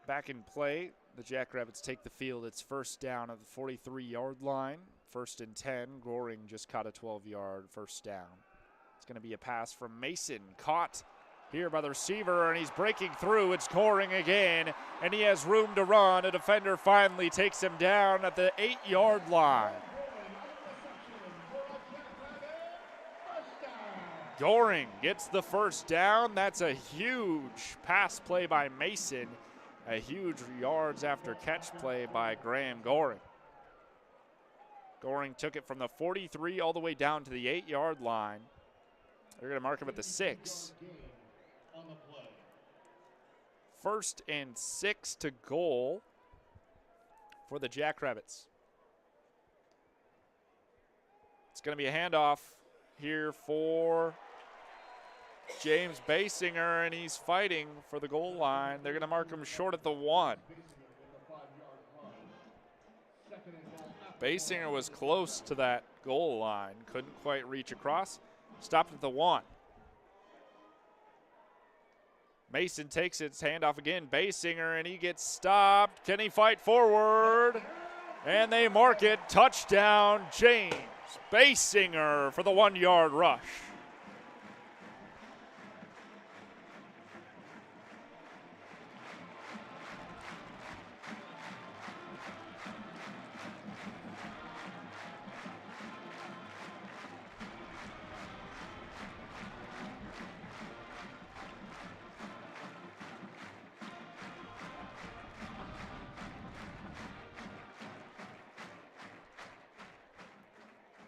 Back in play, the Jackrabbits take the field. It's first down at the 43-yard line. 1st and 10. Goring just caught a 12-yard first down. It's going to be a pass from Mason, caught here by the receiver, and he's breaking through. It's Goring again, and he has room to run. A defender finally takes him down at the 8-yard line. Goring gets the first down. That's a huge pass play by Mason. A huge yards after catch play by Graham Goring. Goring took it from the 43 all the way down to the 8-yard line. They're going to mark him at the 6. 1st and 6 to goal for the Jackrabbits. It's going to be a handoff here for James Basinger, and he's fighting for the goal line. They're going to mark him short at the 1. Basinger was close to that goal line, couldn't quite reach across. Stopped at the 1. Mason takes its handoff again. Basinger, and he gets stopped. Can he fight forward? And they mark it. Touchdown, James Basinger for the 1-yard rush.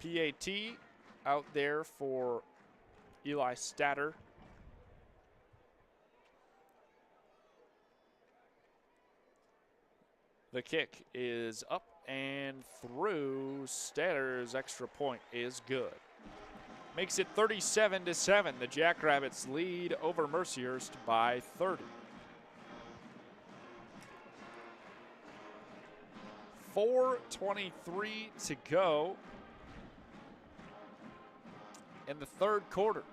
PAT out there for Eli Statter. The kick is up and through. Statter's extra point is good. Makes it 37-7. The Jackrabbits lead over Mercyhurst by 30. 4:23 to go in the third quarter.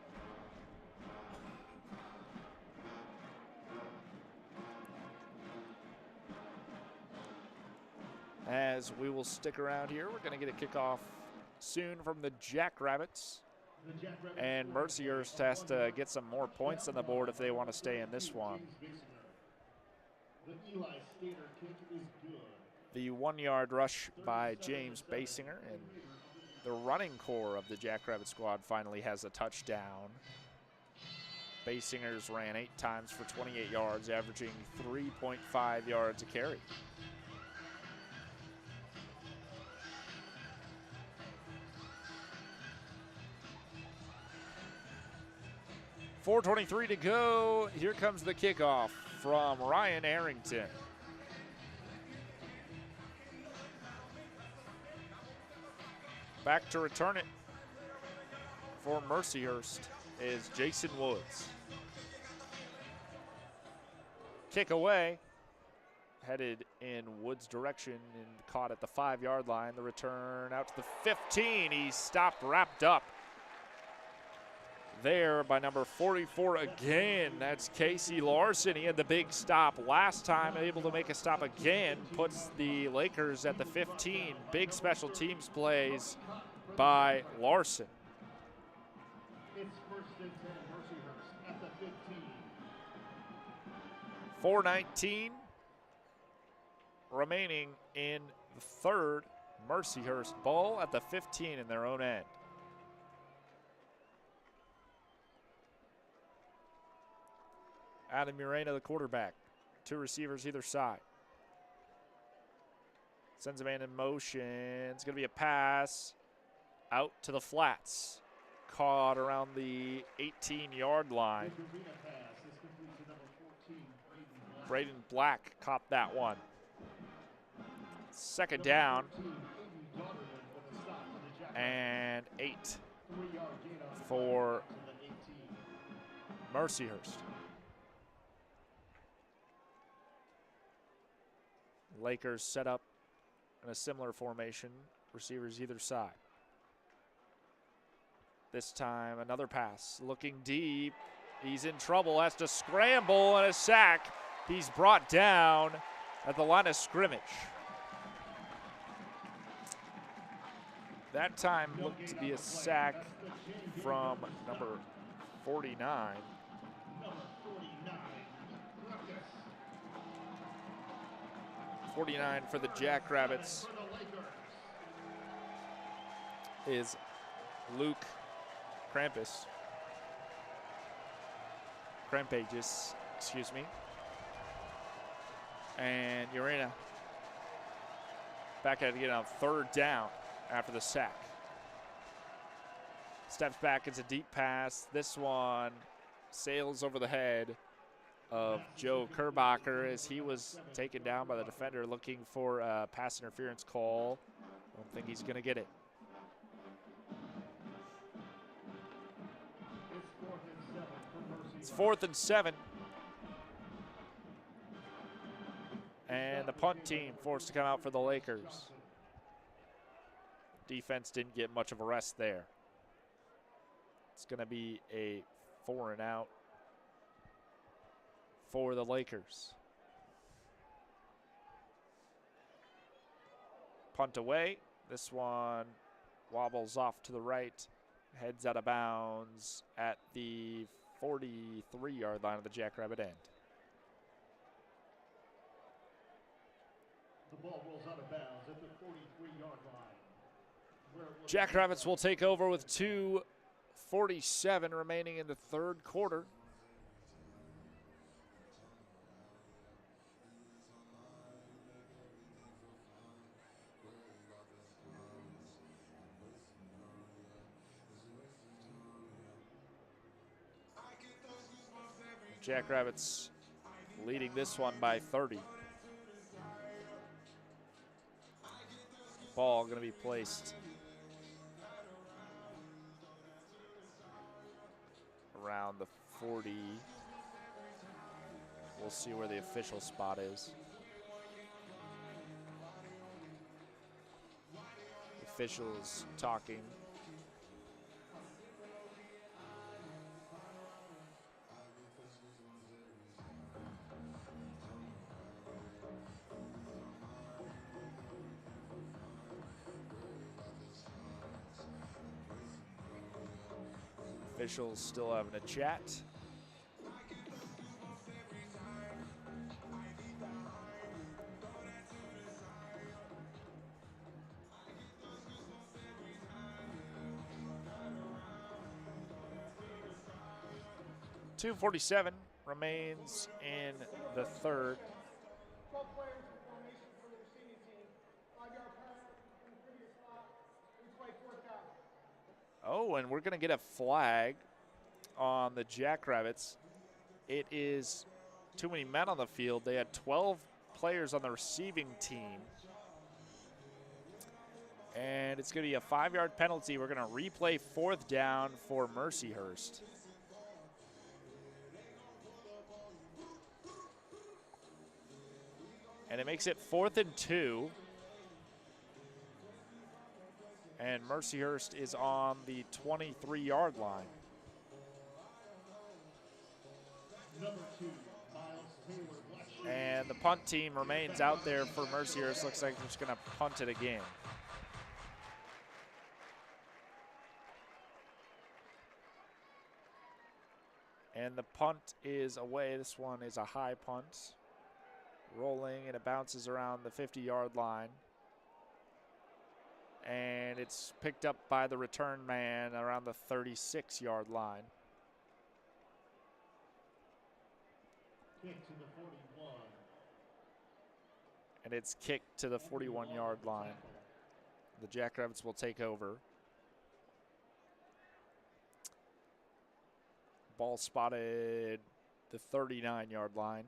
As we will stick around here, we're going to get a kickoff soon from the Jackrabbits. And Mercyhurst has to get some more points on the board if they want to stay in this one. The 1-yard rush by James Basinger, and the running core of the Jackrabbit squad finally has a touchdown. Basinger's ran 8 times for 28 yards, averaging 3.5 yards a carry. .423 to go. Here comes the kickoff from Ryan Arrington. Back to return it for Mercyhurst is Jason Woods. Kick away, headed in Woods' direction and caught at the 5-yard line. The return out to the 15. He stopped, wrapped up there by number 44 again. That's Casey Larson. He had the big stop last time, able to make a stop again. Puts the Lakers at the 15. Big special teams plays by Larson. It's 1st and 10, Mercyhurst at the 15. 4:19 remaining in the third. Mercyhurst ball at the 15 in their own end. Adam Urena, the quarterback. 2 receivers either side. Sends a man in motion. It's going to be a pass out to the flats. Caught around the 18-yard line. Braden Black caught that one. Second down and 8 for Mercyhurst. Lakers set up in a similar formation, receivers either side. This time another pass, looking deep. He's in trouble, has to scramble, and a sack. He's brought down at the line of scrimmage. That time looked to be a sack from number 49. 49 for the Jackrabbits is Luke Krampus. Crampages, excuse me. And Urena back at it again on third down after the sack. Steps back, it's a deep pass. This one sails over the head of Joe Kerbacher as he was taken down by the defender looking for a pass interference call. Don't think he's going to get it. It's 4th and 7. And the punt team forced to come out for the Lakers. Defense didn't get much of a rest there. It's going to be a 4 and out for the Lakers. Punt away. This one wobbles off to the right, heads out of bounds at the 43-yard line of the Jackrabbit end. The ball rolls out of bounds at the 43-yard line. Jackrabbits will take over with 2:47 remaining in the third quarter. Jackrabbits leading this one by 30. Ball going to be placed around the 40. We'll see where the official spot is. The officials talking. Officials still having a chat. .247 remains in the third. Oh, and we're going to get a flag on the Jackrabbits. It is too many men on the field. They had 12 players on the receiving team. And it's going to be a 5-yard penalty. We're going to replay 4th down for Mercyhurst. And it makes it 4th and 2. And Mercyhurst is on the 23-yard line. And the punt team remains out there for Mercyhurst. Looks like they're just going to punt it again. And the punt is away. This one is a high punt. Rolling, and it bounces around the 50-yard line. And it's picked up by the return man around the 36-yard line. Kick to the 41. And it's kicked to the 41-yard line. The Jackrabbits will take over. Ball spotted the 39-yard line.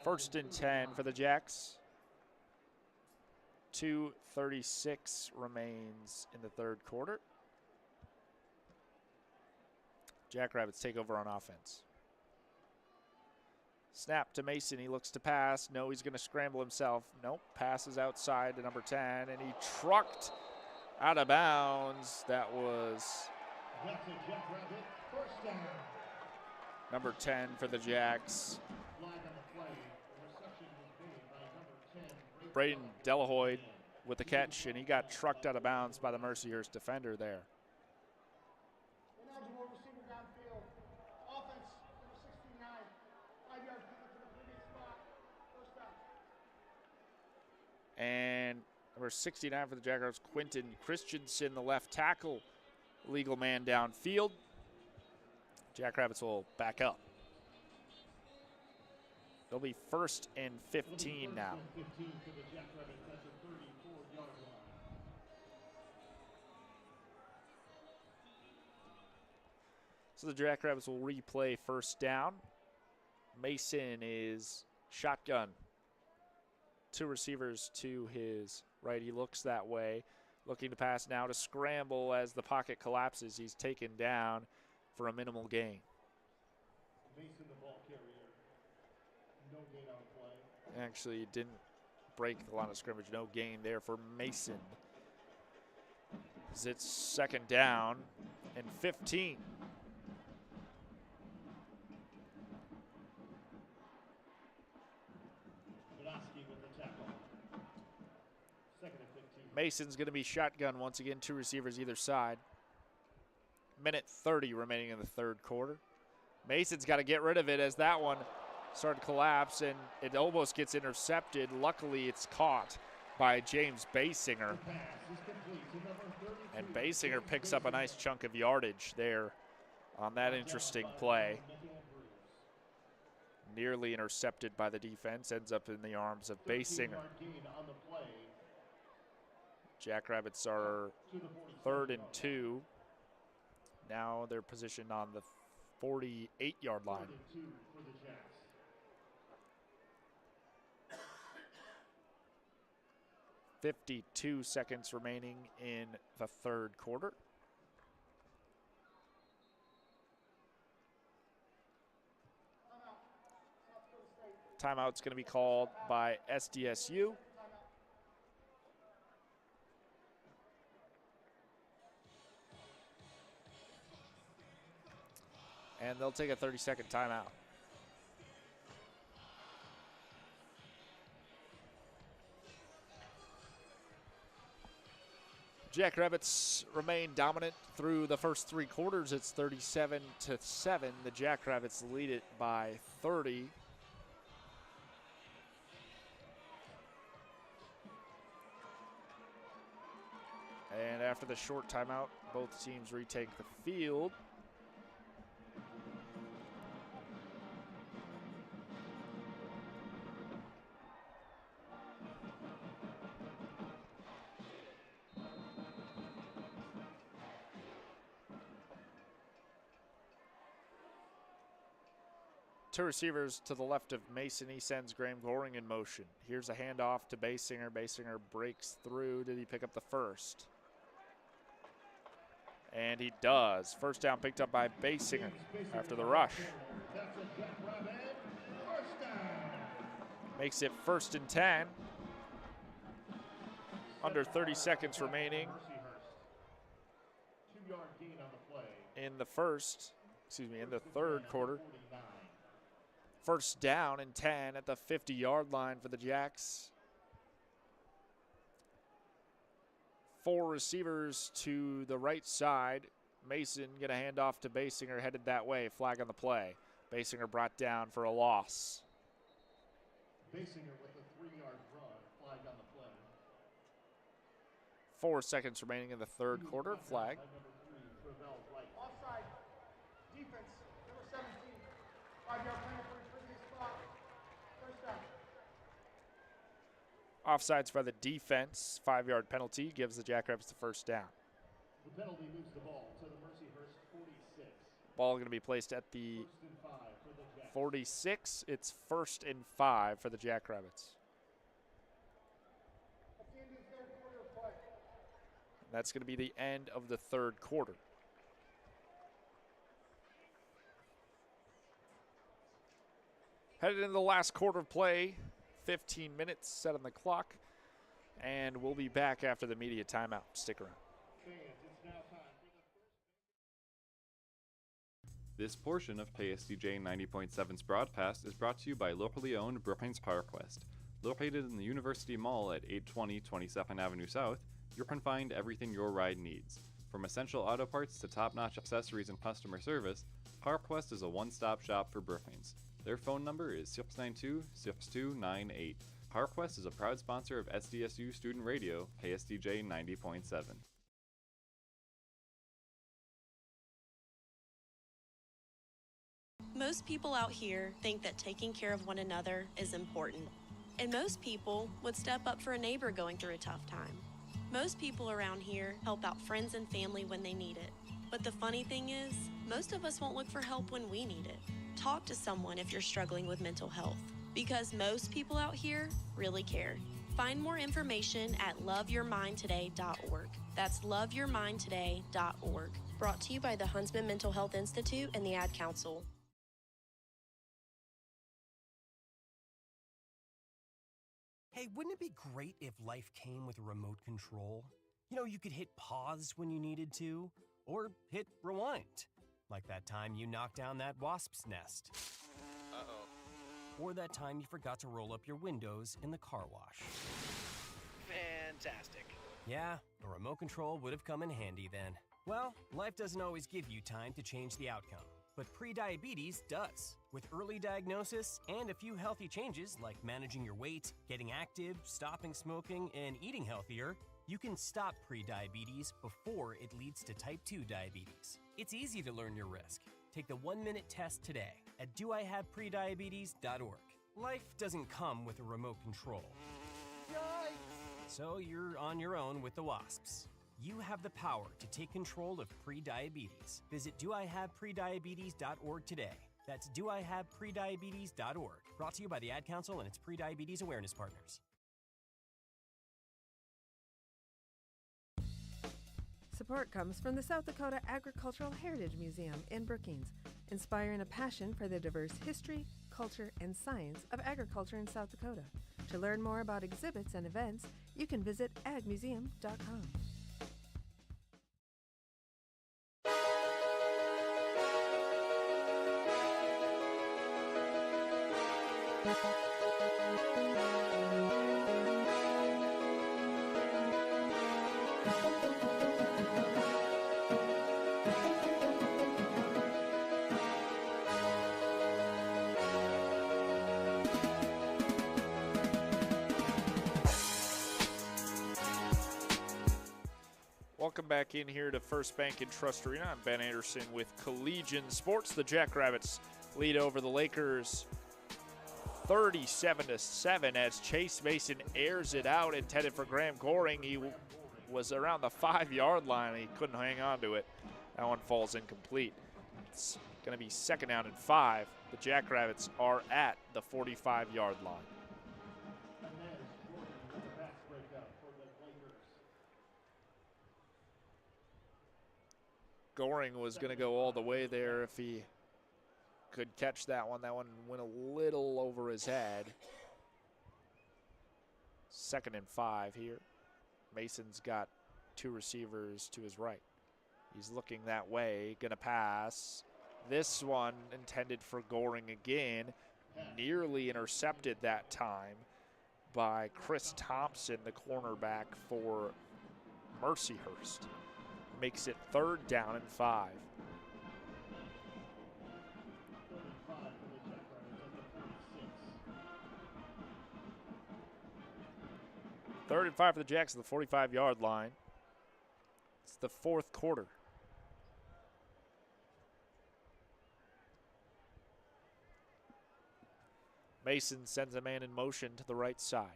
1st and 10 for the Jacks. 2:36 remains in the third quarter. Jackrabbits take over on offense. Snap to Mason. He looks to pass. No, he's going to scramble himself. Nope. Passes outside to number 10, and he trucked out of bounds. That was That's a Jackrabbit first down. number 10 for the Jacks. Flag on the play. The reception was made by number 10. Braden Delahoy with the catch, and he got trucked out of bounds by the Mercyhurst defender there. Ineligible receiver downfield. Offense, number 69. 5-yard penalty to the previous spot. First down. And number 69 for the Jackrabbits, Quentin Christensen, the left tackle, legal man downfield. Jackrabbits will back up. They'll be 1st and 15 now. 15 for the Jackrabbits at the 34-yard line. So the Jackrabbits will replay first down. Mason is shotgun. 2 receivers to his right. He looks that way. Looking to pass now to scramble as the pocket collapses. He's taken down for a minimal gain. Mason, the ball carrier. No gain on play. Actually, didn't break the line of scrimmage. No gain there for Mason. As it's 2nd down and 15. Mason's going to be shotgun once again. 2 receivers either side. Minute 30 remaining in the third quarter. Mason's got to get rid of it as that one started to collapse, and it almost gets intercepted. Luckily, it's caught by James Basinger. And Basinger picks up a nice chunk of yardage there on that interesting play. Nearly intercepted by the defense. Ends up in the arms of Basinger. Jackrabbits are 3rd and 2. Now they're positioned on the 48-yard line. 52 seconds remaining in the third quarter. Timeout's going to be called by SDSU. And they'll take a 30-second timeout. Jackrabbits remain dominant through the first 3 quarters. It's 37-7. The Jackrabbits lead it by 30. And after the short timeout, both teams retake the field. Two receivers to the left of Mason. He sends Graham Goring in motion. Here's a handoff to Basinger. Basinger breaks through. Did he pick up the first? And he does. First down picked up by Basinger after the rush. Makes it 1st and 10. Under 30 seconds remaining in the third quarter. First down and 10 at the 50-yard line for the Jacks. 4 receivers to the right side. Mason going to hand off to Basinger, headed that way. Flag on the play. Basinger brought down for a loss. Basinger with a 3-yard run. Flag on the play. 4 seconds remaining in the third quarter. Flag. Offside. Defense, number 17. 5-yard penalty. Offsides by the defense. 5-yard penalty gives the Jackrabbits the first down. The penalty moves the ball to the Mercyhurst 46. Ball going to be placed at the 46. It's 1st and 5 for the Jackrabbits. That's the Indian That's going to be the end of the third quarter. Headed into the last quarter of play, 15 minutes set on the clock, and we'll be back after the media timeout. Stick around. This portion of KSDJ 90.7's broadcast is brought to you by locally owned Brookings PowerQuest. Located in the University Mall at 820 22nd Avenue South, you can find everything your ride needs. From essential auto parts to top-notch accessories and customer service, PowerQuest is a one-stop shop for Brookings. Their phone number is 692-6298. PowerQuest is a proud sponsor of SDSU Student Radio, KSDJ 90.7. Most people out here think that taking care of one another is important. And most people would step up for a neighbor going through a tough time. Most people around here help out friends and family when they need it. But the funny thing is, most of us won't look for help when we need it. Talk to someone if you're struggling with mental health, because most people out here really care. Find more information at loveyourmindtoday.org. That's loveyourmindtoday.org. Brought to you by the Huntsman Mental Health Institute and the Ad Council. Hey, wouldn't it be great if life came with a remote control? You know, you could hit pause when you needed to, or hit rewind. Like that time you knocked down that wasp's nest. Uh-oh. Or that time you forgot to roll up your windows in the car wash. Fantastic. Yeah, a remote control would have come in handy then. Well, life doesn't always give you time to change the outcome, but prediabetes does. With early diagnosis and a few healthy changes like managing your weight, getting active, stopping smoking, and eating healthier, you can stop prediabetes before it leads to type 2 diabetes. It's easy to learn your risk. Take the 1-minute test today at doihaveprediabetes.org. Life doesn't come with a remote control. Yikes! So you're on your own with the wasps. You have the power to take control of prediabetes. Visit doihaveprediabetes.org today. That's doihaveprediabetes.org. Brought to you by the Ad Council and its prediabetes awareness partners. Support comes from the South Dakota Agricultural Heritage Museum in Brookings, inspiring a passion for the diverse history, culture, and science of agriculture in South Dakota. To learn more about exhibits and events, you can visit agmuseum.com. Welcome back in here to First Bank and Trust Arena. I'm Ben Anderson with Collegian Sports. The Jackrabbits lead over the Lakers 37-7 as Chase Mason airs it out, intended for Graham Goring. He was around the 5-yard line. He couldn't hang on to it. That one falls incomplete. It's going to be second down and 5. The Jackrabbits are at the 45-yard line. Goring was going to go all the way there if he could catch that one. That one went a little over his head. Second and 5 here. Mason's got 2 receivers to his right. He's looking that way, going to pass. This one intended for Goring again. Nearly intercepted that time by Chris Thompson, the cornerback for Mercyhurst. Makes it third down and 5. Third and 5 for the Jacks at the 45-yard line. It's the fourth quarter. Mason sends a man in motion to the right side.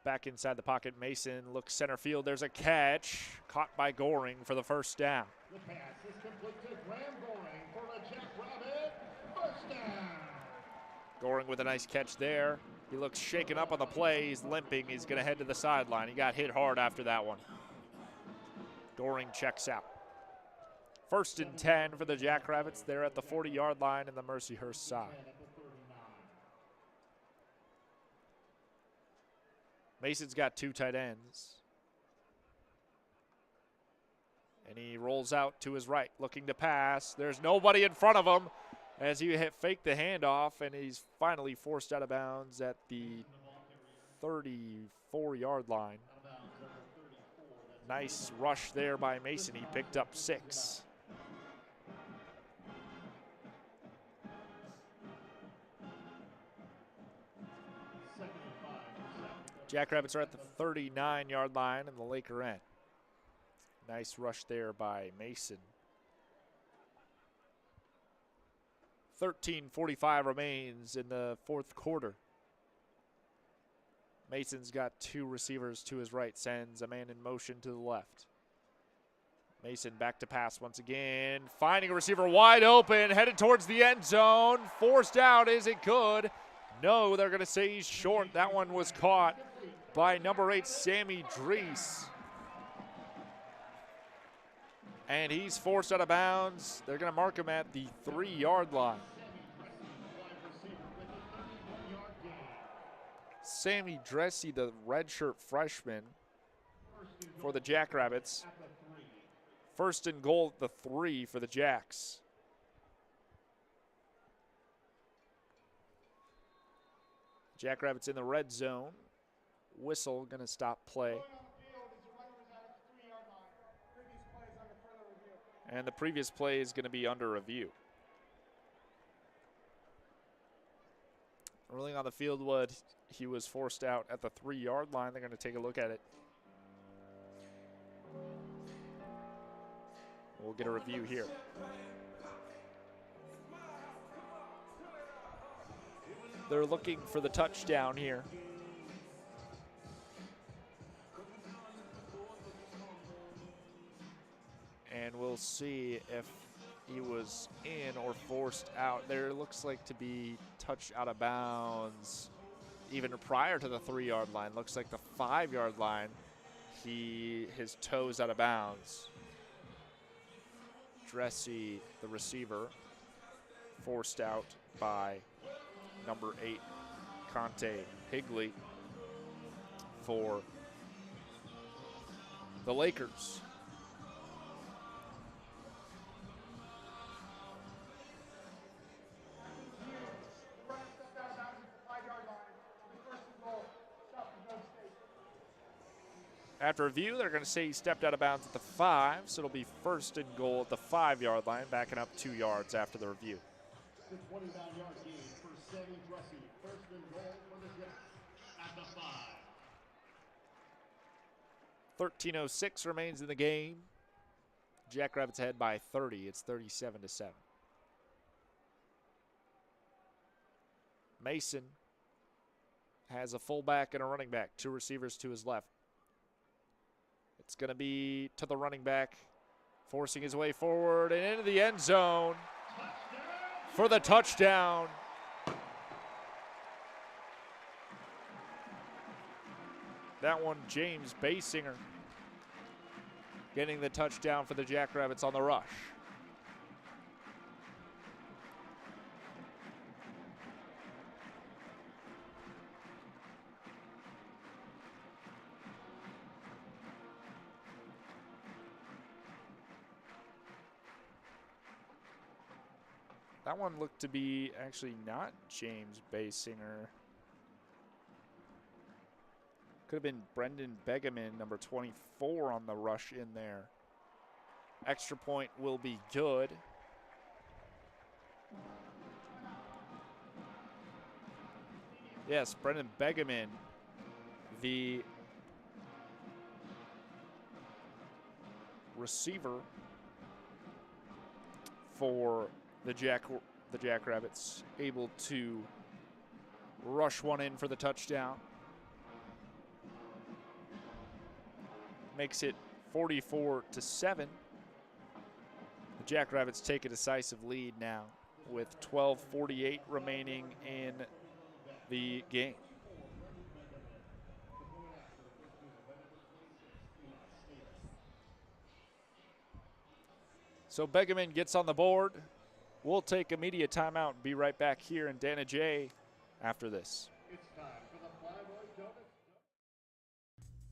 Back inside the pocket, Mason looks center field. There's a catch, caught by Goring for the first down. The pass is complete to Graham Goring for a Jackrabbit first down. Goring with a nice catch there. He looks shaken up on the play. He's limping. He's going to head to the sideline. He got hit hard after that one. Doring checks out. 1st and 10 for the Jackrabbits. They're at the 40-yard line in the Mercyhurst side. Mason's got 2 tight ends. And he rolls out to his right, looking to pass. There's nobody in front of him as he faked the handoff, and he's finally forced out of bounds at the 34-yard line. Nice rush there by Mason. He picked up 6. Jackrabbits are at the 39-yard line in the Laker end. Nice rush there by Mason. 13:45 remains in the 4th quarter. Mason's got 2 receivers to his right, sends a man in motion to the left. Mason back to pass once again, finding a receiver wide open, headed towards the end zone. Forced out, is it good? No, they're going to say he's short. That one was caught by number 8, Sammy Drees. And he's forced out of bounds. They're going to mark him at the 3-yard line. Sammy Dressy, the redshirt freshman for the Jackrabbits. 1st and goal at the 3 for the Jacks. Jackrabbits in the red zone. Whistle going to stop play. And the previous play is going to be under review. Rolling on the field, he was forced out at the 3-yard line. They're going to take a look at it. We'll get a review here. They're looking for the touchdown here. And we'll see if he was in or forced out. There looks like to be touched out of bounds even prior to the 3-yard line. Looks like the 5-yard line, his toes out of bounds. Dressy, the receiver, forced out by number 8, Conte Higley for the Lakers. After review, they're going to say he stepped out of bounds at the 5, so it'll be 1st and goal at the 5-yard line, backing up 2 yards after the review. The 29-yard gain for Sammy Dressy. 1st and goal for the Jacks at the 5. 13:06 remains in the game. Jackrabbits ahead by 30. It's 37-7. Mason has a fullback and a running back, 2 receivers to his left. It's going to be to the running back, forcing his way forward and into the end zone for the touchdown. That one, James Basinger, getting the touchdown for the Jackrabbits on the rush. That one looked to be actually not James Basinger. Could have been Brendan Begeman, number 24, on the rush in there. Extra point will be good. Yes, Brendan Begeman, the receiver for the Jackrabbits, able to rush one in for the touchdown. Makes it 44-7. The Jackrabbits take a decisive lead now with 12:48 remaining in the game. So Begeman gets on the board. We'll take a media timeout and be right back here in Dana J after this. It's time for the Flyboy Donuts.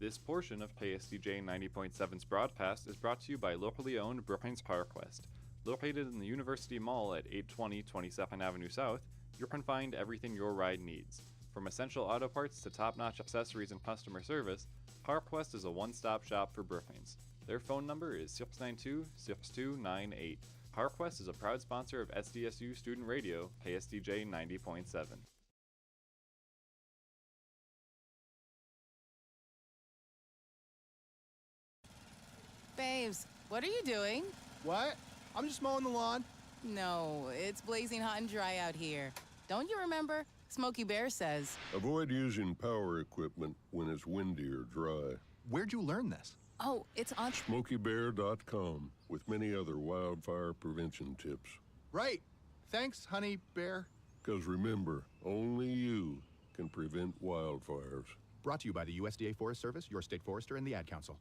This portion of KSDJ 90.7's broadcast is brought to you by locally owned Brookings PowerQuest. Located in the University Mall at 820 22nd Avenue South, you can find everything your ride needs. From essential auto parts to top-notch accessories and customer service, PowerQuest is a one-stop shop for Brookings. Their phone number is 692-6298. PowerQuest is a proud sponsor of SDSU Student Radio, KSDJ 90.7. Babes, what are you doing? What? I'm just mowing the lawn. No, it's blazing hot and dry out here. Don't you remember? Smokey Bear says. Avoid using power equipment when it's windy or dry. Where'd you learn this? Oh, it's on SmokeyBear.com with many other wildfire prevention tips. Right. Thanks, Honey Bear. Because remember, only you can prevent wildfires. Brought to you by the USDA Forest Service, your state forester, and the Ad Council.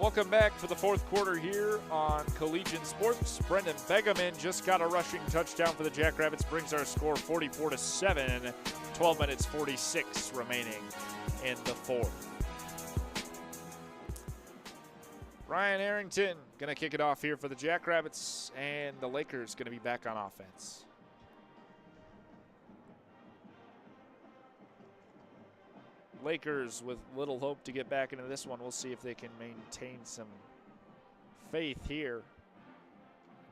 Welcome back for the fourth quarter here on Collegiate Sports. Brendan Begeman just got a rushing touchdown for the Jackrabbits, brings our score 44-7. 12 minutes 46 remaining in the fourth. Ryan Arrington going to kick it off here for the Jackrabbits, and the Lakers going to be back on offense. Lakers with little hope to get back into this one. We'll see if they can maintain some faith here,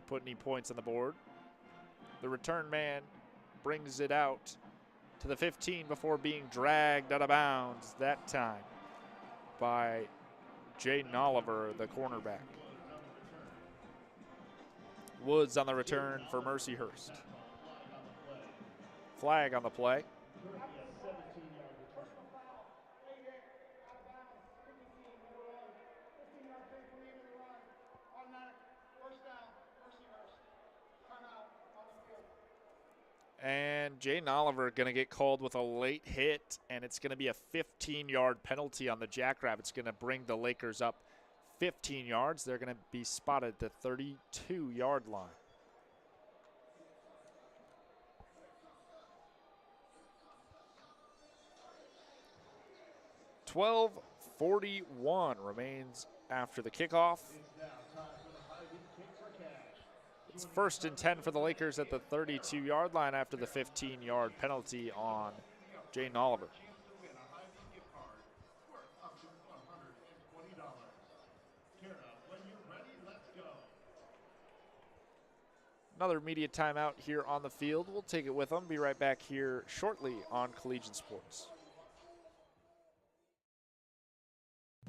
put any points on the board. The return man brings it out to the 15 before being dragged out of bounds that time by Jaden Oliver, the cornerback. Woods on the return for Mercyhurst. Flag on the play. And Jaden Oliver going to get called with a late hit, and it's going to be a 15-yard penalty on the Jackrabbits. Going to bring the Lakers up 15 yards. They're going to be spotted at the 32-yard line. .41 remains after the kickoff. It's 1st and 10 for the Lakers at the 32-yard line after the 15-yard penalty on Jaden Oliver. Another media timeout here on the field. We'll take it with them. Be right back here shortly on Collegiate Sports.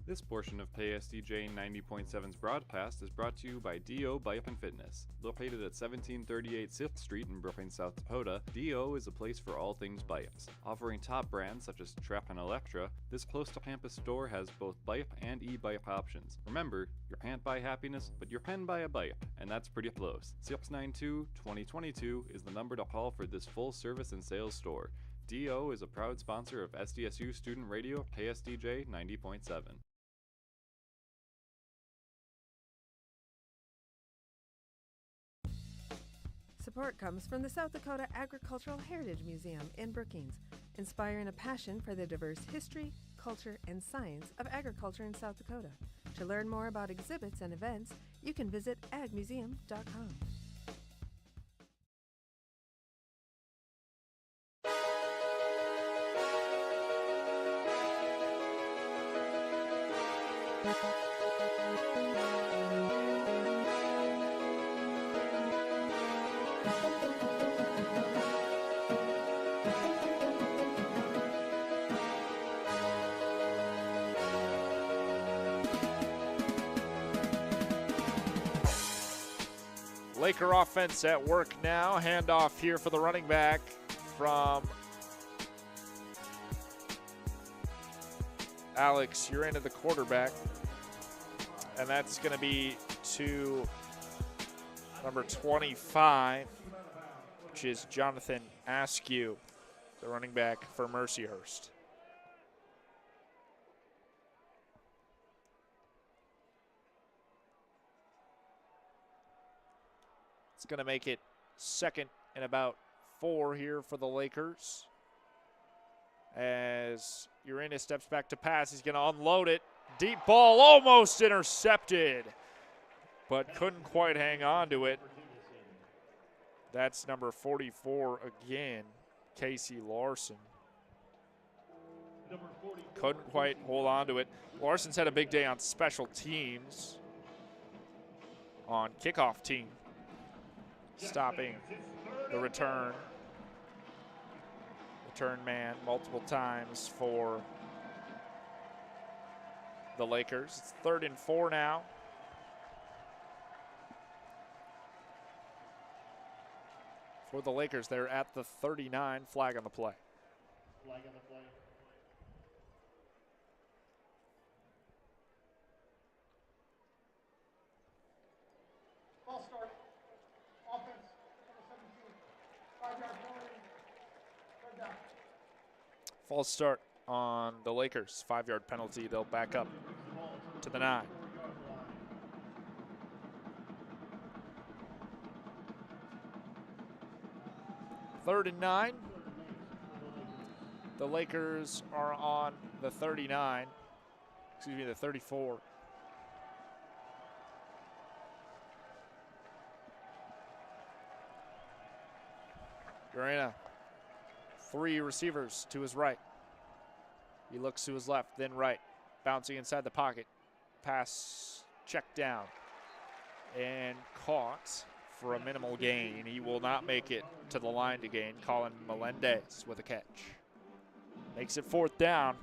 This portion of KSDJ 90.7's broadcast is brought to you by D.O. Bike and Fitness. Located at 1738 6th Street in Brooklyn, South Dakota, D.O. is a place for all things bikes. Offering top brands such as Trap and Electra, this close-to-campus store has both bike and e-bike options. Remember, you can't buy happiness, but you can buy a bike, and that's pretty close. 692-2022 is the number to call for this full-service and sales store. D.O. is a proud sponsor of SDSU Student Radio, KSDJ 90.7. Support comes from the South Dakota Agricultural Heritage Museum in Brookings, inspiring a passion for the diverse history, culture, and science of agriculture in South Dakota. To learn more about exhibits and events, you can visit agmuseum.com. Laker offense at work now. Handoff here for the running back from Alex Urena, the quarterback. And that's going to be to number 25, which is Jonathan Askew, the running back for Mercyhurst. It's going to make it 2nd and about 4 here for the Lakers. As Urena steps back to pass, he's going to unload it. Deep ball, almost intercepted, but couldn't quite hang on to it. That's number 44 again, Casey Larson. Couldn't quite hold on to it. Larson's had a big day on special teams, on kickoff team, stopping the return man multiple times for the Lakers. It's 3rd and 4 now. For the Lakers, they're at the 39, flag on the play. Flag on the play. False start. Offense, number 17. 5-yard penalty. 3rd down. False start on the Lakers. 5-yard penalty. They'll back up to the 9. Third and 9. The Lakers are on the 39. Excuse me, the 34. Urena, 3 receivers to his right. He looks to his left, then right. Bouncing inside the pocket. Pass checked down and caught for a minimal gain. He will not make it to the line to gain. Colin Melendez with a catch. Makes it 4th down.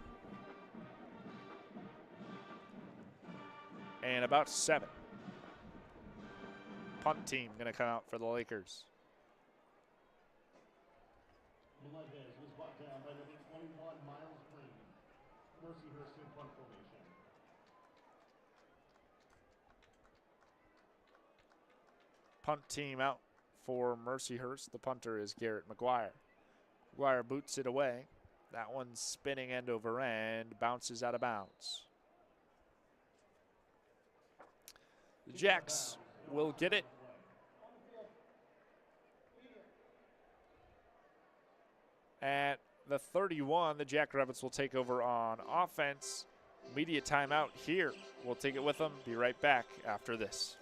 And about 7. Punt team going to come out for the Lakers. Melendez was brought down by number 21, Miles Green. Mercyhurst in punt formation. Punt team out for Mercyhurst. The punter is Garrett McGuire. McGuire boots it away. That one's spinning end over end, bounces out of bounds. The Jacks will get it. At the 31, the Jackrabbits will take over on offense. Media timeout here. We'll take it with them. Be right back after this.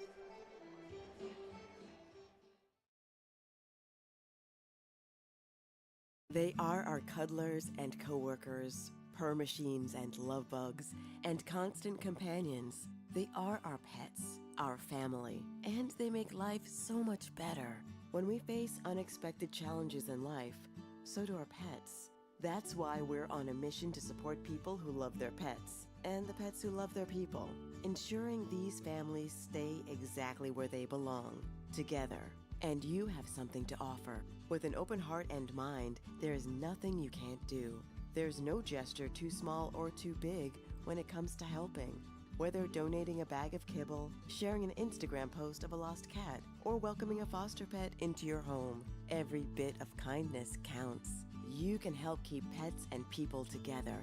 They are our cuddlers and coworkers, purr machines and love bugs, and constant companions. They are our pets, our family, and they make life so much better. When we face unexpected challenges in life, so do our pets. That's why we're on a mission to support people who love their pets, and the pets who love their people, ensuring these families stay exactly where they belong, together. And you have something to offer. With an open heart and mind, there is nothing you can't do. There's no gesture too small or too big when it comes to helping. Whether donating a bag of kibble, sharing an Instagram post of a lost cat, or welcoming a foster pet into your home, every bit of kindness counts. You can help keep pets and people together.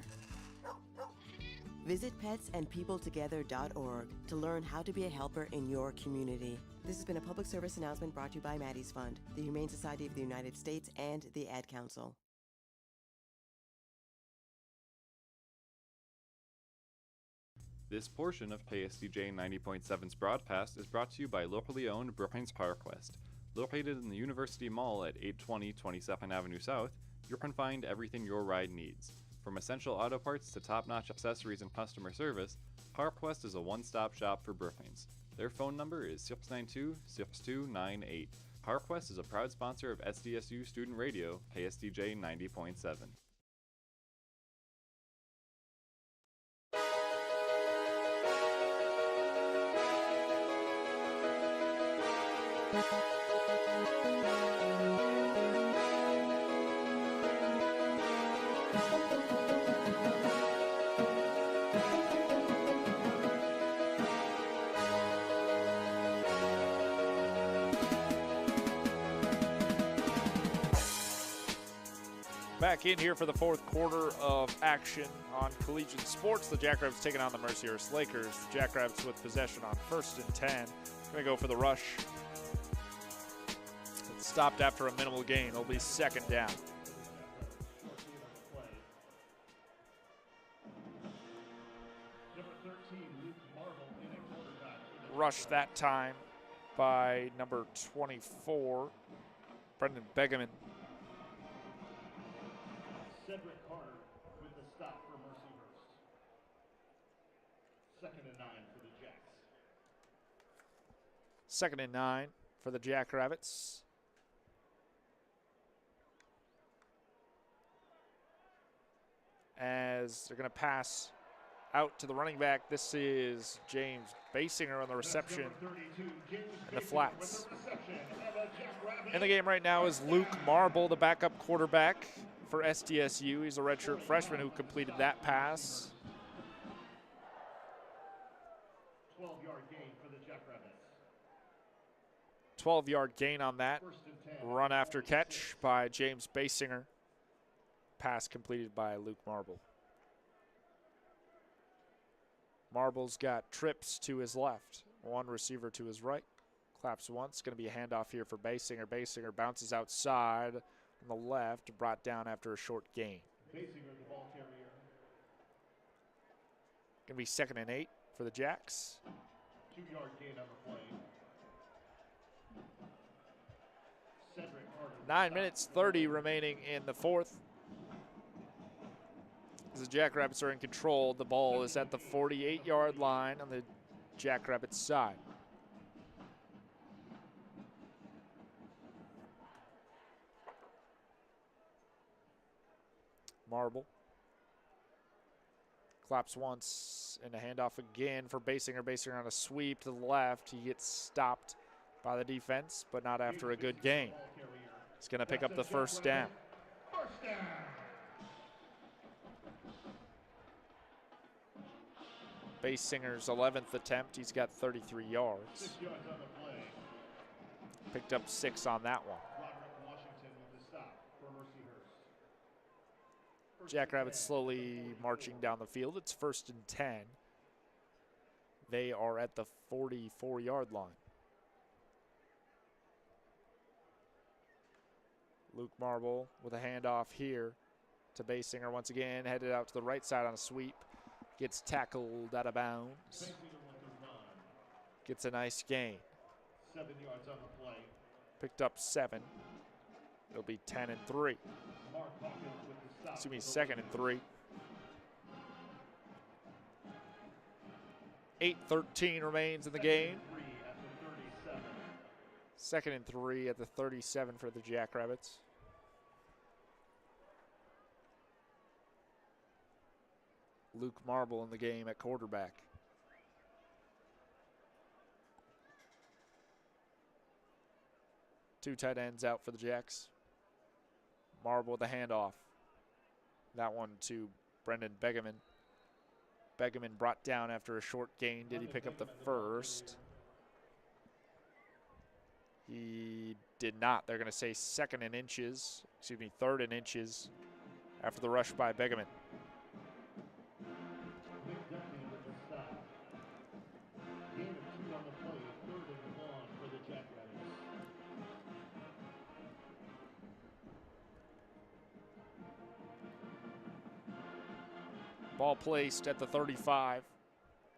Visit petsandpeopletogether.org to learn how to be a helper in your community. This has been a public service announcement brought to you by Maddie's Fund, the Humane Society of the United States, and the Ad Council. This portion of KSDJ 90.7's broadcast is brought to you by locally owned Brookings PowerQuest. Located in the University Mall at 820 22nd Avenue South, you can find everything your ride needs. From essential auto parts to top-notch accessories and customer service, PowerQuest is a one-stop shop for Brookings. Their phone number is 692-6298. PowerQuest is a proud sponsor of SDSU Student Radio, KSDJ 90.7. Back in here for the fourth quarter of action on Collegiate Sports. The Jackrabbits taking on the Mercyhurst Lakers. The Jackrabbits with possession on 1st and 10. Going to go for the rush. It's stopped after a minimal gain. It'll be 2nd down. Rush that time by number 24, Brendan Begeman. Cedric Carter with the stop for Mercyhurst. 2nd and 9 for the Jacks. 2nd and 9 for the Jackrabbits. As they're going to pass out to the running back. This is James Basinger on the reception in the flats. In the game right now is Luke Marble, the backup quarterback for SDSU. He's a redshirt freshman who completed that pass. 12-yard gain for the Jackrabbits. 12-yard gain on that. Run after catch by James Basinger. Pass completed by Luke Marble. Marble's got trips to his left, one receiver to his right. Claps once. Going to be a handoff here for Basinger. Basinger bounces outside on the left, brought down after a short gain. Basinger, the ball carrier. Going to be 2nd and 8 for the Jacks. 2-yard gain on the play. Cedric Carter. 9 minutes 30 remaining in the fourth. As the Jackrabbits are in control, the ball is at the 48-yard line on the Jackrabbits side. Marble. Claps once and a handoff again for Basinger. Basinger on a sweep to the left. He gets stopped by the defense, but not after a good gain. He's going to pick up the 1st down. First down. Basinger's 11th attempt. He's got 33 yards. 6 yards on the play. Picked up 6 on that one. Roderick Washington with the stop for Mercyhurst. Jackrabbits slowly marching down the field. It's 1st and 10. They are at the 44-yard line. Luke Marble with a handoff here to Basinger once again. Headed out to the right side on a sweep. Gets tackled out of bounds. Gets a nice gain. 7 yards on the play. Picked up 7. It'll be 10 and 3. Mark Hawkins with the stop. Excuse me, 2nd and 3. 8:13 remains in the game. 2nd and 3 at the 37 for the Jackrabbits. Luke Marble in the game at quarterback. Two tight ends out for the Jacks. Marble with a handoff. That one to Brendan Begeman. Begeman brought down after a short gain. Did he pick up the 1st? He did not. They're going to say 2nd and inches. Excuse me, 3rd and inches after the rush by Begeman. Ball placed at the 35.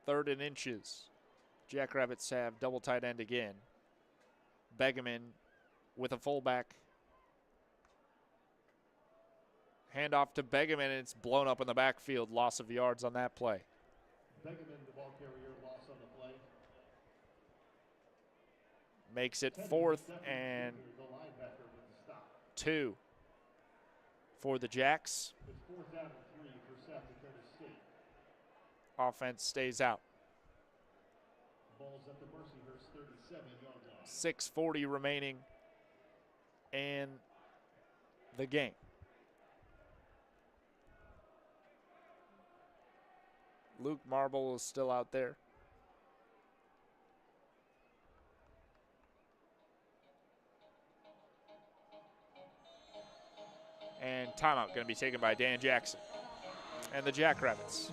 3rd and inches. Jackrabbits have double tight end again. Begeman with a fullback. Handoff to Begeman, and it's blown up in the backfield. Loss of yards on that play. Begeman, the ball carrier, loss on the play. Makes it 4th and 2 for the Jacks. It's 4th down and 3 for South Dakota State. Offense stays out. Ball's at the Mercyhurst 37-yard line. 6:40 remaining in the game. Luke Marble is still out there. And timeout going to be taken by Dan Jackson and the Jackrabbits.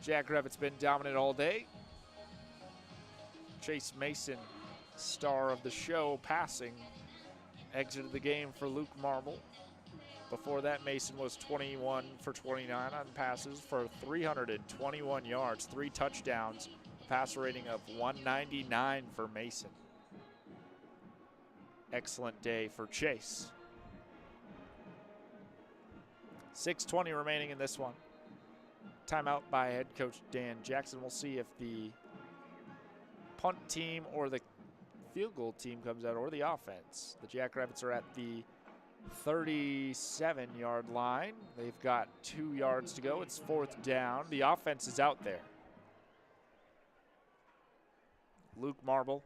Jackrabbits been dominant all day. Chase Mason, star of the show, passing, exited the game for Luke Marble. Before that, Mason was 21 for 29 on passes for 321 yards, 3 touchdowns, a passer rating of 199 for Mason. Excellent day for Chase. 6:20 remaining in this one. Timeout by head coach Dan Jackson. We'll see if the punt team or the field goal team comes out, or the offense. The Jackrabbits are at the 37-yard line. They've got 2 yards to go. It's 4th down. The offense is out there. Luke Marble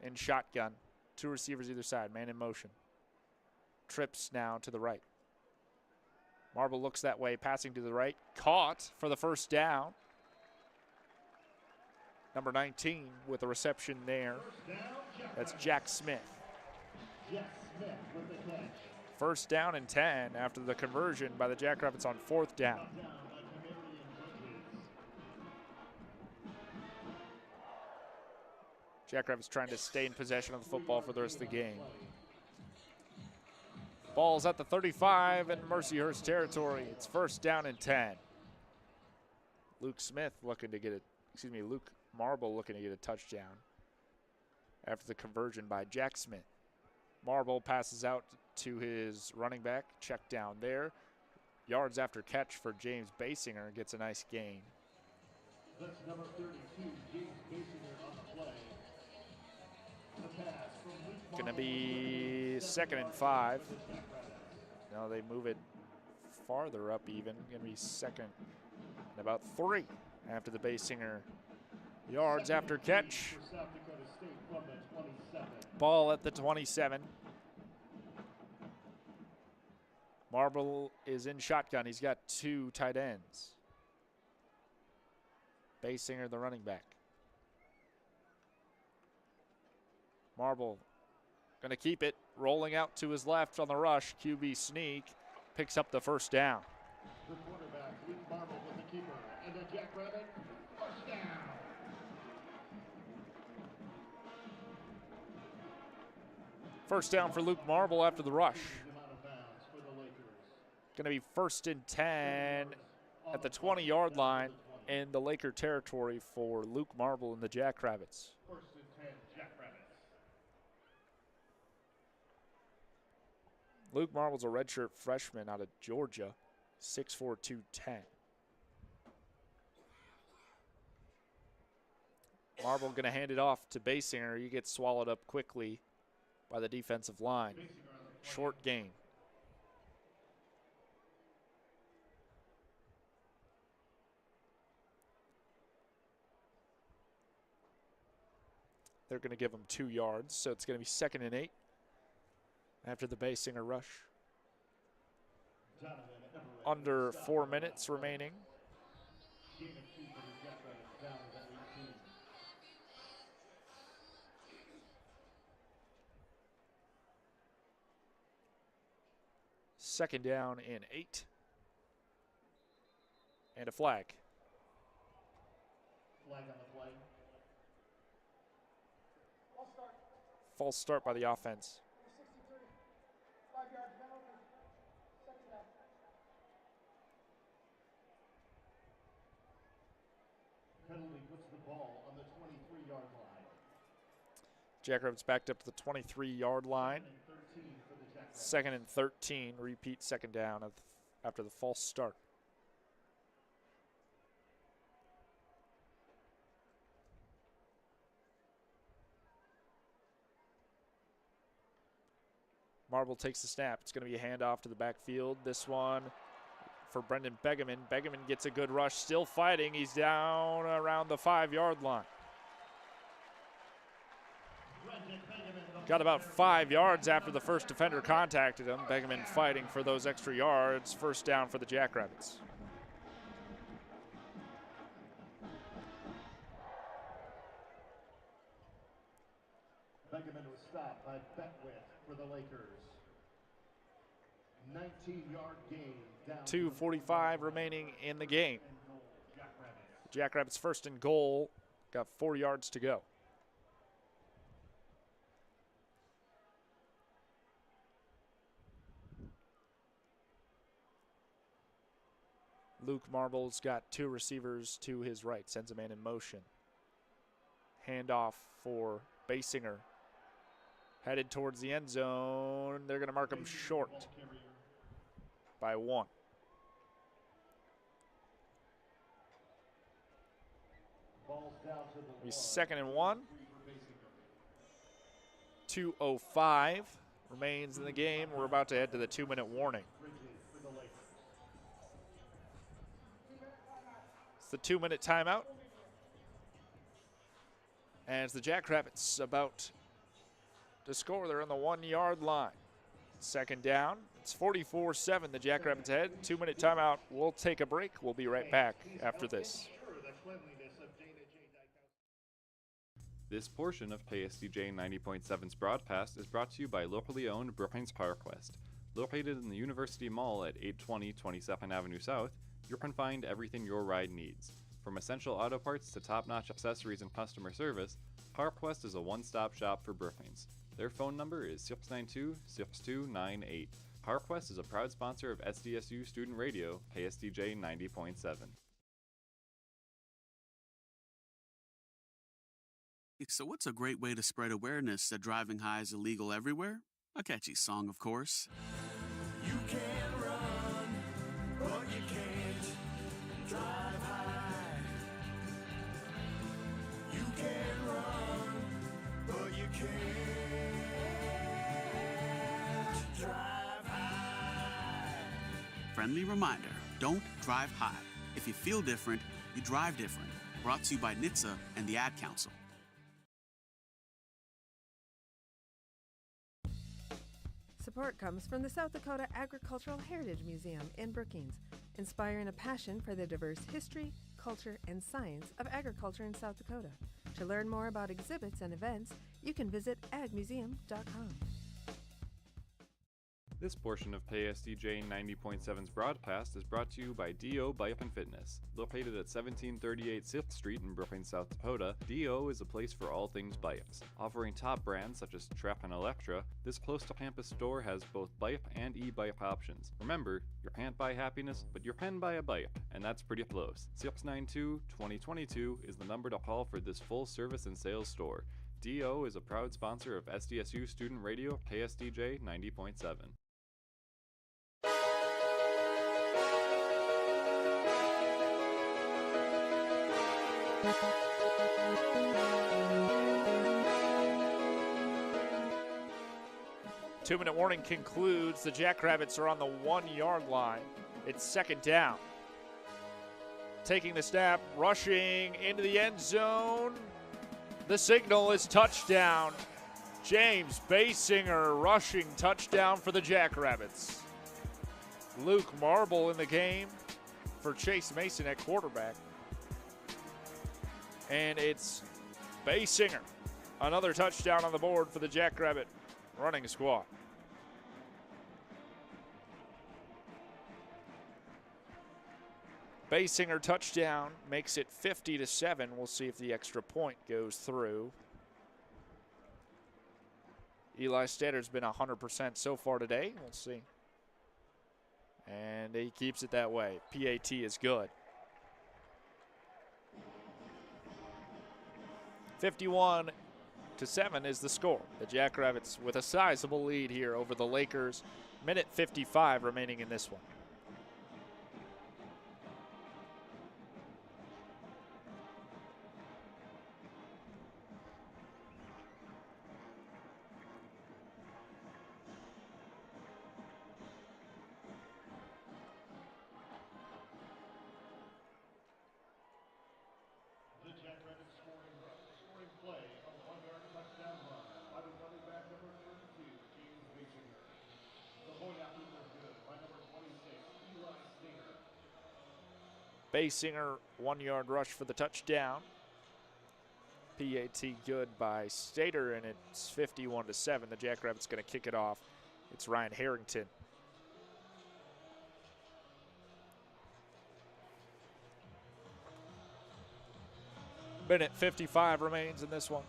in shotgun. 2 receivers either side, man in motion. Trips now to the right. Marble looks that way, passing to the right. Caught for the 1st down. Number 19 with a reception there. That's Jack Smith. Jack Smith with the catch. 1st down and 10 after the conversion by the Jackrabbits on 4th down. Jackrabbits trying to stay in possession of the football for the rest of the game. Ball's at the 35 in Mercyhurst territory. It's 1st down and 10. Luke Marble looking to get a touchdown after the conversion by Jack Smith. Marble passes out to his running back, check down there. Yards after catch for James Basinger, gets a nice gain. That's number 32, James Basinger on the play. The pass from Luke Gonna be 2nd and 5. Now they move it farther up even. Gonna be 2nd and about 3 after the Basinger yards after catch. Ball at the 27. Marble is in shotgun. He's got 2 tight ends. Basinger, the running back. Marble going to keep it. Rolling out to his left on the rush. QB sneak. Picks up the 1st down. The quarterback, Luke Marble with the keeper. And the Jackrabbit, 1st down. First down for Luke Marble after the rush. Going to be 1st and 10 at the 20-yard line in the Laker territory for Luke Marble and the Jackrabbits. 1st and 10, Jackrabbits. Luke Marble's a redshirt freshman out of Georgia, 6'4", 210. Marble going to hand it off to Basinger. He gets swallowed up quickly by the defensive line. Short gain. They're going to give him 2 yards, so it's going to be 2nd and 8 after the Basinger rush. Under 4 minutes remaining. Second down and 8. And a flag. Flag on the play. False start by the offense. 5-yard penalty. 2nd down. Penalty puts the ball on the 23-yard line. Jackrabbits backed up to the 23-yard line. 2nd and 13. Repeat 2nd down after the false start. Marble takes the snap. It's going to be a handoff to the backfield. This one for Brendan Begeman. Begeman gets a good rush, still fighting. He's down around the 5-yard line. Got about 5 yards after the first defender contacted him. Begeman fighting for those extra yards. First down for the Jackrabbits. Begeman was stopped by Beckwith for the Lakers. 19-yard gain. Down 2:45 remaining in the game. Jackrabbits first and goal. Got 4 yards to go. Luke Marble's got 2 receivers to his right. Sends a man in motion. Handoff for Basinger. Headed towards the end zone. They're going to mark him short by 1. He's 2nd and 1. 2:05 remains in the game. We're about to head to the 2-minute warning. It's the 2-minute timeout. And it's the Jackrabbits about to score. They're on the 1-yard line. 2nd down. It's 44-7, the Jackrabbits ahead. 2-minute timeout. We'll take a break. We'll be right back after this. This portion of KSDJ 90.7's broadcast is brought to you by locally owned Brookings PowerQuest. Located in the University Mall at 820 22nd Avenue South, you can find everything your ride needs. From essential auto parts to top-notch accessories and customer service, PowerQuest is a one-stop shop for Brookings. Their phone number is 692-6298. PowerQuest is a proud sponsor of SDSU Student Radio, KSDJ 90.7. So what's a great way to spread awareness that driving high is illegal everywhere? A catchy song, of course. You can run, but you can't drive high. You can run, but you can't drive high. Friendly reminder, don't drive high. If you feel different, you drive different. Brought to you by NHTSA and the Ad Council. Support comes from the South Dakota Agricultural Heritage Museum in Brookings, inspiring a passion for the diverse history, culture, and science of agriculture in South Dakota. To learn more about exhibits and events, you can visit agmuseum.com. This portion of KSDJ 90.7's broadcast is brought to you by D.O. Bike and Fitness. Located at 1738 6th Street in Brookings, South Dakota, D.O. is a place for all things bikes. Offering top brands such as Trek and Electra, this close-to-campus store has both bike and e-bike options. Remember, you can't buy happiness, but you can buy a bike, and that's pretty close. 692-2022 is the number to call for this full-service and sales store. D.O. is a proud sponsor of SDSU Student Radio, KSDJ 90.7. 2-minute warning concludes. The Jackrabbits are on the 1-yard line. It's 2nd down. Taking the snap, rushing into the end zone. The signal is touchdown. James Basinger rushing touchdown for the Jackrabbits. Luke Marble in the game for Chase Mason at quarterback. And it's Basinger. Another touchdown on the board for the Jackrabbit running squad. Basinger touchdown makes it 50-7. We'll see if the extra point goes through. Eli Stedder's been 100% so far today. We'll see. And he keeps it that way. PAT is good. 51-7 is the score. The Jackrabbits with a sizable lead here over the Lakers. Minute 55 remaining in this one. Basinger, 1-yard rush for the touchdown. PAT good by Stater, and it's 51-7. The Jackrabbits going to kick it off. It's Ryan Harrington. Minute 55 remains in this one.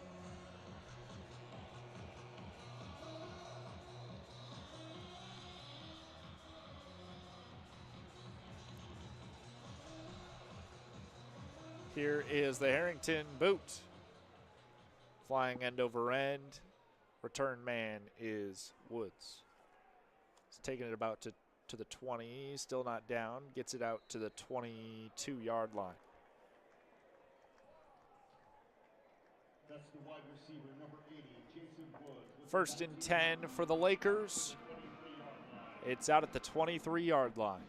Here is the Harrington boot. Flying end over end. Return man is Woods. He's taking it about to the 20. Still not down. Gets it out to the 22-yard line. That's the wide receiver, number 80, Jason Woods. First and 10 for the Lakers. It's out at the 23-yard line.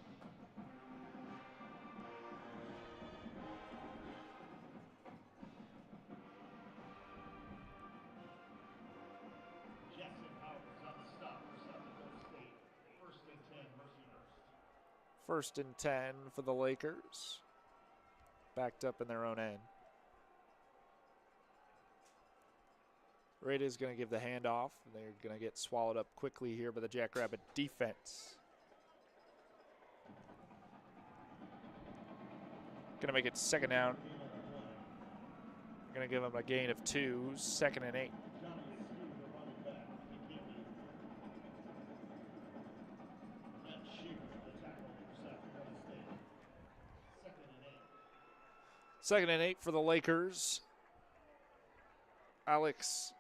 First and 10 for the Lakers. Backed up in their own end. Raiders going to give the handoff. They're going to get swallowed up quickly here by the Jackrabbit defense. Going to make it second down. Going to give them a gain of 2, 2nd and 8. Second and 8 for the Lakers. Alex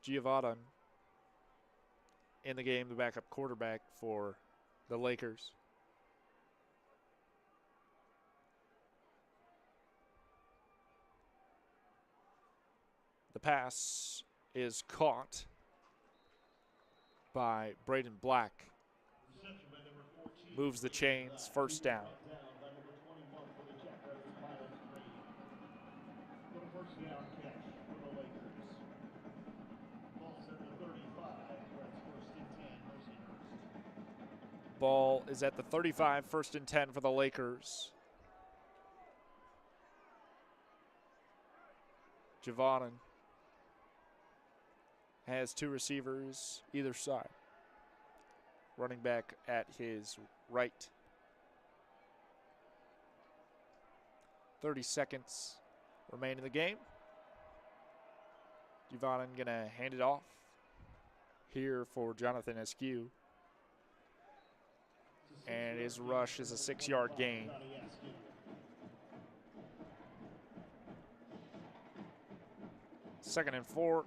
Giovanni in the game, the backup quarterback for the Lakers. The pass is caught by Braden Black. Moves the chains, first down. Ball is at the 35, first and 10 for the Lakers. Javonin has 2 receivers either side. Running back at his right. 30 seconds remain in the game. Javonin gonna hand it off here for Jonathan Askew. And his rush is a 6-yard gain. Second and 4,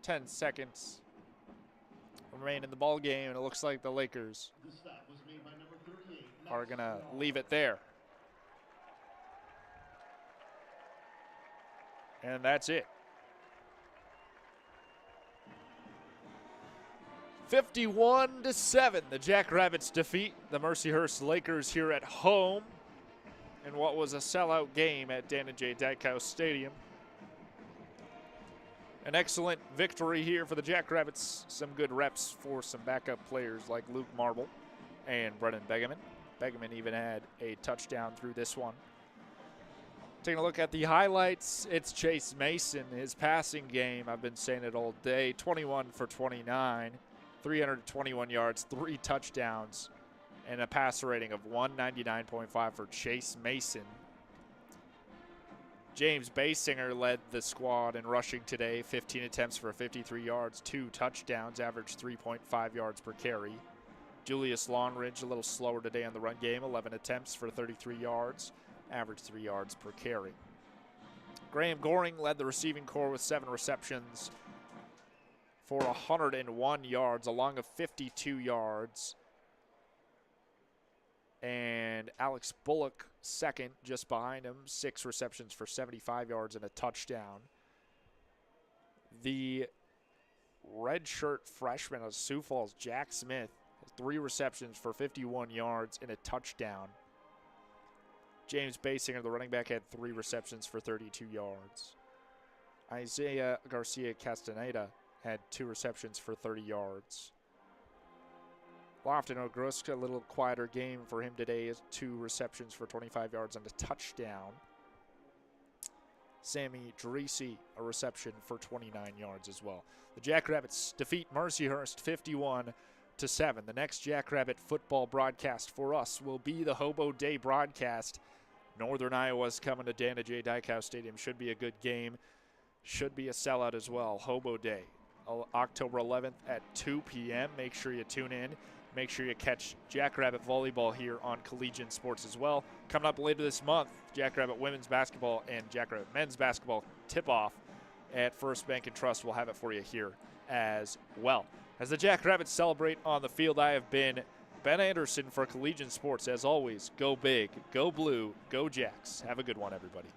10 seconds remain in the ball game, and it looks like the Lakers are going to leave it there. And that's it. 51-7, the Jackrabbits defeat the Mercyhurst Lakers here at home in what was a sellout game at Dana J. Dykhouse Stadium. An excellent victory here for the Jackrabbits. Some good reps for some backup players like Luke Marble and Brennan Begeman. Begeman even had a touchdown through this one. Taking a look at the highlights, it's Chase Mason. His passing game, I've been saying it all day, 21 for 29. 321 yards, 3 touchdowns, and a passer rating of 199.5 for Chase Mason. James Basinger led the squad in rushing today, 15 attempts for 53 yards, 2 touchdowns, averaged 3.5 yards per carry. Julius Longridge a little slower today on the run game, 11 attempts for 33 yards, averaged 3 yards per carry. Graham Goring led the receiving corps with 7 receptions for 101 yards, along of 52 yards. And Alex Bullock second, just behind him, 6 receptions for 75 yards and a touchdown. The redshirt freshman of Sioux Falls, Jack Smith, has 3 receptions for 51 yards and a touchdown. James Basinger, the running back, had 3 receptions for 32 yards. Isaiah Garcia Castaneda had 2 receptions for 30 yards. Lofton Ogrusk, a little quieter game for him today. 2 receptions for 25 yards and a touchdown. Sammy Drisi, a reception for 29 yards as well. The Jackrabbits defeat Mercyhurst 51-7. The next Jackrabbit football broadcast for us will be the Hobo Day broadcast. Northern Iowa's coming to Dana J. Dykhouse Stadium. Should be a good game. Should be a sellout as well. Hobo Day, October 11th at 2 p.m. Make sure you tune in. Make sure you catch Jackrabbit volleyball here on Collegiate Sports as well. Coming up later this month, Jackrabbit women's basketball and Jackrabbit men's basketball tip-off at First Bank and Trust. We'll have it for you here as well. As the Jackrabbits celebrate on the field, I have been Ben Anderson for Collegiate Sports. As always, go big, go blue, go Jacks. Have a good one, everybody.